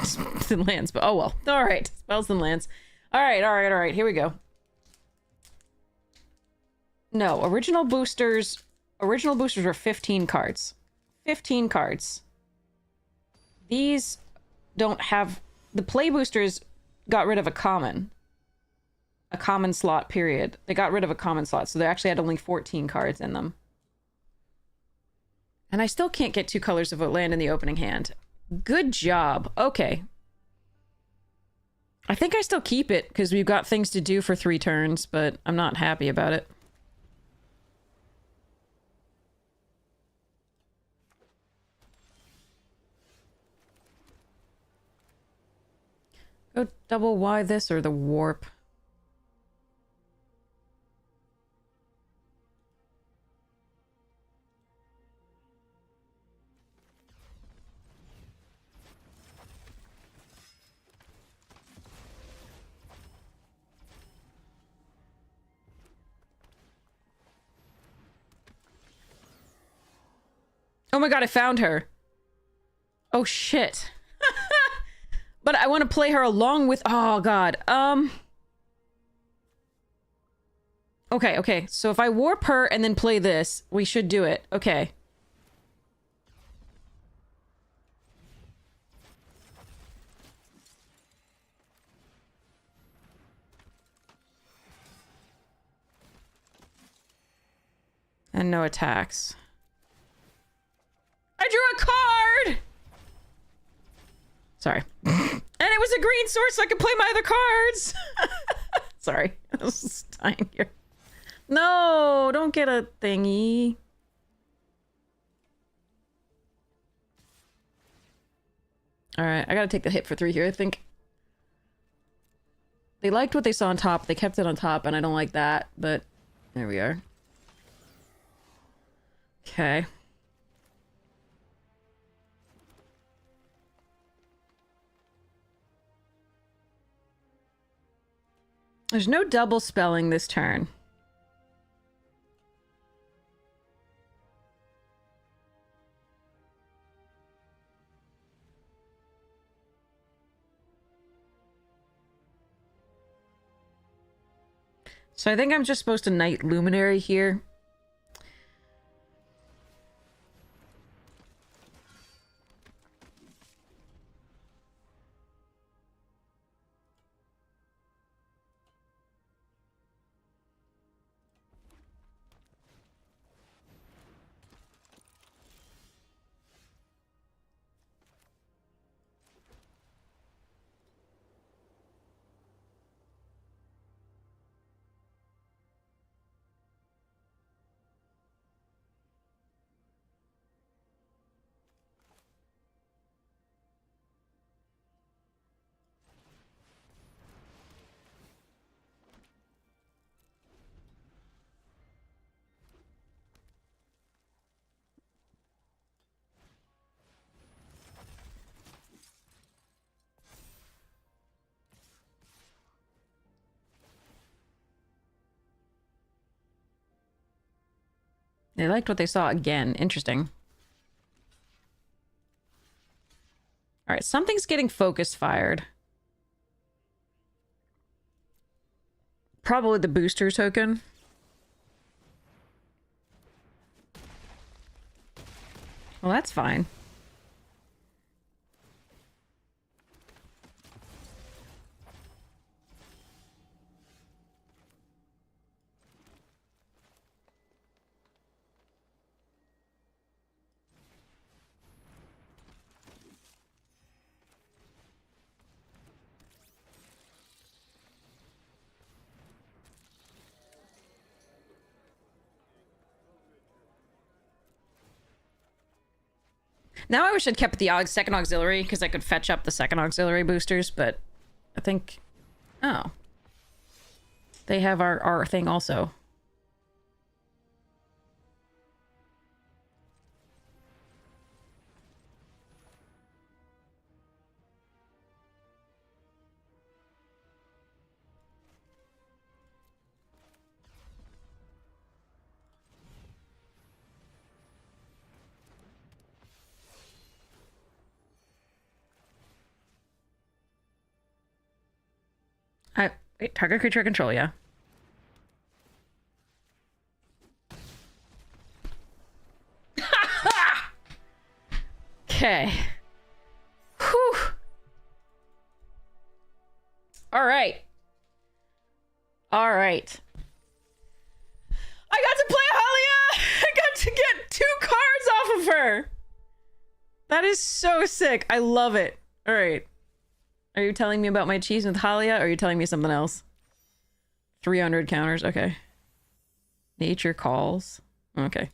than lands, but oh well. Alright, spells than lands. Alright, alright, alright. Here we go. No, original boosters were 15 cards. 15 cards. These don't have... The play boosters got rid of a common slot, period. They got rid of a common slot, so they actually had only 14 cards in them. And I still can't get 2 colors of land in the opening hand. Good job. Okay. I think I still keep it, because we've got things to do for 3 turns, but I'm not happy about it. Go double Y this or the warp. Oh my god, I found her. Oh shit. But I want to play her along with... Oh god. Okay. So if I warp her and then play this, we should do it. Okay. And no attacks. I drew a card! Sorry. And it was a green source so I could play my other cards! Sorry. I was just dying here. No! Don't get a thingy. Alright, I gotta take the hit for 3 here, I think. They liked what they saw on top. They kept it on top, and I don't like that, but there we are. Okay. There's no double spelling this turn. So I think I'm just supposed to Knight Luminary here. They liked what they saw again. Interesting. Alright, something's getting focus fired. Probably the booster token. Well, that's fine. Now I wish I'd kept the second auxiliary, because I could fetch up the second auxiliary boosters, but I think... Oh. They have our thing also. Wait, target creature control, yeah. Okay. Whew. All right. All right. I got to play Halia! I got to get 2 cards off of her! That is so sick. I love it. All right. Are you telling me about my cheese with Halia, or are you telling me something else? 300 counters. Okay. Nature calls. Okay.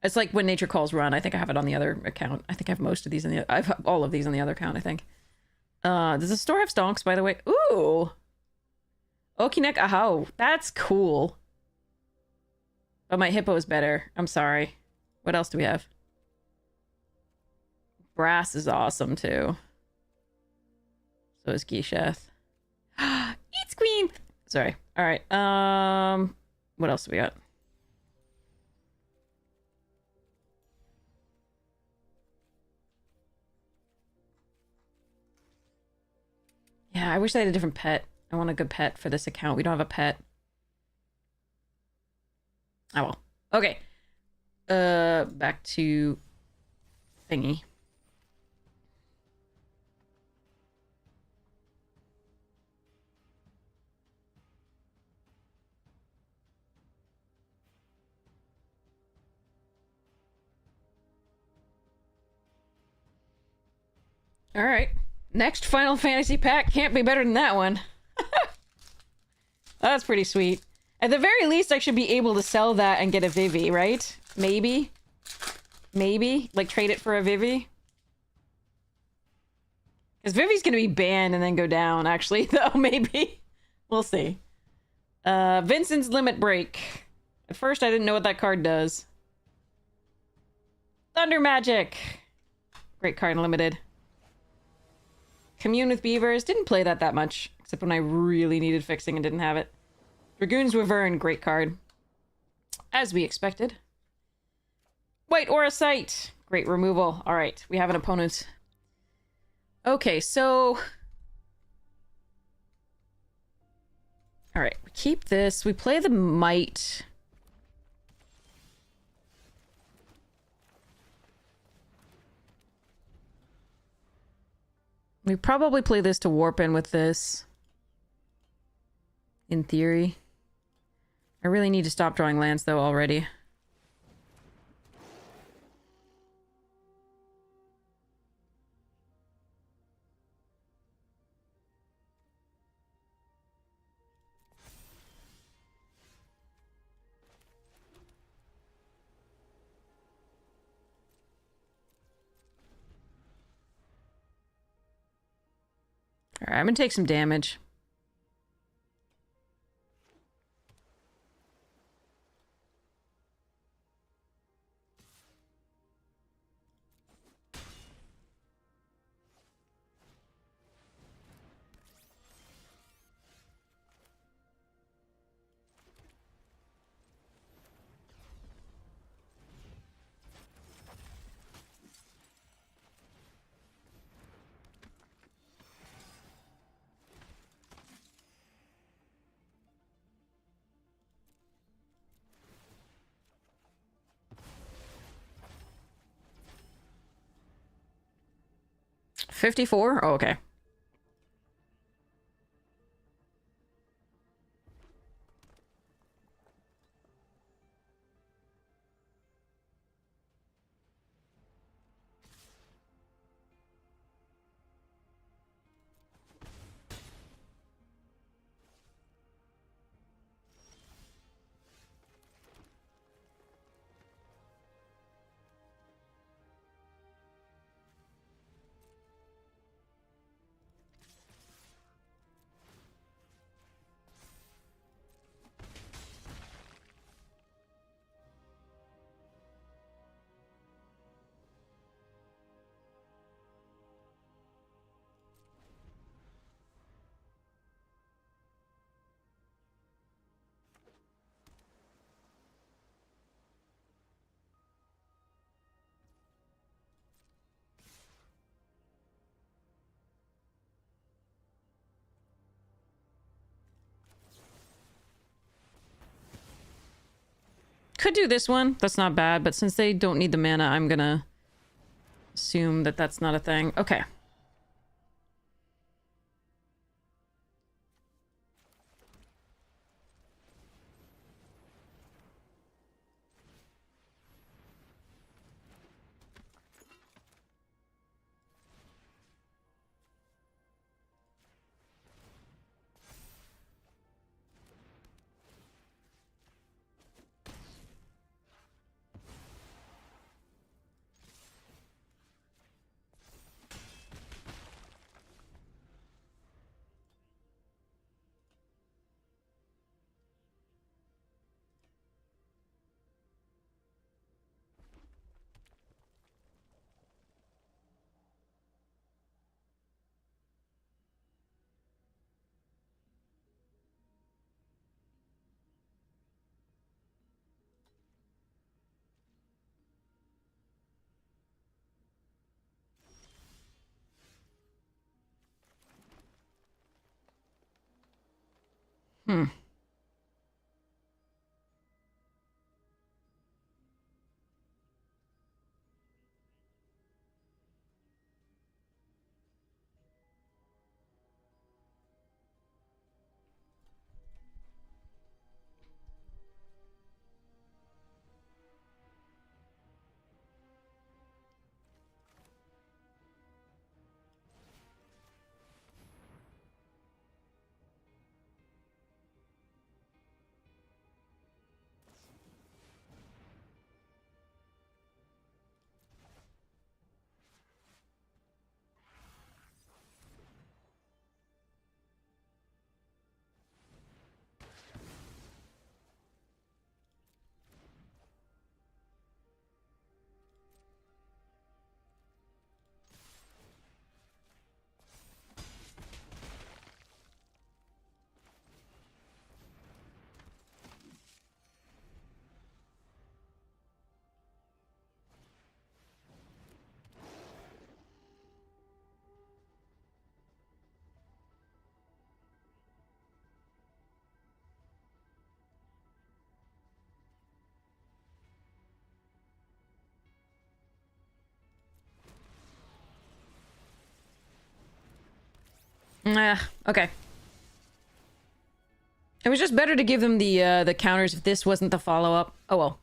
It's like when nature calls run. I think I have it on the other account. I think I have most of these on the... I have all of these on the other account, I think. Does the store have stonks, by the way? Ooh! Okinek Ahau. That's cool. But my hippo is better. I'm sorry. What else do we have? Brass is awesome, too. So is Gisheth. Eat Squeam! Sorry. Alright, what else do we got? Yeah, I wish I had a different pet. I want a good pet for this account. We don't have a pet. Oh well. Okay. Back to thingy. All right. Next Final Fantasy pack can't be better than that one. That's pretty sweet. At the very least, I should be able to sell that and get a Vivi, right? Maybe? Maybe? Like, trade it for a Vivi? Because Vivi's gonna be banned and then go down, actually, though, maybe. We'll see. Vincent's Limit Break. At first, I didn't know what that card does. Thunder Magic! Great card, limited. Commune with Beavers. Didn't play that much, except when I really needed fixing and didn't have it. Dragoon's Wyvern. Great card. As we expected. White Aura Sight. Great removal. Alright, we have an opponent. Okay, so... Alright, we keep this. We play the Might. We probably play this to warp in with this. In theory. I really need to stop drawing lands, though, already. Alright, I'm gonna take some damage. $54? Oh, okay. Could do this one. That's not bad, but since they don't need the mana, I'm gonna assume that that's not a thing. Okay. Hmm. Okay. It was just better to give them the counters if this wasn't the follow-up. Oh well.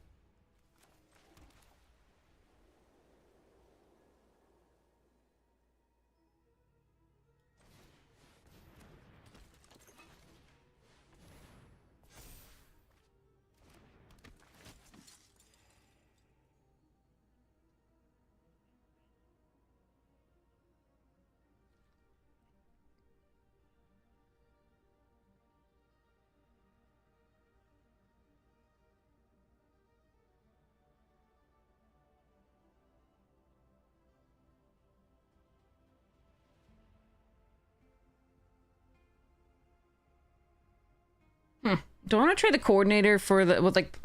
Do I want to trade the coordinator for the with like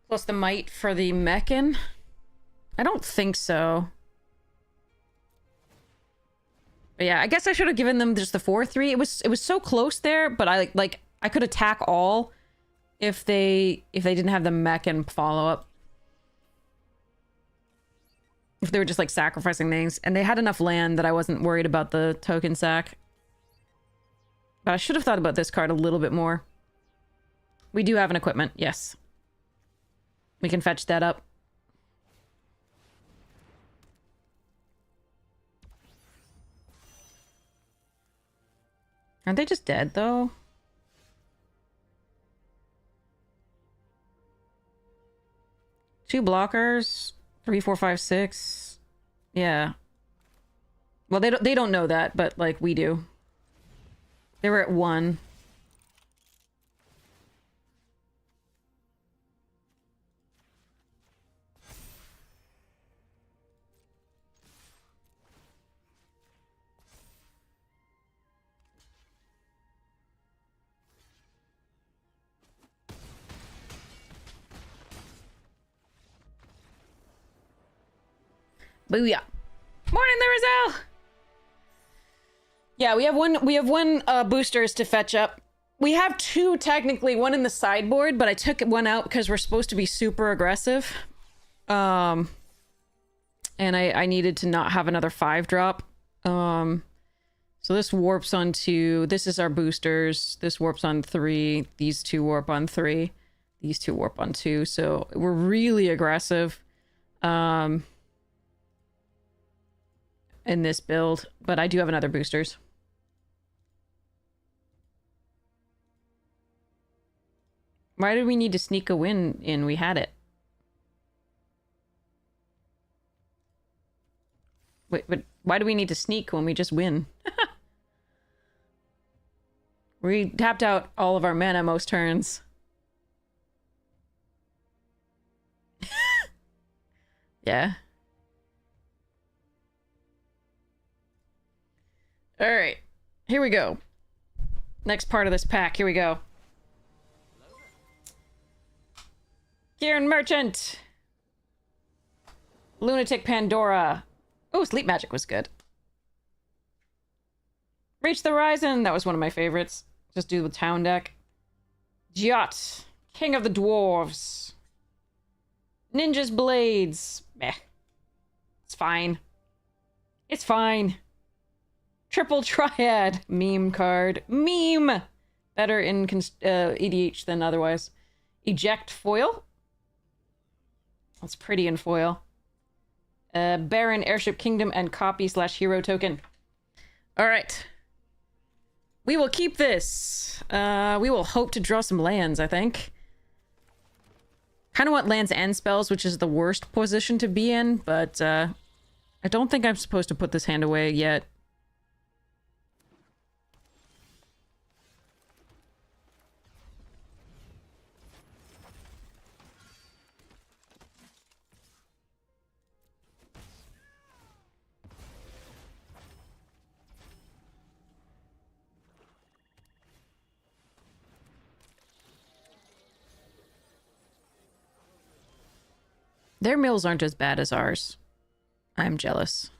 plus the might for the mechan? I don't think so. But yeah, I guess I should have given them just the 4-3. It was so close there, but I like I could attack all if they didn't have the mechan follow up. If they were just like sacrificing things, and they had enough land that I wasn't worried about the token sack. But I should have thought about this card a little bit more. We do have an equipment, yes. We can fetch that up. Aren't they just dead, though? Two blockers. 3, 4, 5, 6. Yeah. Well, they don't know that, but, like, we do. They were at 1. Booyah. Morning there, Rizal! Yeah, we have one boosters to fetch up. We have 2 technically, one in the sideboard, but I took one out because we're supposed to be super aggressive. And and I needed to not have another 5-drop. So this warps on 2. This is our boosters. This warps on 3. These 2 warp on 3. These 2 warp on 2. So we're really aggressive in this build. But I do have another boosters. Why did we need to sneak a win in? We had it. Wait, but why do we need to sneak when we just win? We tapped out all of our mana most turns. Yeah. Alright. Here we go. Next part of this pack. Here we go. Kieran Merchant. Lunatic Pandora. Oh, Sleep Magic was good. Reach the Horizon. That was one of my favorites. Just do the town deck. Jot. King of the Dwarves. Ninja's Blades. Meh. It's fine. It's fine. Triple Triad. Meme card. Meme! Better in EDH than otherwise. Eject Foil. That's pretty in foil. Baron, Airship Kingdom, and copy/hero token. Alright. We will keep this. We will hope to draw some lands, I think. Kind of want lands and spells, which is the worst position to be in, but I don't think I'm supposed to put this hand away yet. Their mills aren't as bad as ours. I'm jealous.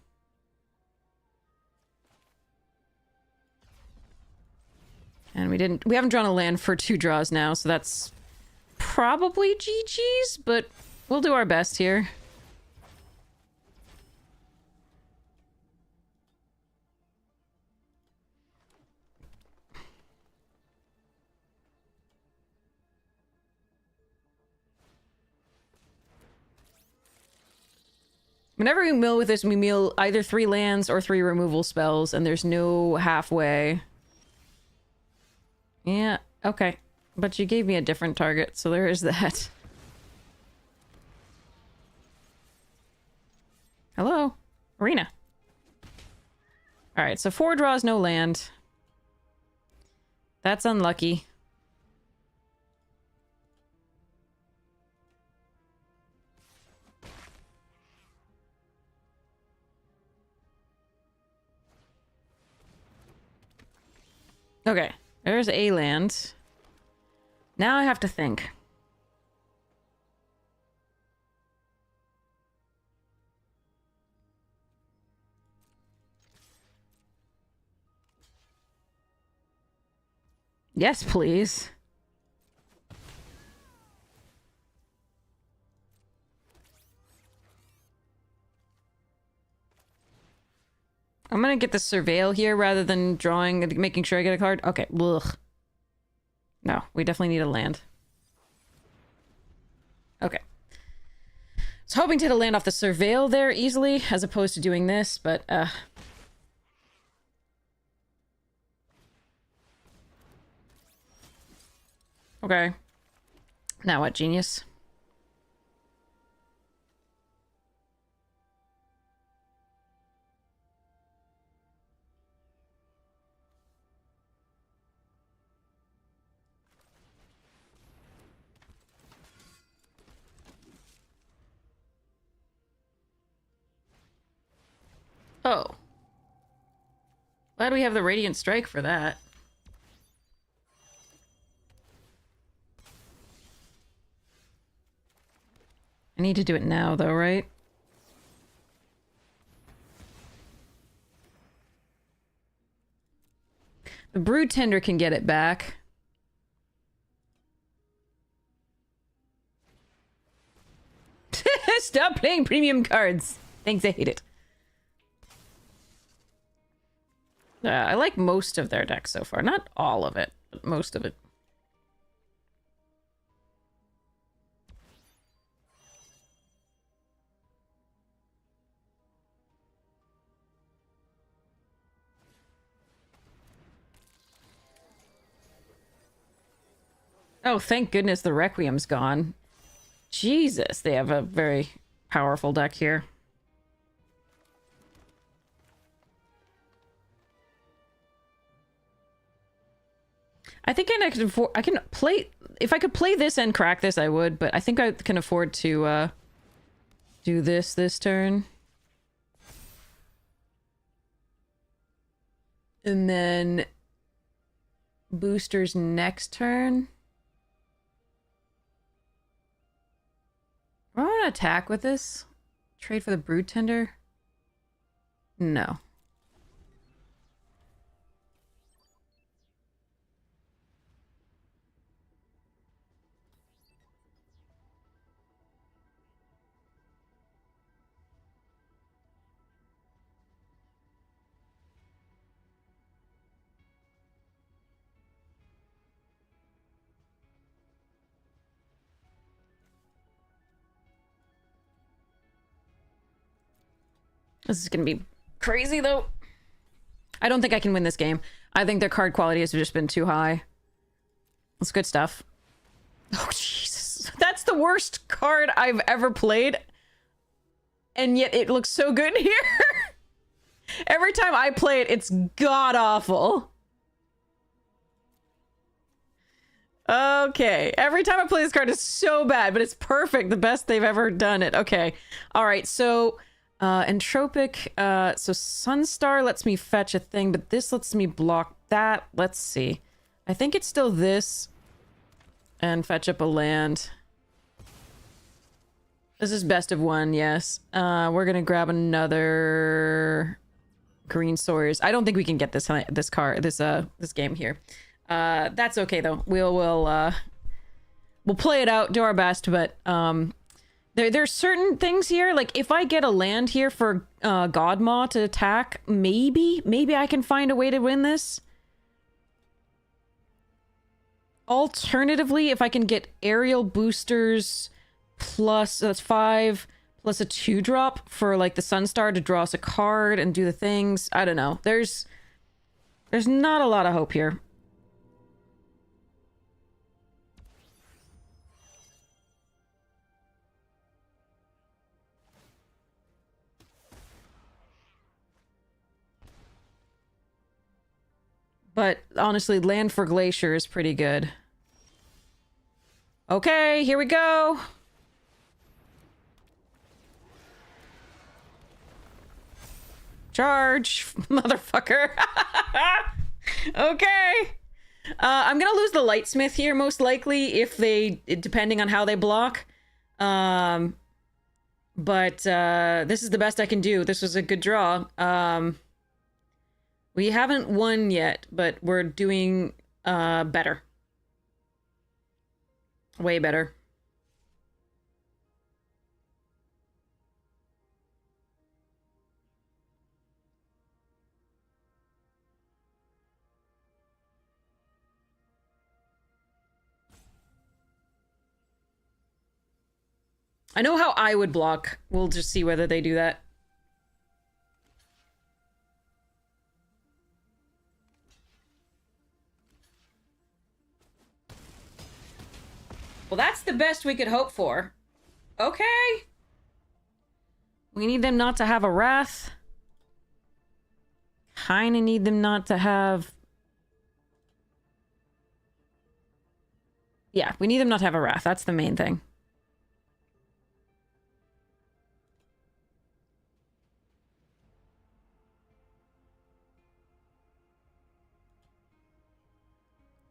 And we haven't drawn a land for 2 draws now, so that's probably GG's, but we'll do our best here. Whenever we mill with this, we mill either 3 lands or 3 removal spells, and there's no halfway. Yeah, okay. But you gave me a different target, so there is that. Hello? Arena. Alright, so 4 draws, no land. That's unlucky. Okay, there's a land. Now I have to think. Yes, please. I'm gonna get the Surveil here rather than drawing and making sure I get a card. Okay, ugh. No, we definitely need a land. Okay. I was hoping to hit a land off the Surveil there easily, as opposed to doing this, but, okay. Now what, genius? Oh. Glad we have the Radiant Strike for that. I need to do it now, though, right? The Brood Tender can get it back. Stop playing premium cards! Thanks, I hate it. I like most of their decks so far. Not all of it, but most of it. Oh, thank goodness the Requiem's gone. Jesus, they have a very powerful deck here. I think I can afford. I can play. If I could play this and crack this, I would. But I think I can afford to do this turn, and then boosters next turn. Do I want to attack with this? Trade for the Brood Tender? No. This is gonna be crazy, though. I don't think I can win this game. I think their card quality has just been too high. It's good stuff. Oh, Jesus. That's the worst card I've ever played. And yet it looks so good here. Every time I play it, it's god-awful. Okay. Every time I play this card, it's so bad, but it's perfect. The best they've ever done it. Okay. All right, so... Entropic, so Sunstar lets me fetch a thing, but this lets me block that. Let's see. I think it's still this. And fetch up a land. This is best of one, yes. We're gonna grab another green Sawyers. I don't think we can get this game here. That's okay though. We'll play it out, do our best, but there's certain things here, like if I get a land here for Godmaw to attack, maybe I can find a way to win this. Alternatively, if I can get aerial boosters plus, that's 5, plus a 2-drop for like the Sunstar to draw us a card and do the things. I don't know. There's not a lot of hope here. But honestly, land for Glacier is pretty good. Okay, here we go. Charge, motherfucker. Okay. I'm gonna lose the Lightsmith here, most likely, depending on how they block. But this is the best I can do. This was a good draw. We haven't won yet, but we're doing better. Way better. I know how I would block. We'll just see whether they do that. Well, that's the best we could hope for. Okay. We need them not to have a Wrath. Kinda need them not to have... Yeah, we need them not to have a Wrath. That's the main thing.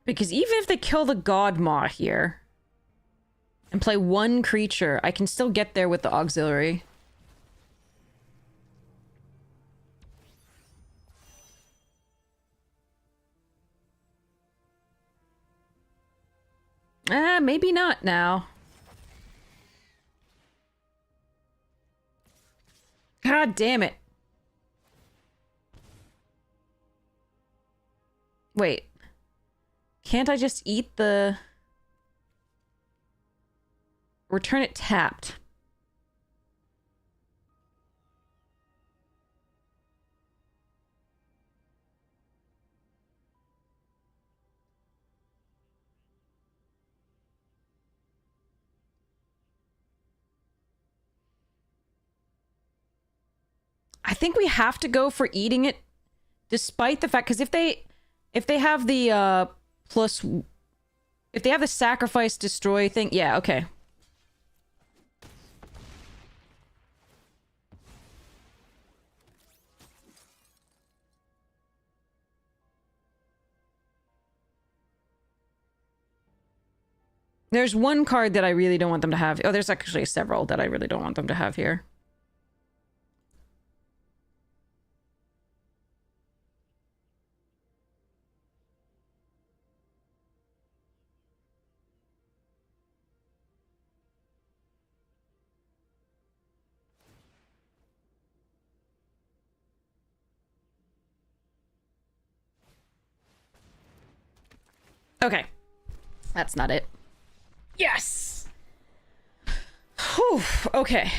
Because even if they kill the Godmaw here and play one creature, I can still get there with the auxiliary. Maybe not now. God damn it. Wait. Can't I just eat the... Return it tapped. I think we have to go for eating it, despite the fact, because if they have the plus, if they have the sacrifice destroy thing, yeah, okay. There's one card that I really don't want them to have. Oh, there's actually several that I really don't want them to have here. Okay. That's not it. Yes! Whew, okay.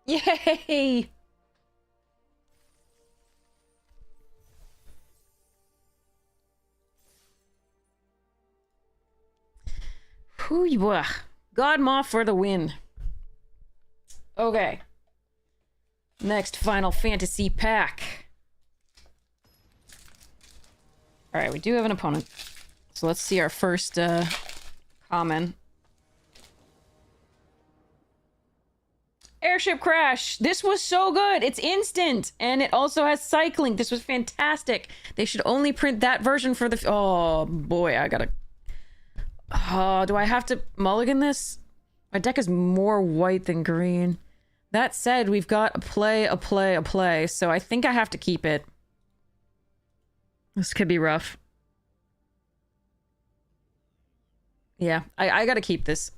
Yay! Whew, God Moth for the win. Okay. Next Final Fantasy pack. Alright, we do have an opponent. So let's see our first common. Airship crash! This was so good! It's instant! And it also has cycling. This was fantastic. They should only print that version for the... Oh, boy, I gotta... Oh, do I have to mulligan this? My deck is more white than green. That said, we've got a play, so I think I have to keep it. This could be rough. Yeah, I gotta keep this.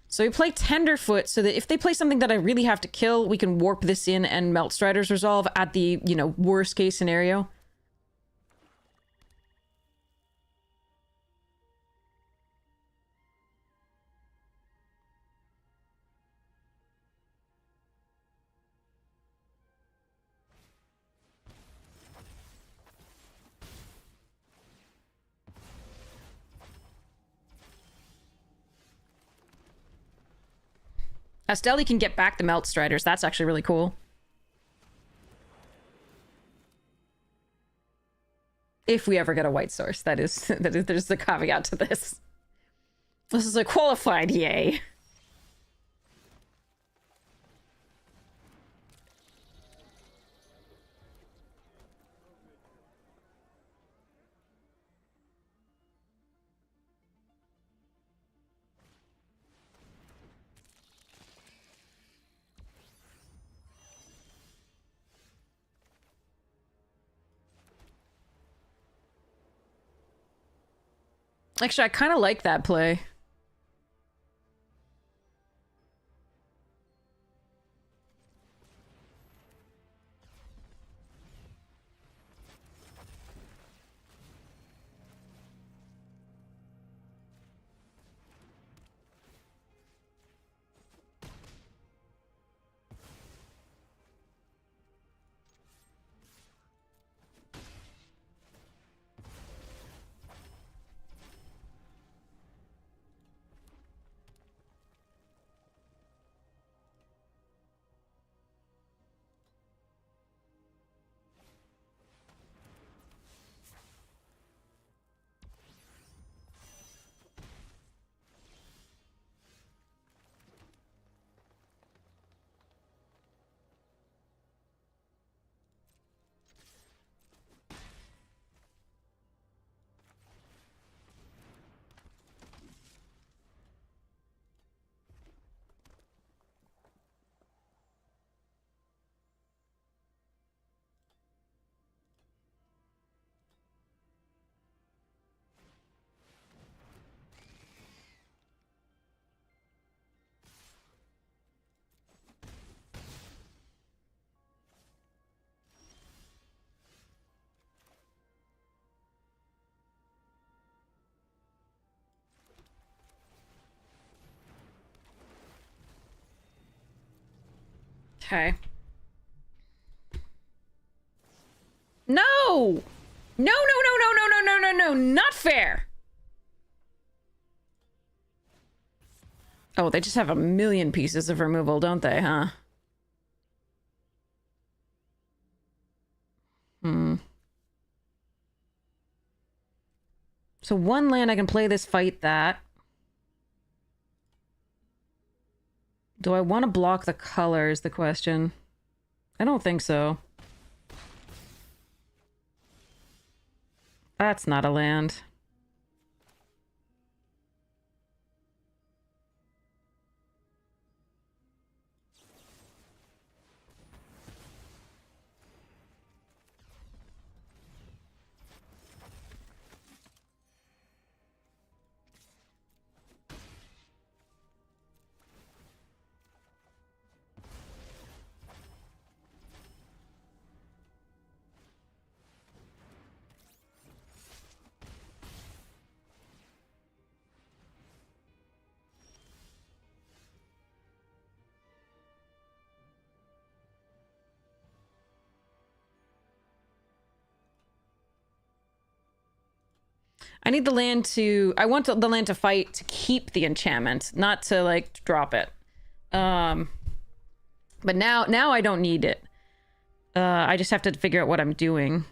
So we play Tenderfoot so that if they play something that I really have to kill, we can warp this in and melt Strider's Resolve at the, you know, worst case scenario. Asteli can get back the Melt Striders. That's actually really cool. If we ever get a white source, there's a caveat to this. This is a qualified yay. Actually, I kind of like that play. Okay. No! No, no, no, no, no, no, no, no, no, not fair! Oh, they just have a million pieces of removal, don't they, huh? Hmm. So one land I can play this, fight that. Do I want to block the color is the question. I don't think so. That's not a land. I need the land to... I want the land to fight to keep the enchantment, not to, like, drop it. But now I don't need it. I just have to figure out what I'm doing.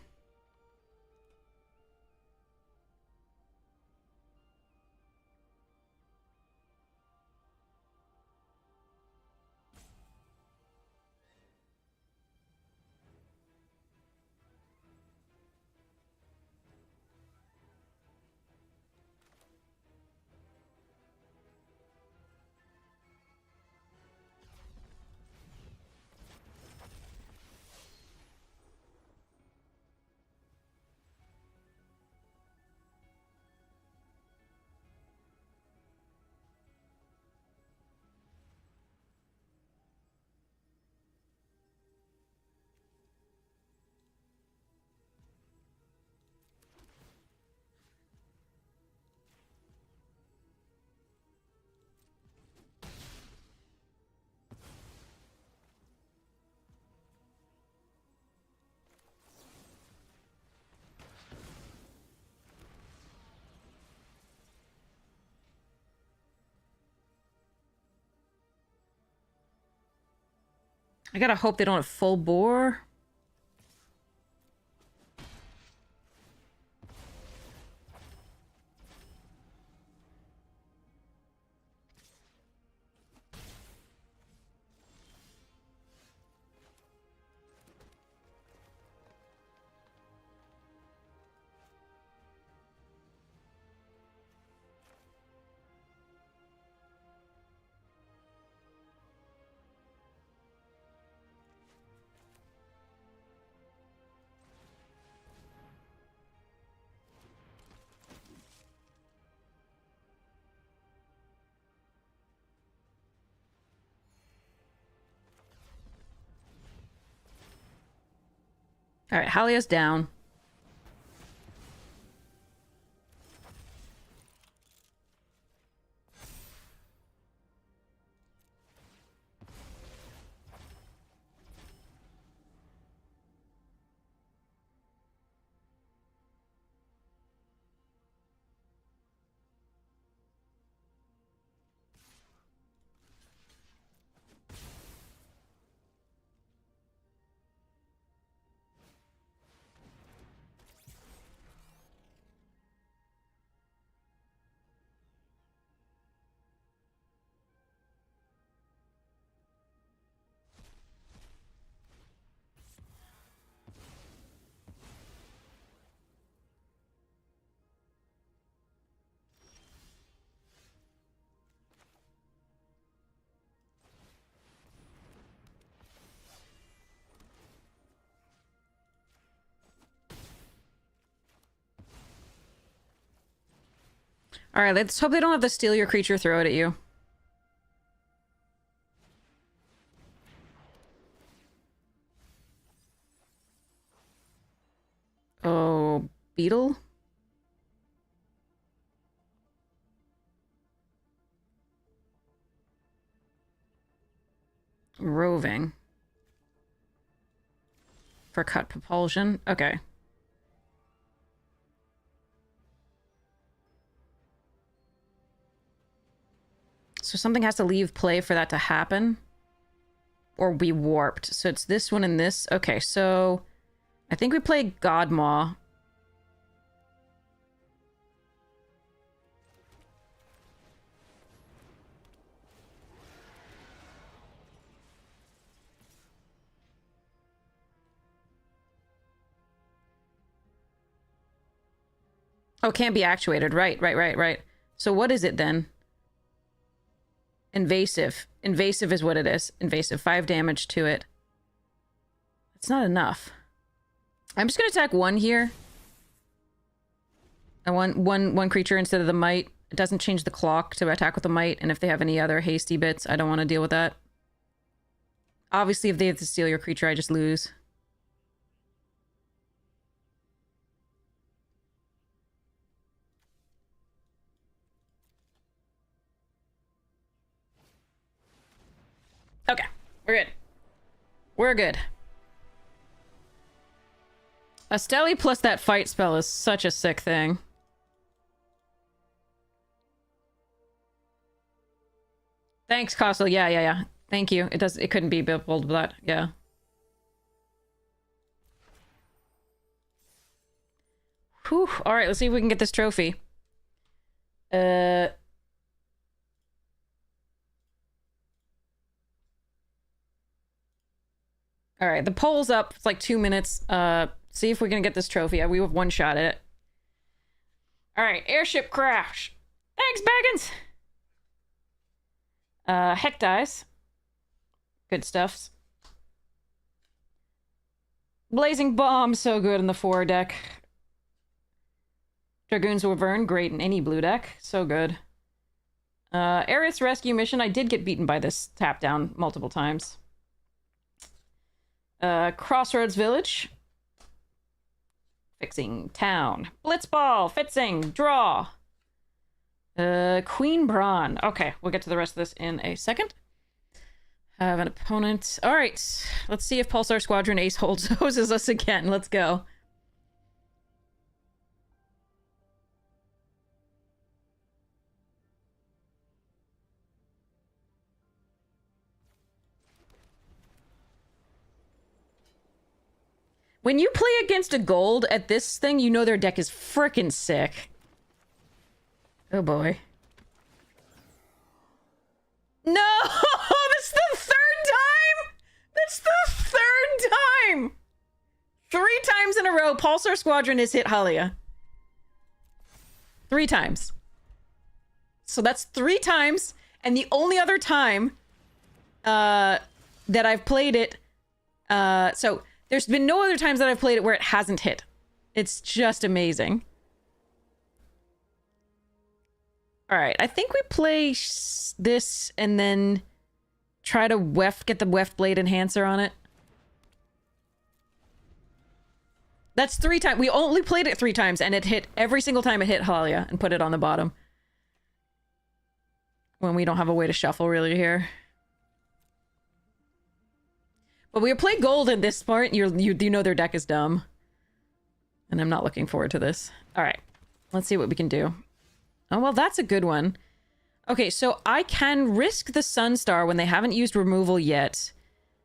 I gotta hope they don't have full bore. All right, Halia's down. All right, let's hope they don't have to steal your creature, throw it at you. Oh, beetle? Roving. for cut propulsion. Okay. So something has to leave play for that to happen. Or be warped. So it's this one and this. Okay, so I think we play Godmaw. Oh, can't be actuated. Right. So what is it then? Invasive. Invasive is what it is. Invasive. 5 damage to it. It's not enough. I'm just gonna attack one here. I want one creature instead of the might. It doesn't change the clock to attack with the might, and if they have any other hasty bits, I don't want to deal with that. Obviously, if they have to steal your creature, I just lose. Okay, we're good. We're good. A Steli plus that fight spell is such a sick thing. Thanks, Castle. Yeah. Thank you. It couldn't be built with that. Yeah. Whew. Alright, let's see if we can get this trophy. Alright, the poll's up. It's like 2 minutes. See if we can get this trophy. We have one shot at it. Alright, airship crash. Thanks, Baggins! Heck dies. Good stuffs. Blazing Bomb, so good in the 4 deck. Dragoon's Wyvern, great in any blue deck. So good. Aerith's Rescue Mission, I did get beaten by this tap down multiple times. Crossroads Village. Fixing Town. Blitzball, Fitzing, Draw. Queen Brawn. Okay, we'll get to the rest of this in a second. Have an opponent. Alright, let's see if Pulsar Squadron Ace hoses us again. Let's go. When you play against a gold at this thing, you know their deck is frickin' sick. Oh boy. No! That's the 3rd time! That's the 3rd time! 3 times in a row, Pulsar Squadron has hit Halia. 3 times. So that's 3 times, and the only other time that I've played it, so there's been no other times that I've played it where it hasn't hit. It's just amazing. Alright, I think we play this and then try to get the Weft Blade Enhancer on it. That's 3 times. We only played it 3 times, and it hit every single time it hit Halia and put it on the bottom. When we don't have a way to shuffle really here. But we play gold at this part. You know their deck is dumb. And I'm not looking forward to this. Alright, let's see what we can do. Oh, well, that's a good one. Okay, so I can risk the Sunstar when they haven't used removal yet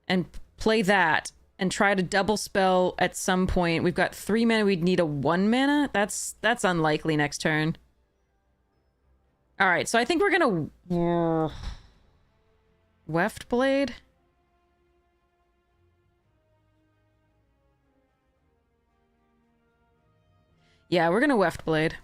and play that and try to double spell at some point. We've got 3 mana, we'd need a 1 mana? That's unlikely next turn. Alright, so I think we're gonna... Weft Blade? Yeah, we're gonna Weft Blade.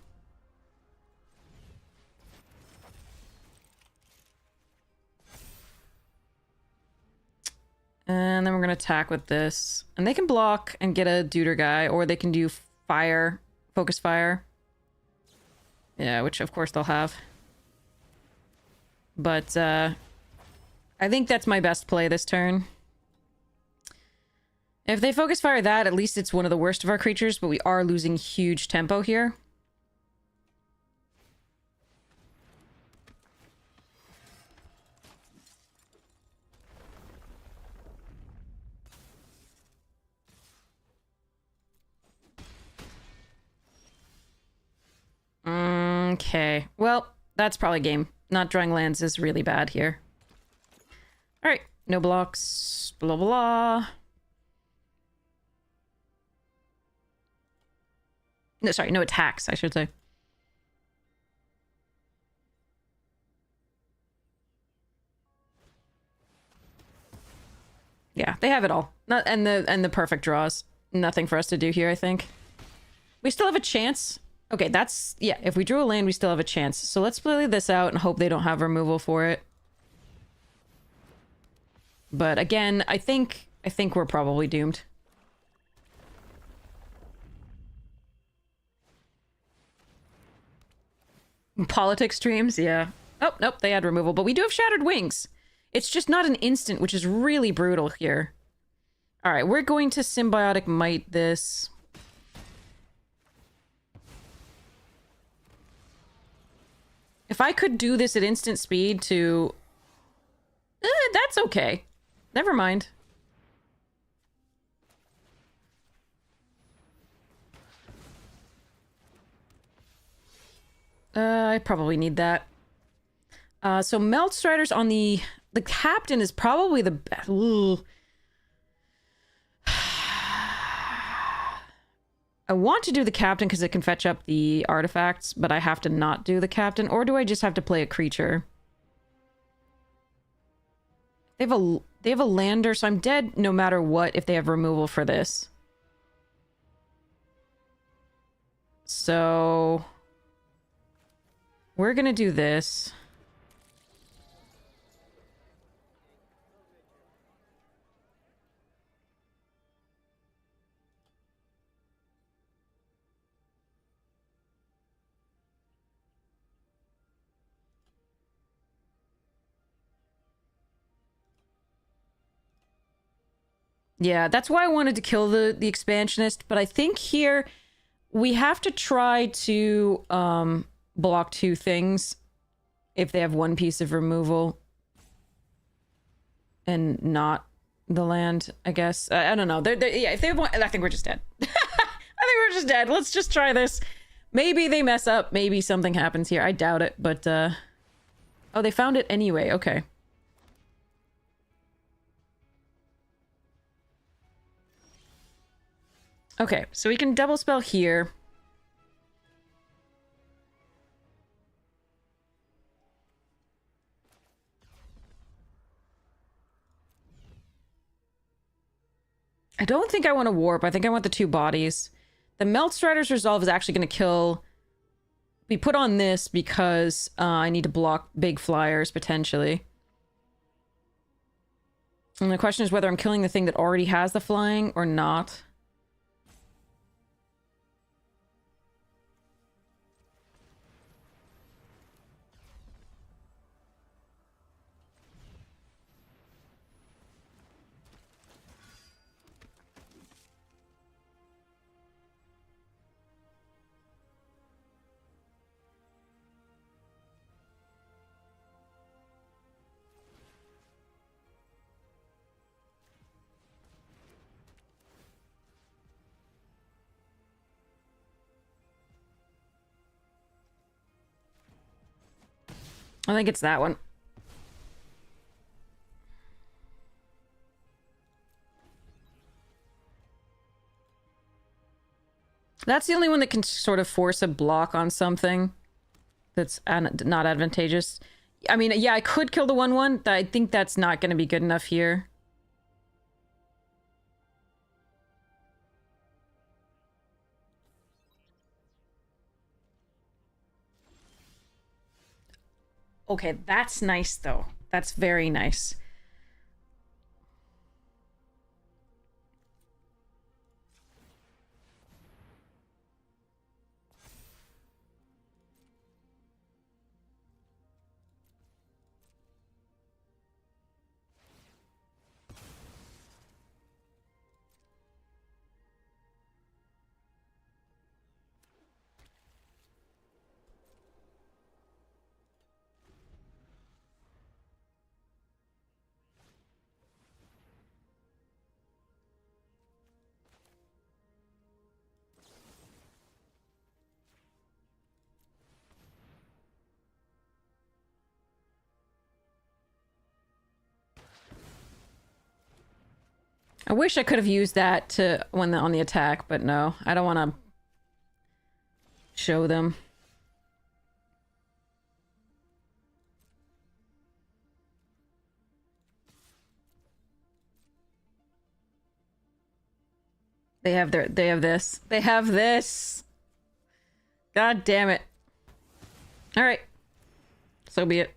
And then we're gonna attack with this. And they can block and get a Deuter guy, or they can do fire, focus fire. Yeah, which of course they'll have. But, I think that's my best play this turn. If they focus fire that, at least it's one of the worst of our creatures, but we are losing huge tempo here. Okay. Well, that's probably game. Not drawing lands is really bad here. Alright. No blocks. Blah, blah. No, sorry. No attacks, I should say. Yeah, they have it all. Not and the perfect draws. Nothing for us to do here, I think. We still have a chance. Okay, that's... Yeah, if we drew a land, we still have a chance. So let's play this out and hope they don't have removal for it. But again, I think we're probably doomed. Politics streams, yeah. Oh, nope, they had removal. But we do have Shattered Wings. It's just not an instant, which is really brutal here. Alright, we're going to Symbiotic Might this. If I could do this at instant speed to... that's okay. Never mind. I probably need that. So Melt Strider's on the... The Captain is probably the best. I want to do the Captain because it can fetch up the artifacts, but I have to not do the Captain. Or do I just have to play a creature? They have a lander, so I'm dead no matter what if they have removal for this. So... We're gonna do this. Yeah, that's why I wanted to kill the expansionist, but I think here we have to try to block two things if they have one piece of removal and not the land, I guess. I don't know. Yeah, if they have one, I think we're just dead. I think we're just dead. Let's just try this. Maybe they mess up. Maybe something happens here. I doubt it, but oh, they found it anyway. Okay. Okay, so we can double spell here. I don't think I want to warp. I think I want the two bodies. The Melt Strider's Resolve is actually going to kill... We put on this because I need to block big flyers, potentially. And the question is whether I'm killing the thing that already has the flying or not. I think it's that one. That's the only one that can sort of force a block on something that's not advantageous. I mean, yeah, I could kill the 1/1. I think that's not going to be good enough here. Okay, that's nice, though. That's very nice. I wish I could have used that to on the attack, but no, I don't want to show them. They have this. They have this. God damn it. All right. So be it.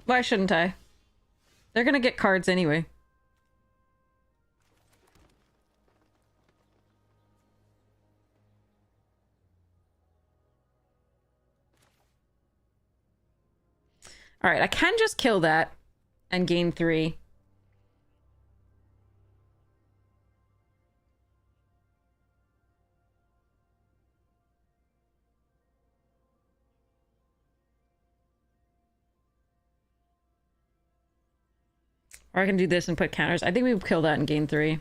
Why shouldn't I? They're gonna get cards anyway. Alright, I can just kill that and gain 3. Or I can do this and put counters. I think we will kill that and gain 3.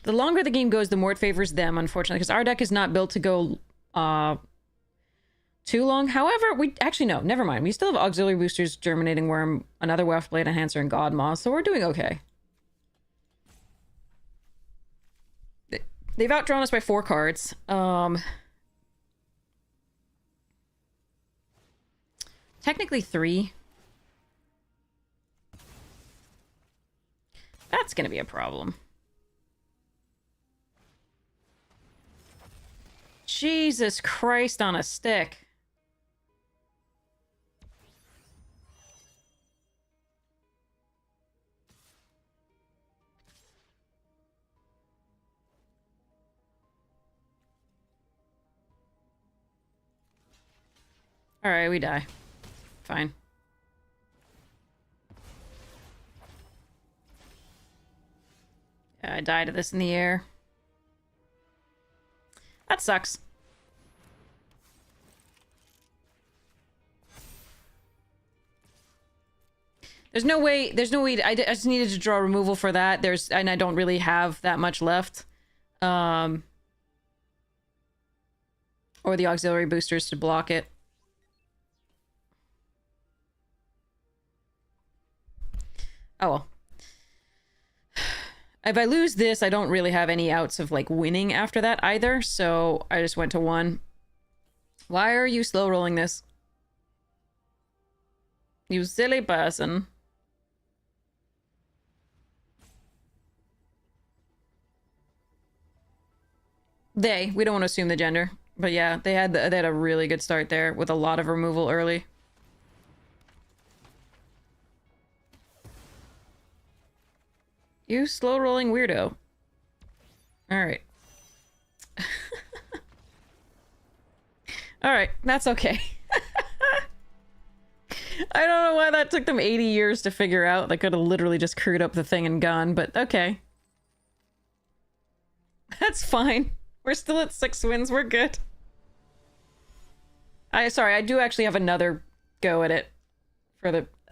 The longer the game goes, the more it favors them, unfortunately, because our deck is not built to go too long. However, we actually no, never mind. We still have auxiliary boosters, germinating worm, another weft blade enhancer, and god maw, so we're doing okay. They've outdrawn us by 4 cards. Technically 3. That's gonna be a problem. Jesus Christ on a stick. Alright, we die. Fine. Yeah, I died to this in the air. That sucks. There's no way, I just needed to draw removal for that. And I don't really have that much left. Or the auxiliary boosters to block it. Oh well. If I lose this, I don't really have any outs of, like, winning after that either, so I just went to 1. Why are you slow rolling this? You silly person. We don't want to assume the gender. But yeah, they had a really good start there with a lot of removal early. You slow rolling weirdo. Alright. Alright, that's okay. I don't know why that took them 80 years to figure out. They could have literally just crewed up the thing and gone, but okay. That's fine. We're still at 6 wins, we're good. Sorry, I do actually have another go at it.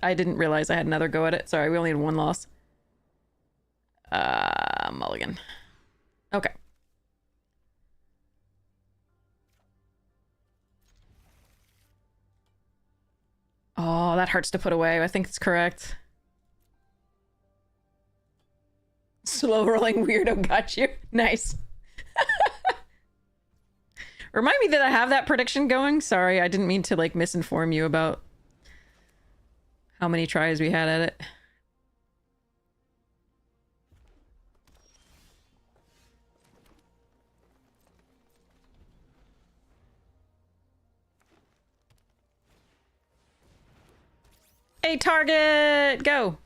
I didn't realize I had another go at it. Sorry, we only had 1 loss. Mulligan. Okay. Oh, that hurts to put away. I think it's correct. Slow rolling weirdo got you. Nice. Remind me that I have that prediction going. Sorry, I didn't mean to, like, misinform you about how many tries we had at it. A target! Go!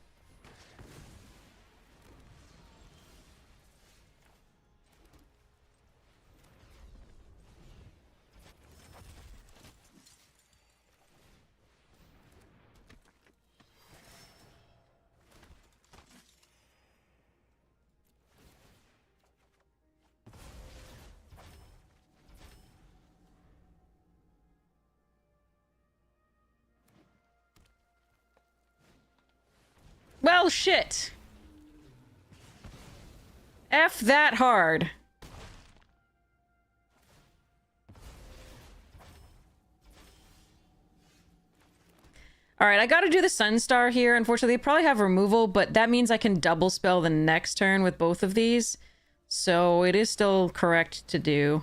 Well, shit. F that hard. Alright, I gotta do the Sunstar here. Unfortunately, they probably have removal, but that means I can double spell the next turn with both of these. So it is still correct to do.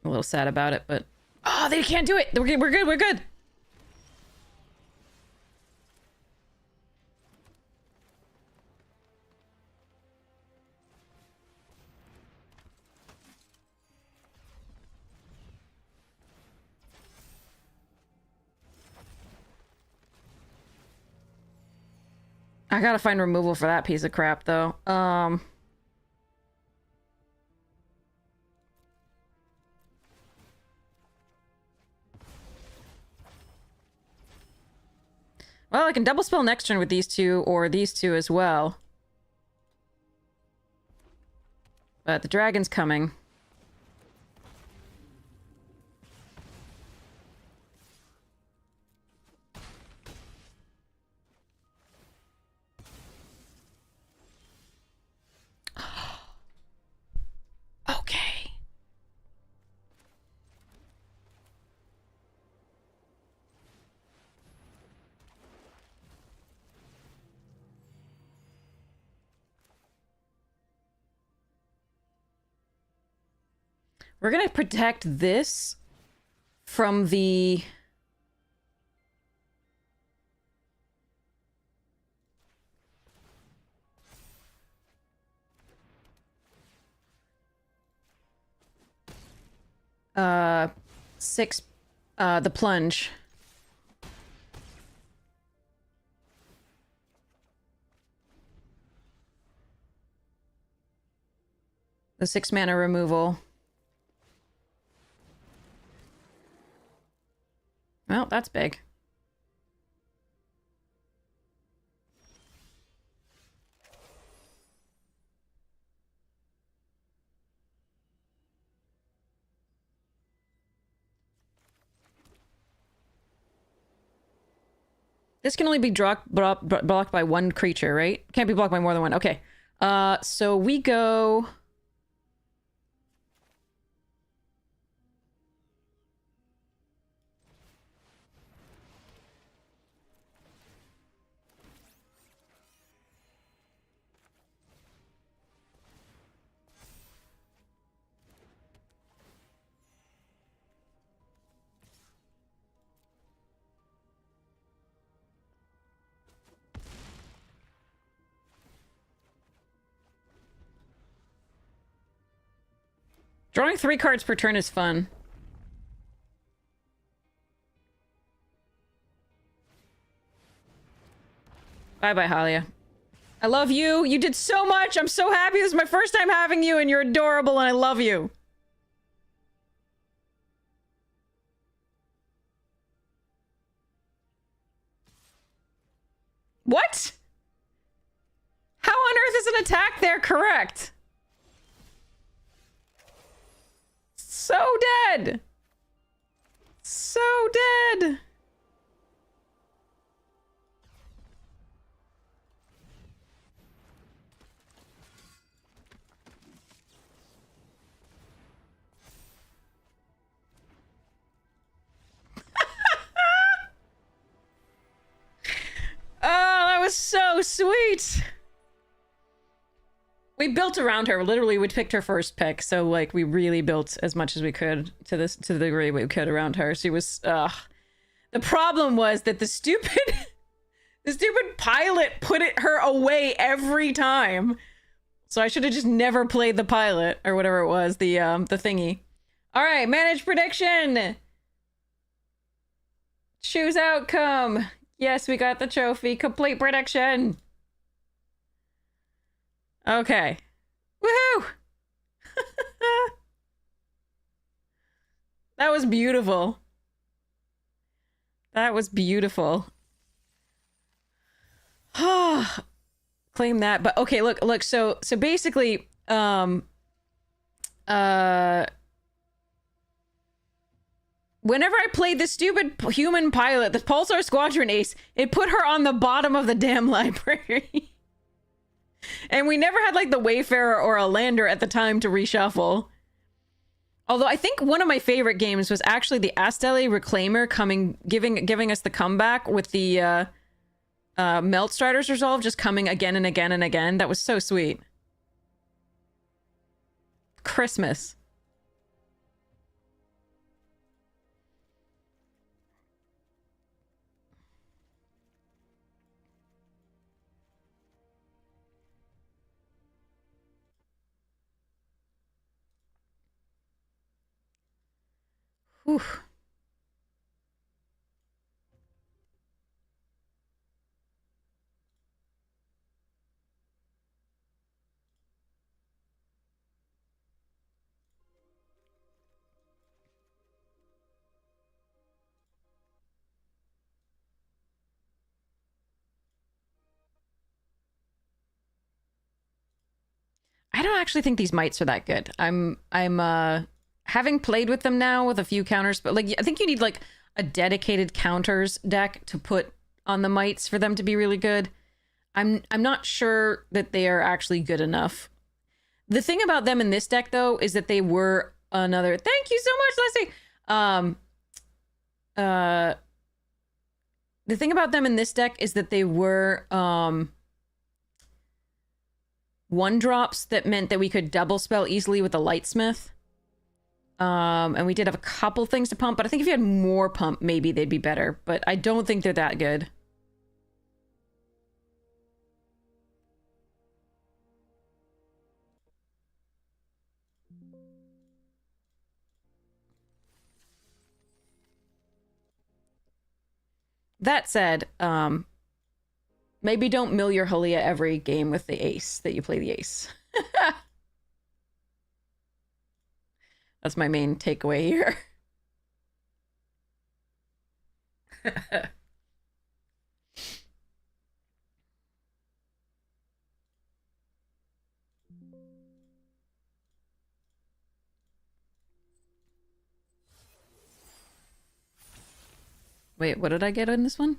A little sad about it, but... Oh, they can't do it! We're good, we're good! I gotta find removal for that piece of crap, though. Well, I can double spell next turn with these two, or these two as well. But the dragon's coming. Okay. We're gonna protect this from the... the plunge. The 6 mana removal. Well, that's big. This can only be blocked by one creature, right? Can't be blocked by more than one. Okay. So we go... Drawing 3 cards per turn is fun. Bye-bye, Halia. I love you. You did so much. I'm so happy. This is my first time having you, and you're adorable, and I love you. What? How on earth is an attack there correct? So dead. So dead. Oh, that was so sweet. We built around her. Literally, we picked her first pick, so like we really built as much as we could to the degree we could around her. She was. The problem was that the stupid pilot put her away every time. So I should have just never played the pilot or whatever it was, the thingy. All right, manage prediction. Choose outcome. Yes, we got the trophy. Complete prediction. Okay. Woohoo! That was beautiful. That was beautiful. Claim that, but okay, look, so basically, whenever I played the stupid human pilot, the Pulsar Squadron Ace, it put her on the bottom of the damn library. And we never had like the Wayfarer or a Lander at the time to reshuffle. Although I think one of my favorite games was actually the Astele Reclaimer giving us the comeback with the Melt Strider's Resolve just coming again and again and again. That was so sweet. Christmas. Whew. I don't actually think these mites are that good. I'm having played with them now with a few counters, but like I think you need like a dedicated counters deck to put on the mites for them to be really good. I'm not sure that they are actually good enough. The thing about them in this deck though is that they were another. Thank you so much, Leslie. The thing about them in this deck is that they were one drops that meant that we could double spell easily with the Lightsmith. And we did have a couple things to pump, but I think if you had more pump, maybe they'd be better. But I don't think they're that good. That said, maybe don't mill your Halia every game with the ace that you play the ace. That's my main takeaway here. Wait, what did I get in this one?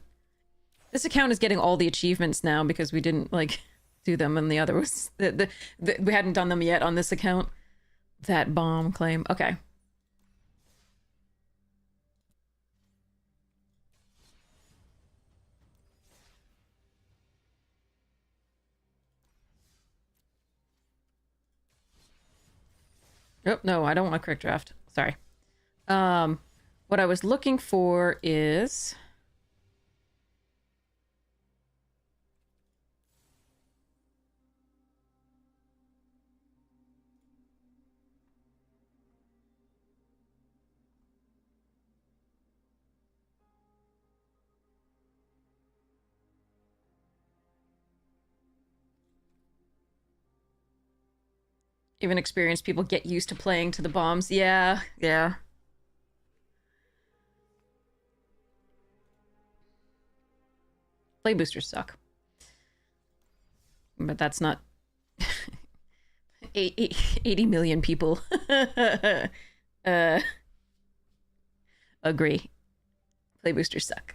This account is getting all the achievements now because we didn't, like, do them in the other ones. We hadn't done them yet on this account. That bomb claim. Okay. Oh, no, I don't want a quick draft. Sorry. What I was looking for is... Even experienced people get used to playing to the bombs. Yeah, yeah. Play boosters suck. But that's not... 80 million people. Agree. Play boosters suck.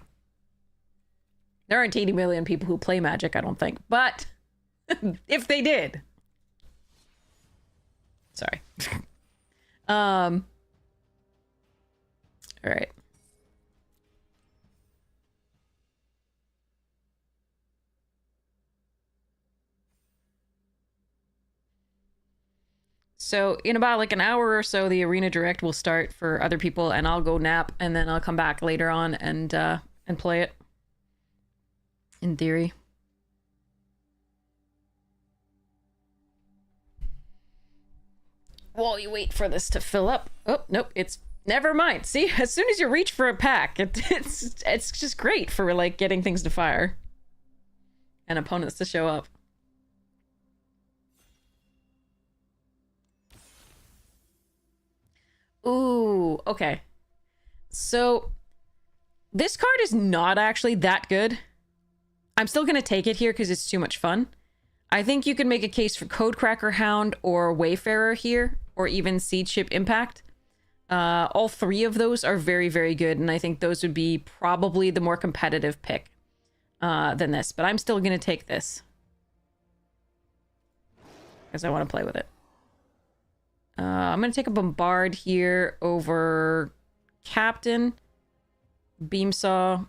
There aren't 80 million people who play Magic, I don't think. But if they did... Sorry. All right. So in about like an hour or so, the arena direct will start for other people, and I'll go nap, and then I'll come back later on and play it. In theory. While you wait for this to fill up. Oh, nope, it's... Never mind. See, as soon as you reach for a pack, it's just great for, like, getting things to fire. And opponents to show up. Ooh, okay. So, this card is not actually that good. I'm still gonna take it here because it's too much fun. I think you can make a case for Codecracker Hound or Wayfarer here, or even Siege Ship Impact. All three of those are very, very good, and I think those would be probably the more competitive pick than this. But I'm still gonna take this because I want to play with it. I'm gonna take a Bombard here over Captain, Beamsaw,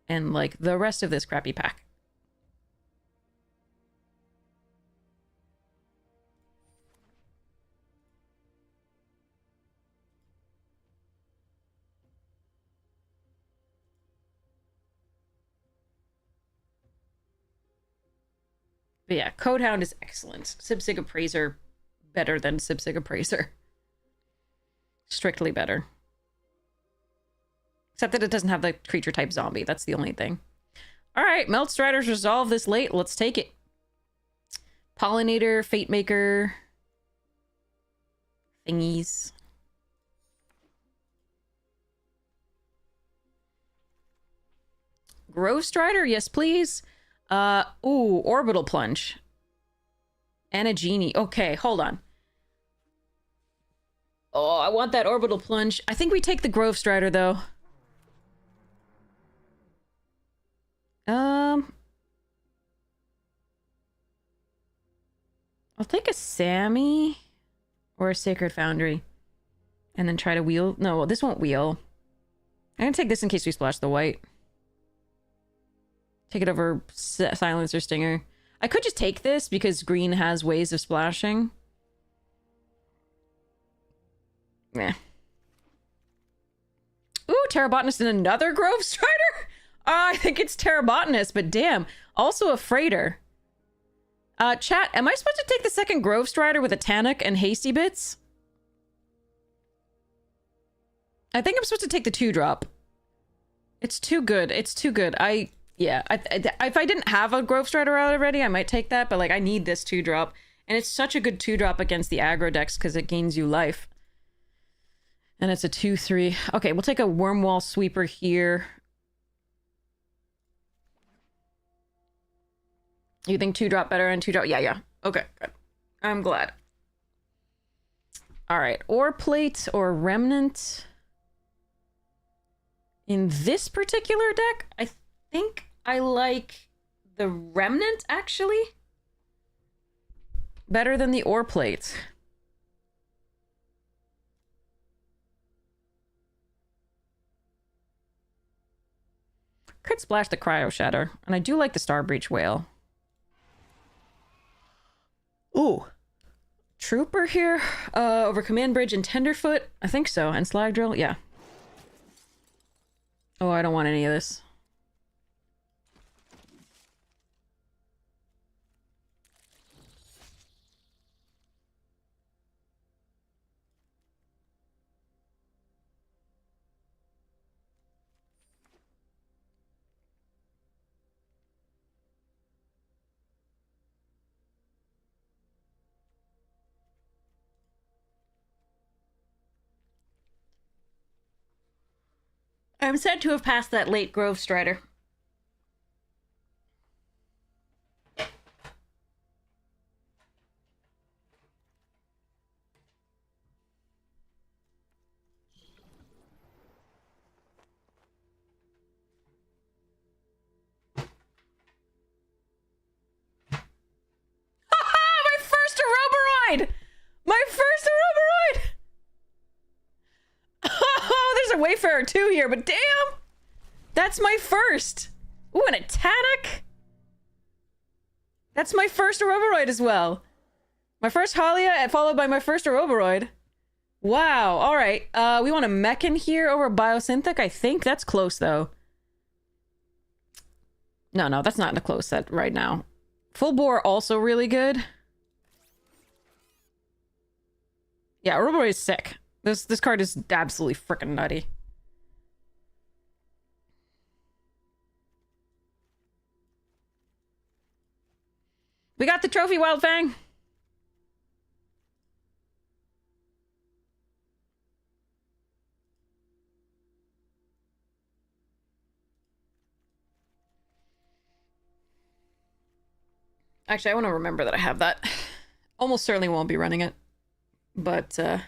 and like the rest of this crappy pack. But yeah, Codehound is excellent. Sipsig Appraiser, better than Sipsig Appraiser. Strictly better. Except that it doesn't have the creature type zombie. That's the only thing. Alright, Meltstrider's Resolve this late. Let's take it. Pollinator, Fate Maker. Thingies. Grove Strider, yes please. Ooh, Orbital Plunge. And a Genie. Okay, hold on. Oh, I want that Orbital Plunge. I think we take the Grove Strider, though. I'll take a Sammy or a Sacred Foundry. And then try to wheel. No, this won't wheel. I'm gonna take this in case we splash the white. Take it over Silencer Stinger. I could just take this because green has ways of splashing. Meh. Ooh, Terrabotanist and another Grove Strider? I think it's Terrabotanist, but damn. Also a Freighter. Chat, am I supposed to take the second Grove Strider with a Tannock and Hasty Bits? I think I'm supposed to take the 2-drop. It's too good. It's too good. Yeah, if I didn't have a Grove Strider out already, I might take that, but like I need this 2-drop. And it's such a good 2-drop against the aggro decks because it gains you life. And it's a 2/3. Okay, we'll take a Wormwall Sweeper here. You think 2-drop better and 2-drop? Yeah. Okay, good. I'm glad. Alright, Ore Plate or Remnant. In this particular deck, I think I like the Remnant, actually, better than the Ore Plate. Could splash the Cryo Shatter, and I do like the Starbreach Whale. Ooh. Trooper here, over Command Bridge and Tenderfoot? I think so, and Slag Drill, yeah. Oh, I don't want any of this. I'm said to have passed that late Grove Strider. My first Aeroberoid! My first Aeroberoid! Oh, there's a Wayfarer too here, but damn! That's my first! Ooh, and a Tannock! That's my first Aeroberoid as well. My first Halia, followed by my first Oroboroid. Wow, alright. We want a Mechan here over Biosynthic? I think that's close, though. No, that's not in a close set right now. Full Bore also really good. Yeah, Oroboroid is sick. This card is absolutely freaking nutty. We got the trophy, Wildfang! Actually, I want to remember that I have that. Almost certainly won't be running it. But, oh,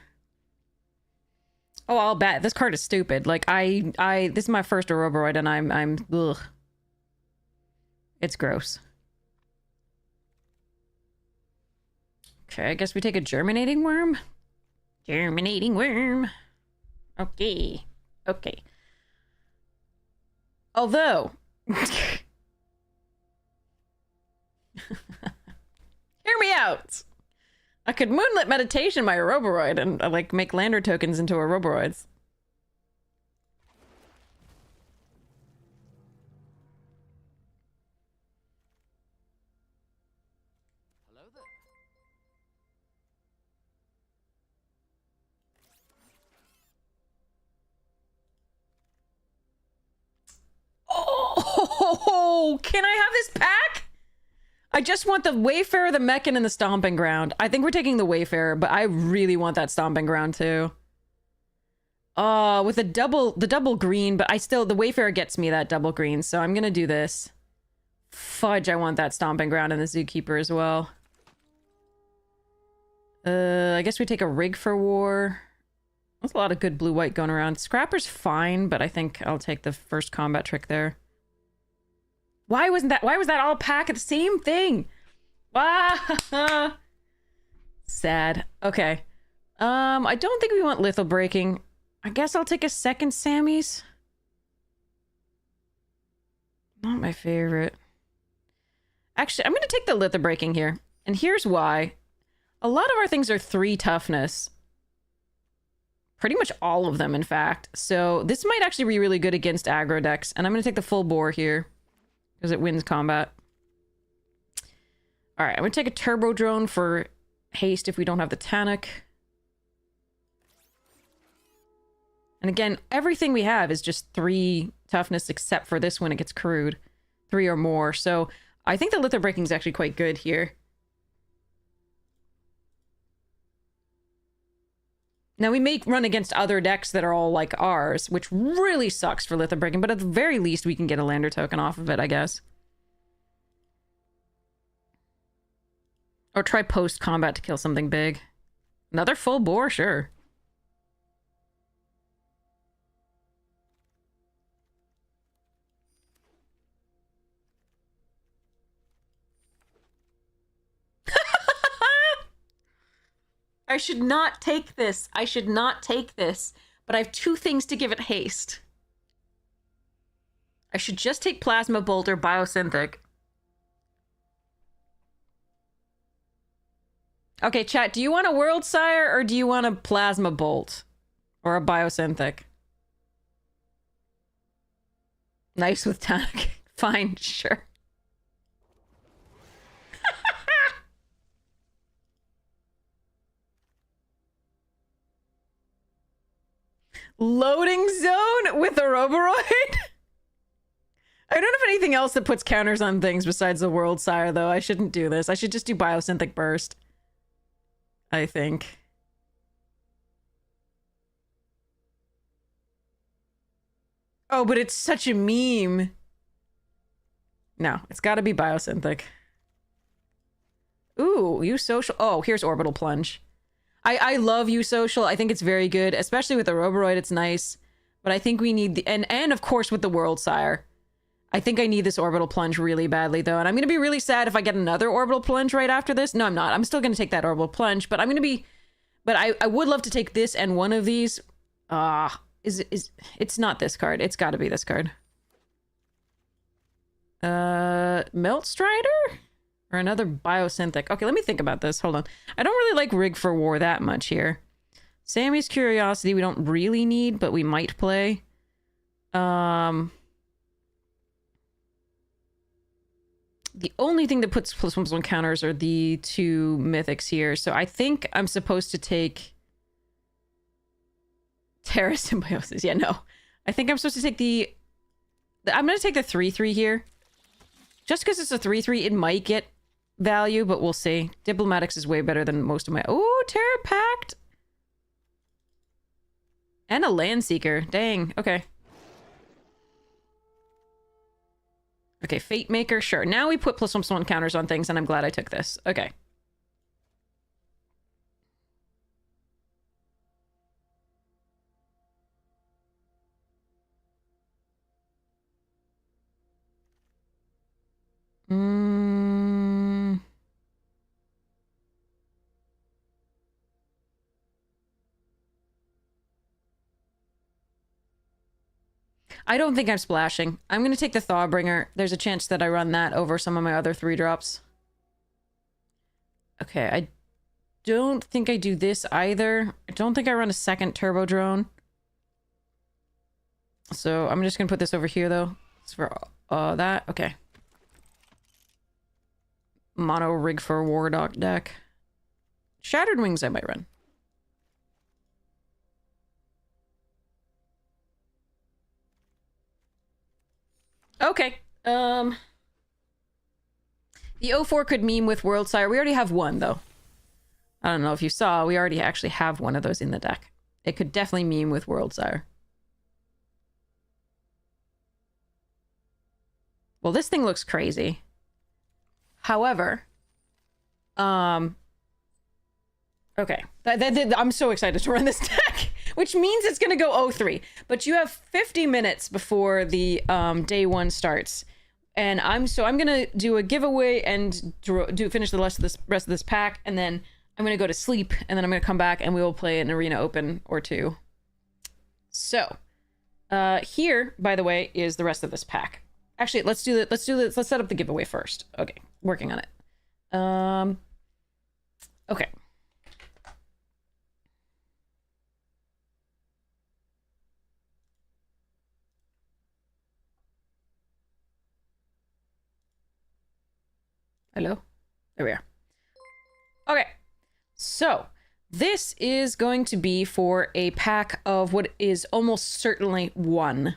I'll bet. This card is stupid. Like, this is my first Oroboroid, and I'm, ugh. It's gross. Okay, I guess we take a Germinating Worm? Germinating Worm. Okay. Okay. Although... Hear me out! I could Moonlit Meditation my Oroboroid and, like, make Lander tokens into Oroboroids. Hello there. Oh, can I have this pack? I just want the Wayfarer, the Mechan, and the Stomping Ground. I think we're taking the Wayfarer, but I really want that Stomping Ground too. With the double green, but the Wayfarer gets me that double green, so I'm gonna do this. Fudge, I want that Stomping Ground and the Zookeeper as well. I guess we take a Rig for War. There's a lot of good blue-white going around. Scrapper's fine, but I think I'll take the first combat trick there. Why was that all pack of the same thing? Ah, sad. Okay. I don't think we want Lethal Breaking. I guess I'll take a second Sammy's. Not my favorite. Actually, I'm going to take the Lethal Breaking here. And here's why. A lot of our things are 3 toughness. Pretty much all of them, in fact. So this might actually be really good against aggro decks. And I'm going to take the Full Bore here. Because it wins combat. Alright, I'm going to take a Turbo Drone for haste if we don't have the Tanic. And again, everything we have is just 3 toughness except for this when it gets crude. 3 or more. So I think the Lethal Breaking is actually quite good here. Now, we may run against other decks that are all like ours, which really sucks for Lethal Breaking, but at the very least, we can get a Lander token off of it, I guess. Or try post-combat to kill something big. Another Full Bore, sure. I should not take this. I should not take this. But I have 2 things to give it haste. I should just take Plasma Bolt or Biosynthic. Okay, chat, do you want a World Sire or do you want a Plasma Bolt? Or a Biosynthic? Nice with Tanic. Fine, sure. Loading zone with a Oroboroid? I don't have anything else that puts counters on things besides the World Sire, though. I shouldn't do this. I should just do Biosynthic Burst. I think. Oh, but it's such a meme. No, it's gotta be Biosynthic. Ooh, use social. Oh, here's Orbital Plunge. I love use social. I think it's very good, especially with the Oroboroid. It's nice, but I think we need the and of course with the World Sire. I think I need this Orbital Plunge really badly though, and I'm gonna be really sad if I get another Orbital Plunge right after this. No, I'm not. I'm still gonna take that Orbital Plunge, but I'm gonna be. But I would love to take this and one of these. It's not this card. It's got to be this card. Melt Strider Or another biosynthetic. Okay, let me think about this. Hold on. I don't really like Rig for War that much here. Sammy's Curiosity we don't really need, but we might play. The only thing that puts +1/+1 counters are the 2 mythics here. So I think I'm supposed to take Terra Symbiosis. Yeah, no. I think I'm supposed to take I'm going to take the 3/3 here. Just because it's a 3/3, it might get value, but we'll see. Diplomatics is way better than most of my... Oh, Terra Pact! And a Land Seeker. Dang. Okay. Okay, Fate Maker. Sure. Now we put +1/+1 counters on things, and I'm glad I took this. Okay. I don't think I'm splashing. I'm going to take the Thawbringer. There's a chance that I run that over some of my other 3-drops. Okay, I don't think I do this either. I don't think I run a second Turbo Drone. So I'm just going to put this over here, though. It's for that. Okay. Mono Rig for War deck. Shattered Wings I might run. Okay. The 04 could meme with World Sire. We already have one, though. I don't know if you saw, we already actually have one of those in the deck. It could definitely meme with World Sire. Well, this thing looks crazy. However, okay. I'm so excited to run this deck, which means it's going to go 0-3. But you have 50 minutes before the day 1 starts. And I'm going to do a giveaway and finish the rest of this pack, and then I'm going to go to sleep, and then I'm going to come back and we will play an arena open or 2. So, here, by the way, is the rest of this pack. Actually, let's do that. Let's set up the giveaway first. Okay, working on it. Okay. Hello? There we are. Okay. So, this is going to be for a pack of what is almost certainly 1.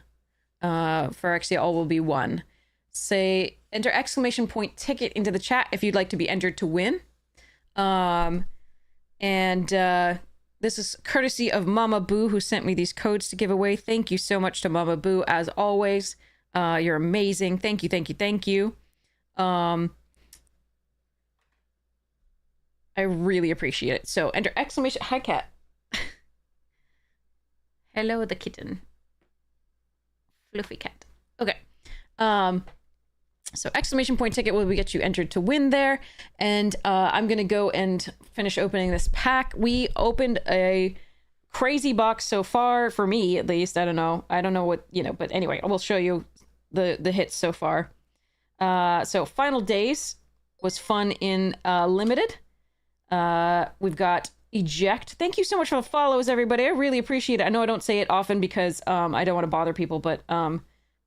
For actually all will be 1. Say, enter !ticket into the chat if you'd like to be entered to win. This is courtesy of Mama Boo, who sent me these codes to give away. Thank you so much to Mama Boo, as always. You're amazing. Thank you, thank you, thank you. I really appreciate it. So enter ! Hi, cat. Hello, the kitten. Fluffy cat. Okay. So ! ticket will get you entered to win there. And I'm going to go and finish opening this pack. We opened a crazy box so far, for me at least. I don't know what, but anyway, I will show you the hits so far. So Final Days was fun in Limited. We've got Eject. Thank you so much for the follows, everybody. I really appreciate it. I know I don't say it often because I don't want to bother people, but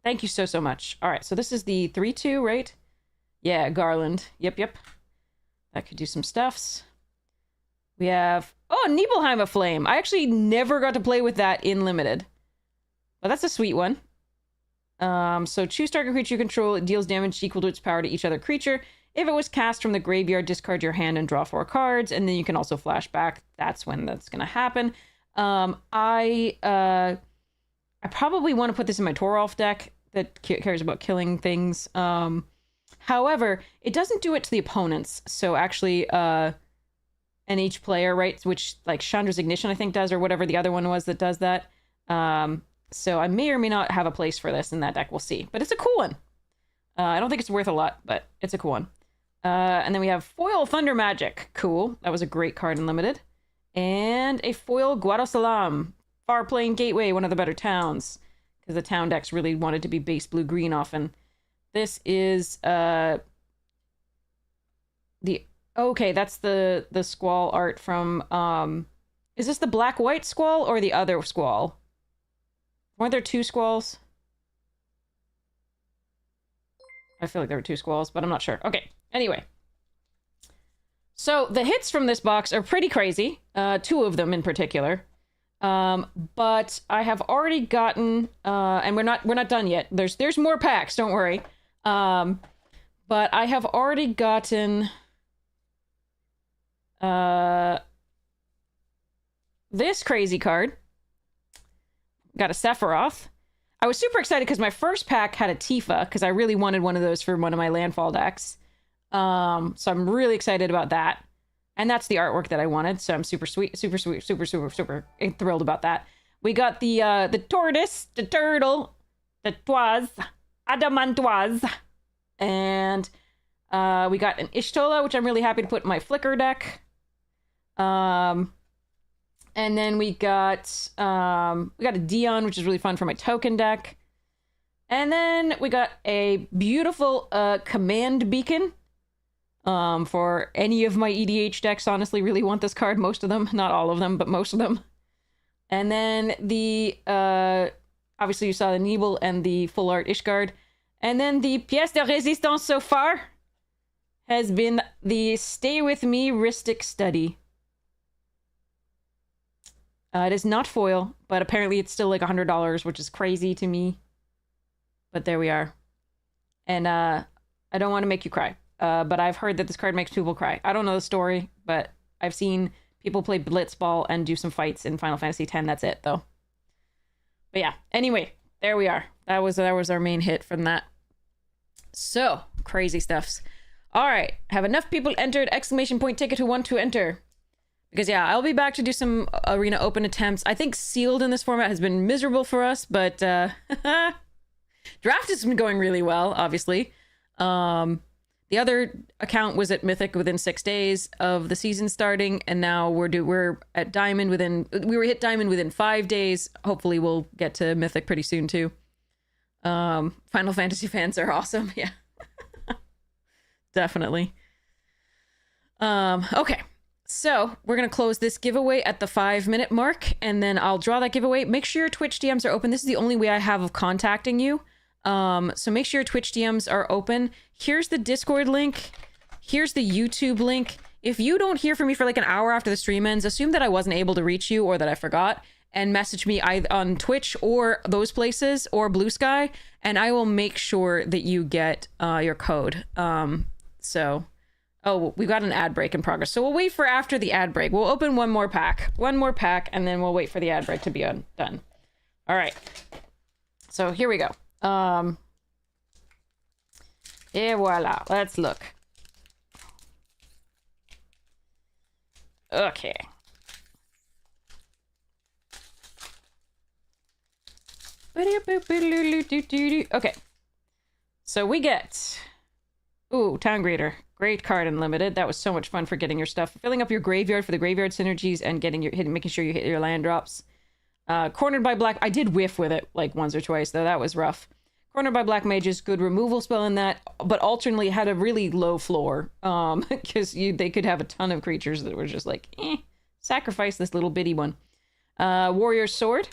thank you so much. All right, so this is the 3/2, right? Yeah, Garland. Yep. That could do some stuffs. We have... Oh, Nibelheim of Flame. I actually never got to play with that in Limited. But that's a sweet one. So choose target creature you control. It deals damage equal to its power to each other creature. If it was cast from the graveyard, discard your hand and draw 4 cards. And then you can also flash back. That's when that's going to happen. I probably want to put this in my Toralf deck that cares about killing things. However, it doesn't do it to the opponents. So actually, and each player, right? Which, like, Chandra's Ignition, I think, does, or whatever the other one was that does that. So I may or may not have a place for this in that deck. We'll see. But it's a cool one. I don't think it's worth a lot, but it's a cool one. And then we have Foil Thunder Magic. Cool. That was a great card in Limited. And a Foil Guadosalam. Far Plain Gateway, one of the better towns. Because the town decks really wanted to be base blue-green often. This is the okay, that's the Squall art from is this the black-white Squall or the other Squall? Weren't there two Squalls? I feel like there were two Squalls, but I'm not sure. Okay, anyway. So the hits from this box are pretty crazy. Two of them in particular. But I have already gotten and we're not done yet. There's more packs, don't worry. But I have already gotten this crazy card. Got a Sephiroth. I was super excited because my first pack had a Tifa, because I really wanted one of those for one of my landfall decks. So I'm really excited about that. And that's the artwork that I wanted, so I'm super thrilled about that. We got the tortoise, the turtle, the toise, adamantoise, and we got an Ishtola, which I'm really happy to put in my Flicker deck. And then we got a Dion, which is really fun for my token deck. And then we got a beautiful Command Beacon. For any of my EDH decks, honestly, really want this card. Most of them, not all of them, but most of them. And then the obviously you saw the Nebel and the full art Ishgard. And then the pièce de résistance so far has been the Stay With Me Rhystic Study. It is not foil, but apparently it's still like $100, which is crazy to me. But there we are. And I don't want to make you cry. But I've heard that this card makes people cry. I don't know the story, but I've seen people play Blitzball and do some fights in Final Fantasy X. That's it, though. But yeah, anyway, there we are. That was our main hit from that. So, crazy stuffs. All right, have enough people entered exclamation point ticket who want to enter. Because yeah, I'll be back to do some Arena Open attempts. I think Sealed in this format has been miserable for us, but Draft has been going really well, obviously. The other account was at Mythic within 6 days of the season starting, and now we're at Diamond we were hit Diamond within 5 days. Hopefully we'll get to Mythic pretty soon too. Final Fantasy fans are awesome, yeah. Definitely. Okay. So we're going to close this giveaway at the 5-minute mark, and then I'll draw that giveaway. Make sure your Twitch DMs are open. This is the only way I have of contacting you. So make sure your Twitch DMs are open. Here's the Discord link. Here's the YouTube link. If you don't hear from me for like an hour after the stream ends, assume that I wasn't able to reach you or that I forgot, and message me either on Twitch or those places or Blue Sky, and I will make sure that you get your code. Oh, we've got an ad break in progress. So we'll wait for after the ad break. We'll open one more pack, and then we'll wait for the ad break to be done. All right. So here we go. Et voila. Let's look. Okay. Okay. So we get... Ooh, Town Greeter. Great card in Limited. That was so much fun for getting your stuff. Filling up your graveyard for the graveyard synergies and making sure you hit your land drops. Cornered by Black... I did whiff with it like once or twice, though. That was rough. Cornered by Black Mages. Good removal spell in that, but alternately had a really low floor. Because they could have a ton of creatures that were just like, sacrifice this little bitty one. Warrior's Sword.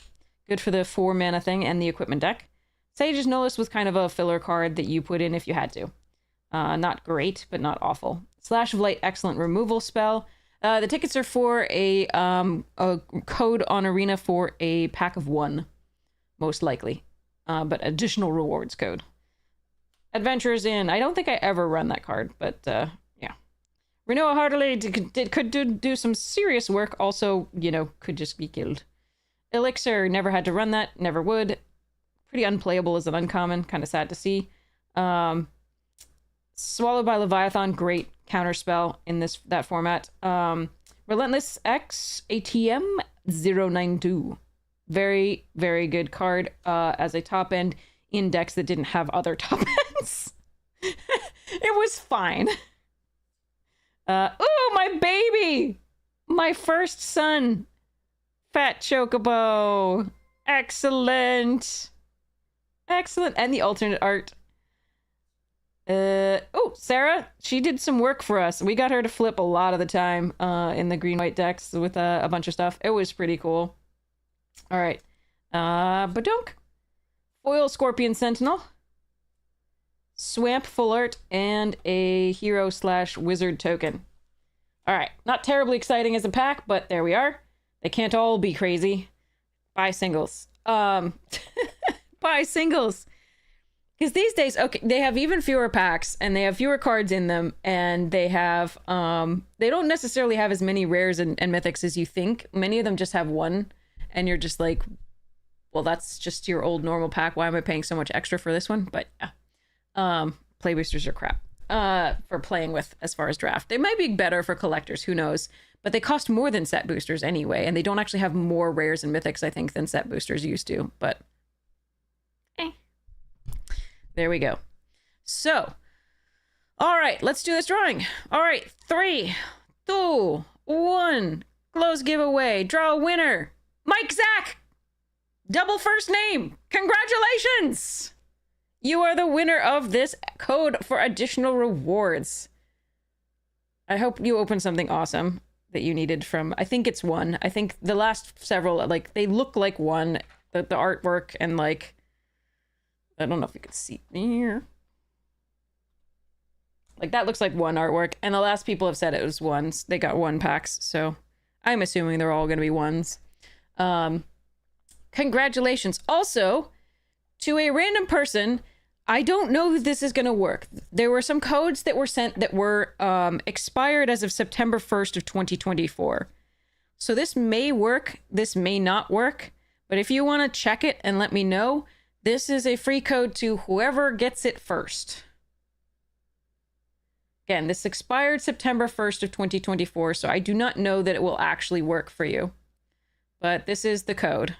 Good for the 4-mana thing and the equipment deck. Sage's Nolus was kind of a filler card that you put in if you had to. Not great, but not awful. Slash of Light, excellent removal spell. The tickets are for a code on Arena for a pack of 1, most likely. But additional rewards code. Adventurers Inn. I don't think I ever run that card, but yeah. Renoa Heartily could do some serious work. Also, could just be killed. Elixir, never had to run that, never would. Pretty unplayable as an uncommon, kind of sad to see. Swallowed by Leviathan, great counterspell in that format. Relentless X ATM 092. Very, very good card as a top end in decks that didn't have other top ends. It was fine. Ooh, my baby! My first son. Fat Chocobo. Excellent. Excellent. And the alternate art. Oh, Sarah, she did some work for us. We got her to flip a lot of the time in the green-white decks with a bunch of stuff. It was pretty cool. All right. Badunk. Foil Scorpion Sentinel. Swamp Full Art, and a hero / wizard token. All right. Not terribly exciting as a pack, but there we are. They can't all be crazy. Buy singles. Buy singles. Because these days, okay, they have even fewer packs, and they have fewer cards in them, and they have, they don't necessarily have as many rares and mythics as you think. Many of them just have one, and you're just like, well, that's just your old normal pack. Why am I paying so much extra for this one? But yeah, play boosters are crap for playing with as far as draft. They might be better for collectors, who knows? But they cost more than set boosters anyway, and they don't actually have more rares and mythics, I think, than set boosters used to, but there we go. So, all right, let's do this drawing. All right, 3, 2, 1. Close giveaway. Draw a winner. Mike Zach. Double first name. Congratulations. You are the winner of this code for additional rewards. I hope you open something awesome that you needed from, I think it's 1. I think the last several, like, they look like 1. The artwork and, like, I don't know if you can see here. Like, that looks like 1 artwork, and the last people have said it was 1s. They got 1 packs, so I'm assuming they're all going to be 1s. Congratulations. Also, to a random person, I don't know if this is going to work. There were some codes that were sent that were expired as of September 1st of 2024. So this may work, this may not work, but if you want to check it and let me know, this is a free code to whoever gets it first. Again, this expired September 1st of 2024, so I do not know that it will actually work for you. But this is the code.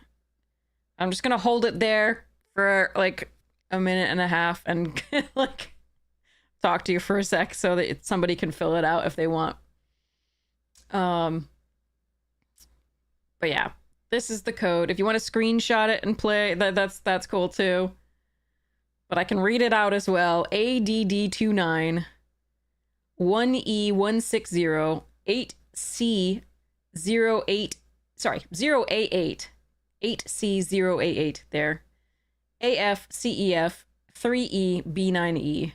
I'm just going to hold it there for like a minute and a half and like talk to you for a sec so that somebody can fill it out if they want. But yeah. This is the code. If you want to screenshot it and play, that's cool too. But I can read it out as well. ADD29 1E160 8C08 0A8 8C0A8 there. AFCEF 3EB9E.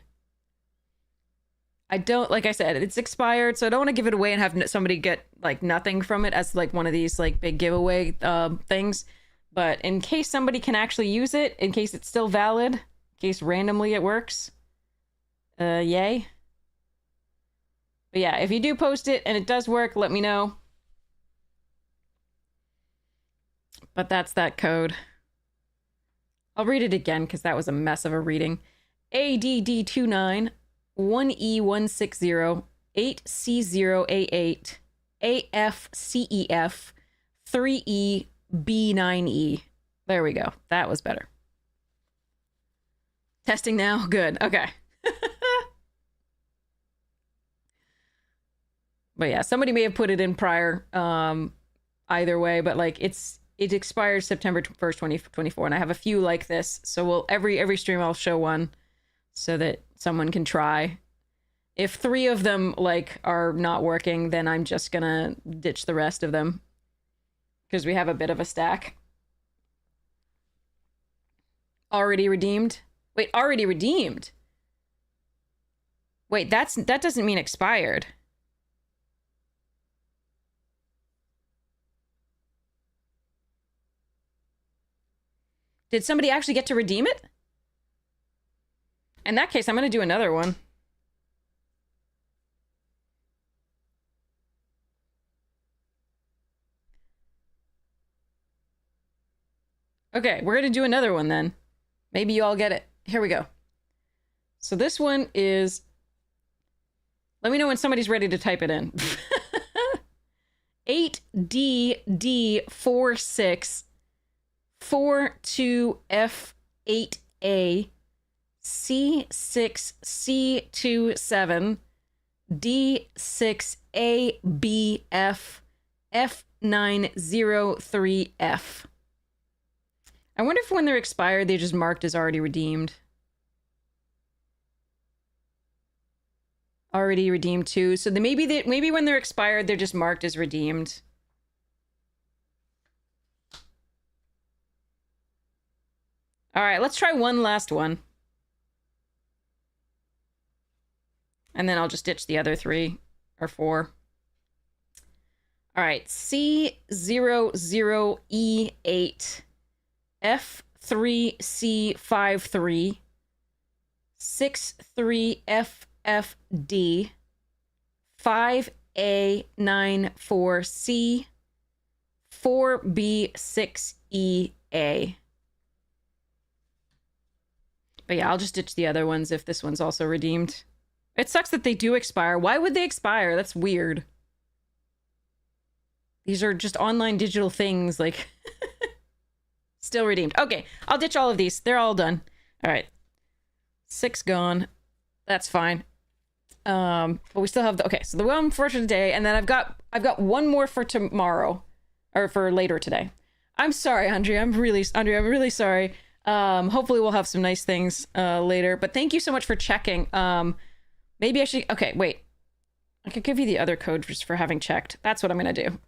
I don't, like I said, it's expired, so I don't want to give it away and have somebody get like nothing from it as like one of these like big giveaway things. But in case somebody can actually use it, in case it's still valid, in case randomly it works, yay. But yeah, if you do post it and it does work, let me know. But that's that code. I'll read it again because that was a mess of a reading. ADD29 1E160 8C0A8 AFCEF 3EB9E. There we go. That was better. Testing now? Good. Okay. But yeah, somebody may have put it in prior either way, but like it expires September 1st, 2024, and I have a few like this. So every stream I'll show one so that someone can try. If 3 of them like are not working, then I'm just gonna ditch the rest of them because we have a bit of a stack. Already redeemed? Wait, already redeemed? Wait, that doesn't mean expired. Did somebody actually get to redeem it? In that case, I'm going to do another one. Okay, we're going to do another one then. Maybe you all get it. Here we go. So this one is... Let me know when somebody's ready to type it in. 8DD46 42F8A C6C27 D6ABF F903F. I wonder if when they're expired, they just marked as already redeemed. Already redeemed too. So maybe when they're expired, they're just marked as redeemed. All right, let's try one last one. And then I'll just ditch the other 3 or 4. All right, C00E8, F3C53, 63FFD, 5A94C, 4B6EA. But yeah, I'll just ditch the other ones if this one's also redeemed. It sucks that they do expire. Why would they expire? That's weird. These are just online digital things, like... Still redeemed. Okay, I'll ditch all of these. They're all done. All right. 6 gone. That's fine. But we still have the... Okay, so the one for today, and then I've got one more for tomorrow. Or for later today. I'm sorry, Andrea. I'm really sorry. Hopefully we'll have some nice things later. But thank you so much for checking. Maybe I should... Okay, wait. I could give you the other code just for having checked. That's what I'm gonna do.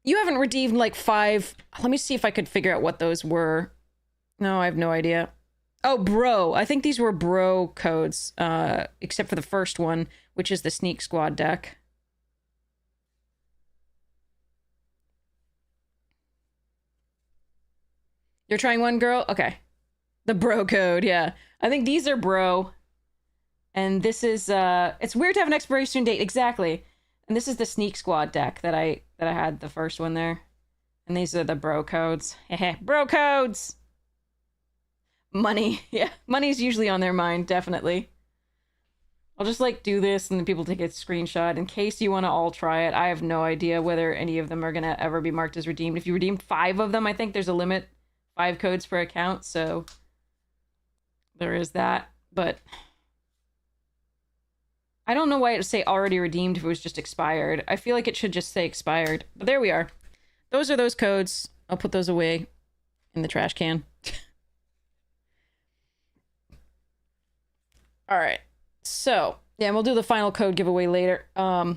You haven't redeemed like 5... Let me see if I could figure out what those were. No, I have no idea. Oh, bro. I think these were bro codes, except for the first one, which is the Sneak Squad deck. You're trying one, girl? Okay. The bro code, yeah. I think these are bro. And this is, it's weird to have an expiration date, exactly. And this is the Sneak Squad deck that I had the first one there. And these are the bro codes. Bro codes! Money. Yeah, money's usually on their mind, definitely. I'll just, like, do this and then people take a screenshot in case you want to all try it. I have no idea whether any of them are going to ever be marked as redeemed. If you redeemed 5 of them, I think there's a limit. 5 codes per account, so there is that. But I don't know why it would say already redeemed if it was just expired. I feel like it should just say expired. But there we are. Those are those codes. I'll put those away in the trash can. All right. So, yeah, and we'll do the final code giveaway later. You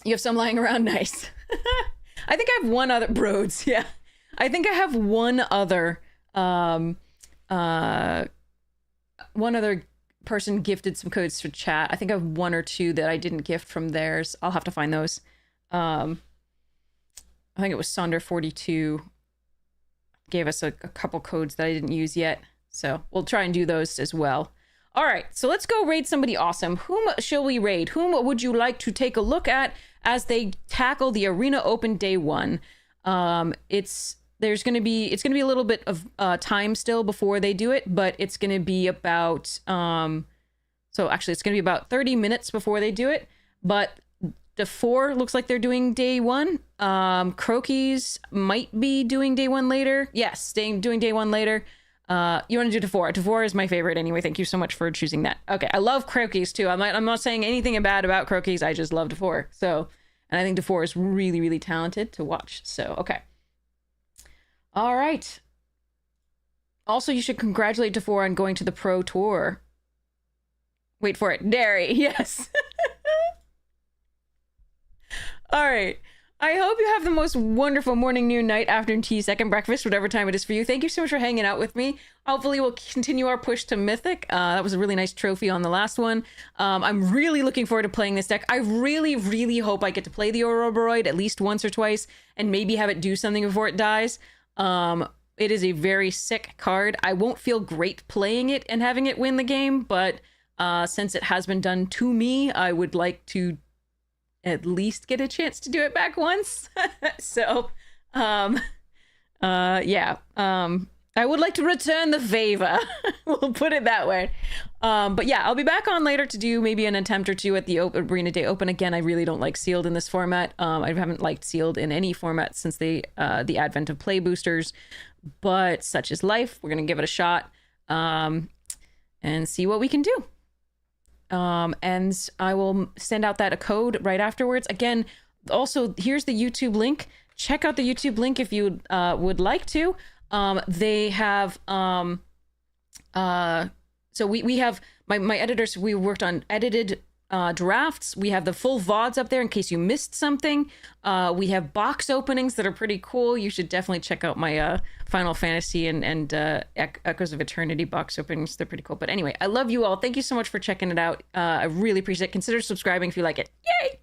have some lying around? Nice. I think I have one other... Broads, yeah. I think I have one other person gifted some codes for chat. I think I have 1 or 2 that I didn't gift from theirs. I'll have to find those. I think it was Sonder42 gave us a couple codes that I didn't use yet. So we'll try and do those as well. All right, so let's go raid somebody awesome. Whom shall we raid? Whom would you like to take a look at as they tackle the Arena Open Day 1? It's gonna be a little bit of time still before they do it, but it's gonna be about so actually it's gonna be about 30 minutes before they do it. But DeFore looks like they're doing day 1. Croakies might be doing day 1 later. Yes, doing day 1 later. You want to do DeFore? DeFore is my favorite anyway. Thank you so much for choosing that. Okay, I love Croakies too. I'm not saying anything bad about Croakies. I just love DeFore. So, and I think DeFore is really, really talented to watch. So, okay. All right. Also, you should congratulate DeFore on going to the Pro Tour. Wait for it. Derry, yes. All right. I hope you have the most wonderful morning, noon, night, afternoon, tea, second breakfast, whatever time it is for you. Thank you so much for hanging out with me. Hopefully we'll continue our push to Mythic. That was a really nice trophy on the last one. I'm really looking forward to playing this deck. I really, really hope I get to play the Ouroboros at least once or twice and maybe have it do something before it dies. It is a very sick card. I won't feel great playing it and having it win the game, but since it has been done to me, I would like to at least get a chance to do it back once. So, yeah. I would like to return the favor. We'll put it that way. But yeah, I'll be back on later to do maybe an attempt or 2 at the Arena Day Open. Again, I really don't like sealed in this format. I haven't liked sealed in any format since the advent of play boosters, but such is life. We're going to give it a shot, and see what we can do. And I will send out a code right afterwards. Again, also, here's the YouTube link. Check out the YouTube link if you would like to. They have So we have my editors. We worked on edited drafts. We have the full VODs up there in case you missed something. We have box openings that are pretty cool. You should definitely check out my Final Fantasy and Echoes of Eternity box openings. They're pretty cool. But anyway, I love you all. Thank you so much for checking it out. I really appreciate it. Consider subscribing if you like it. Yay!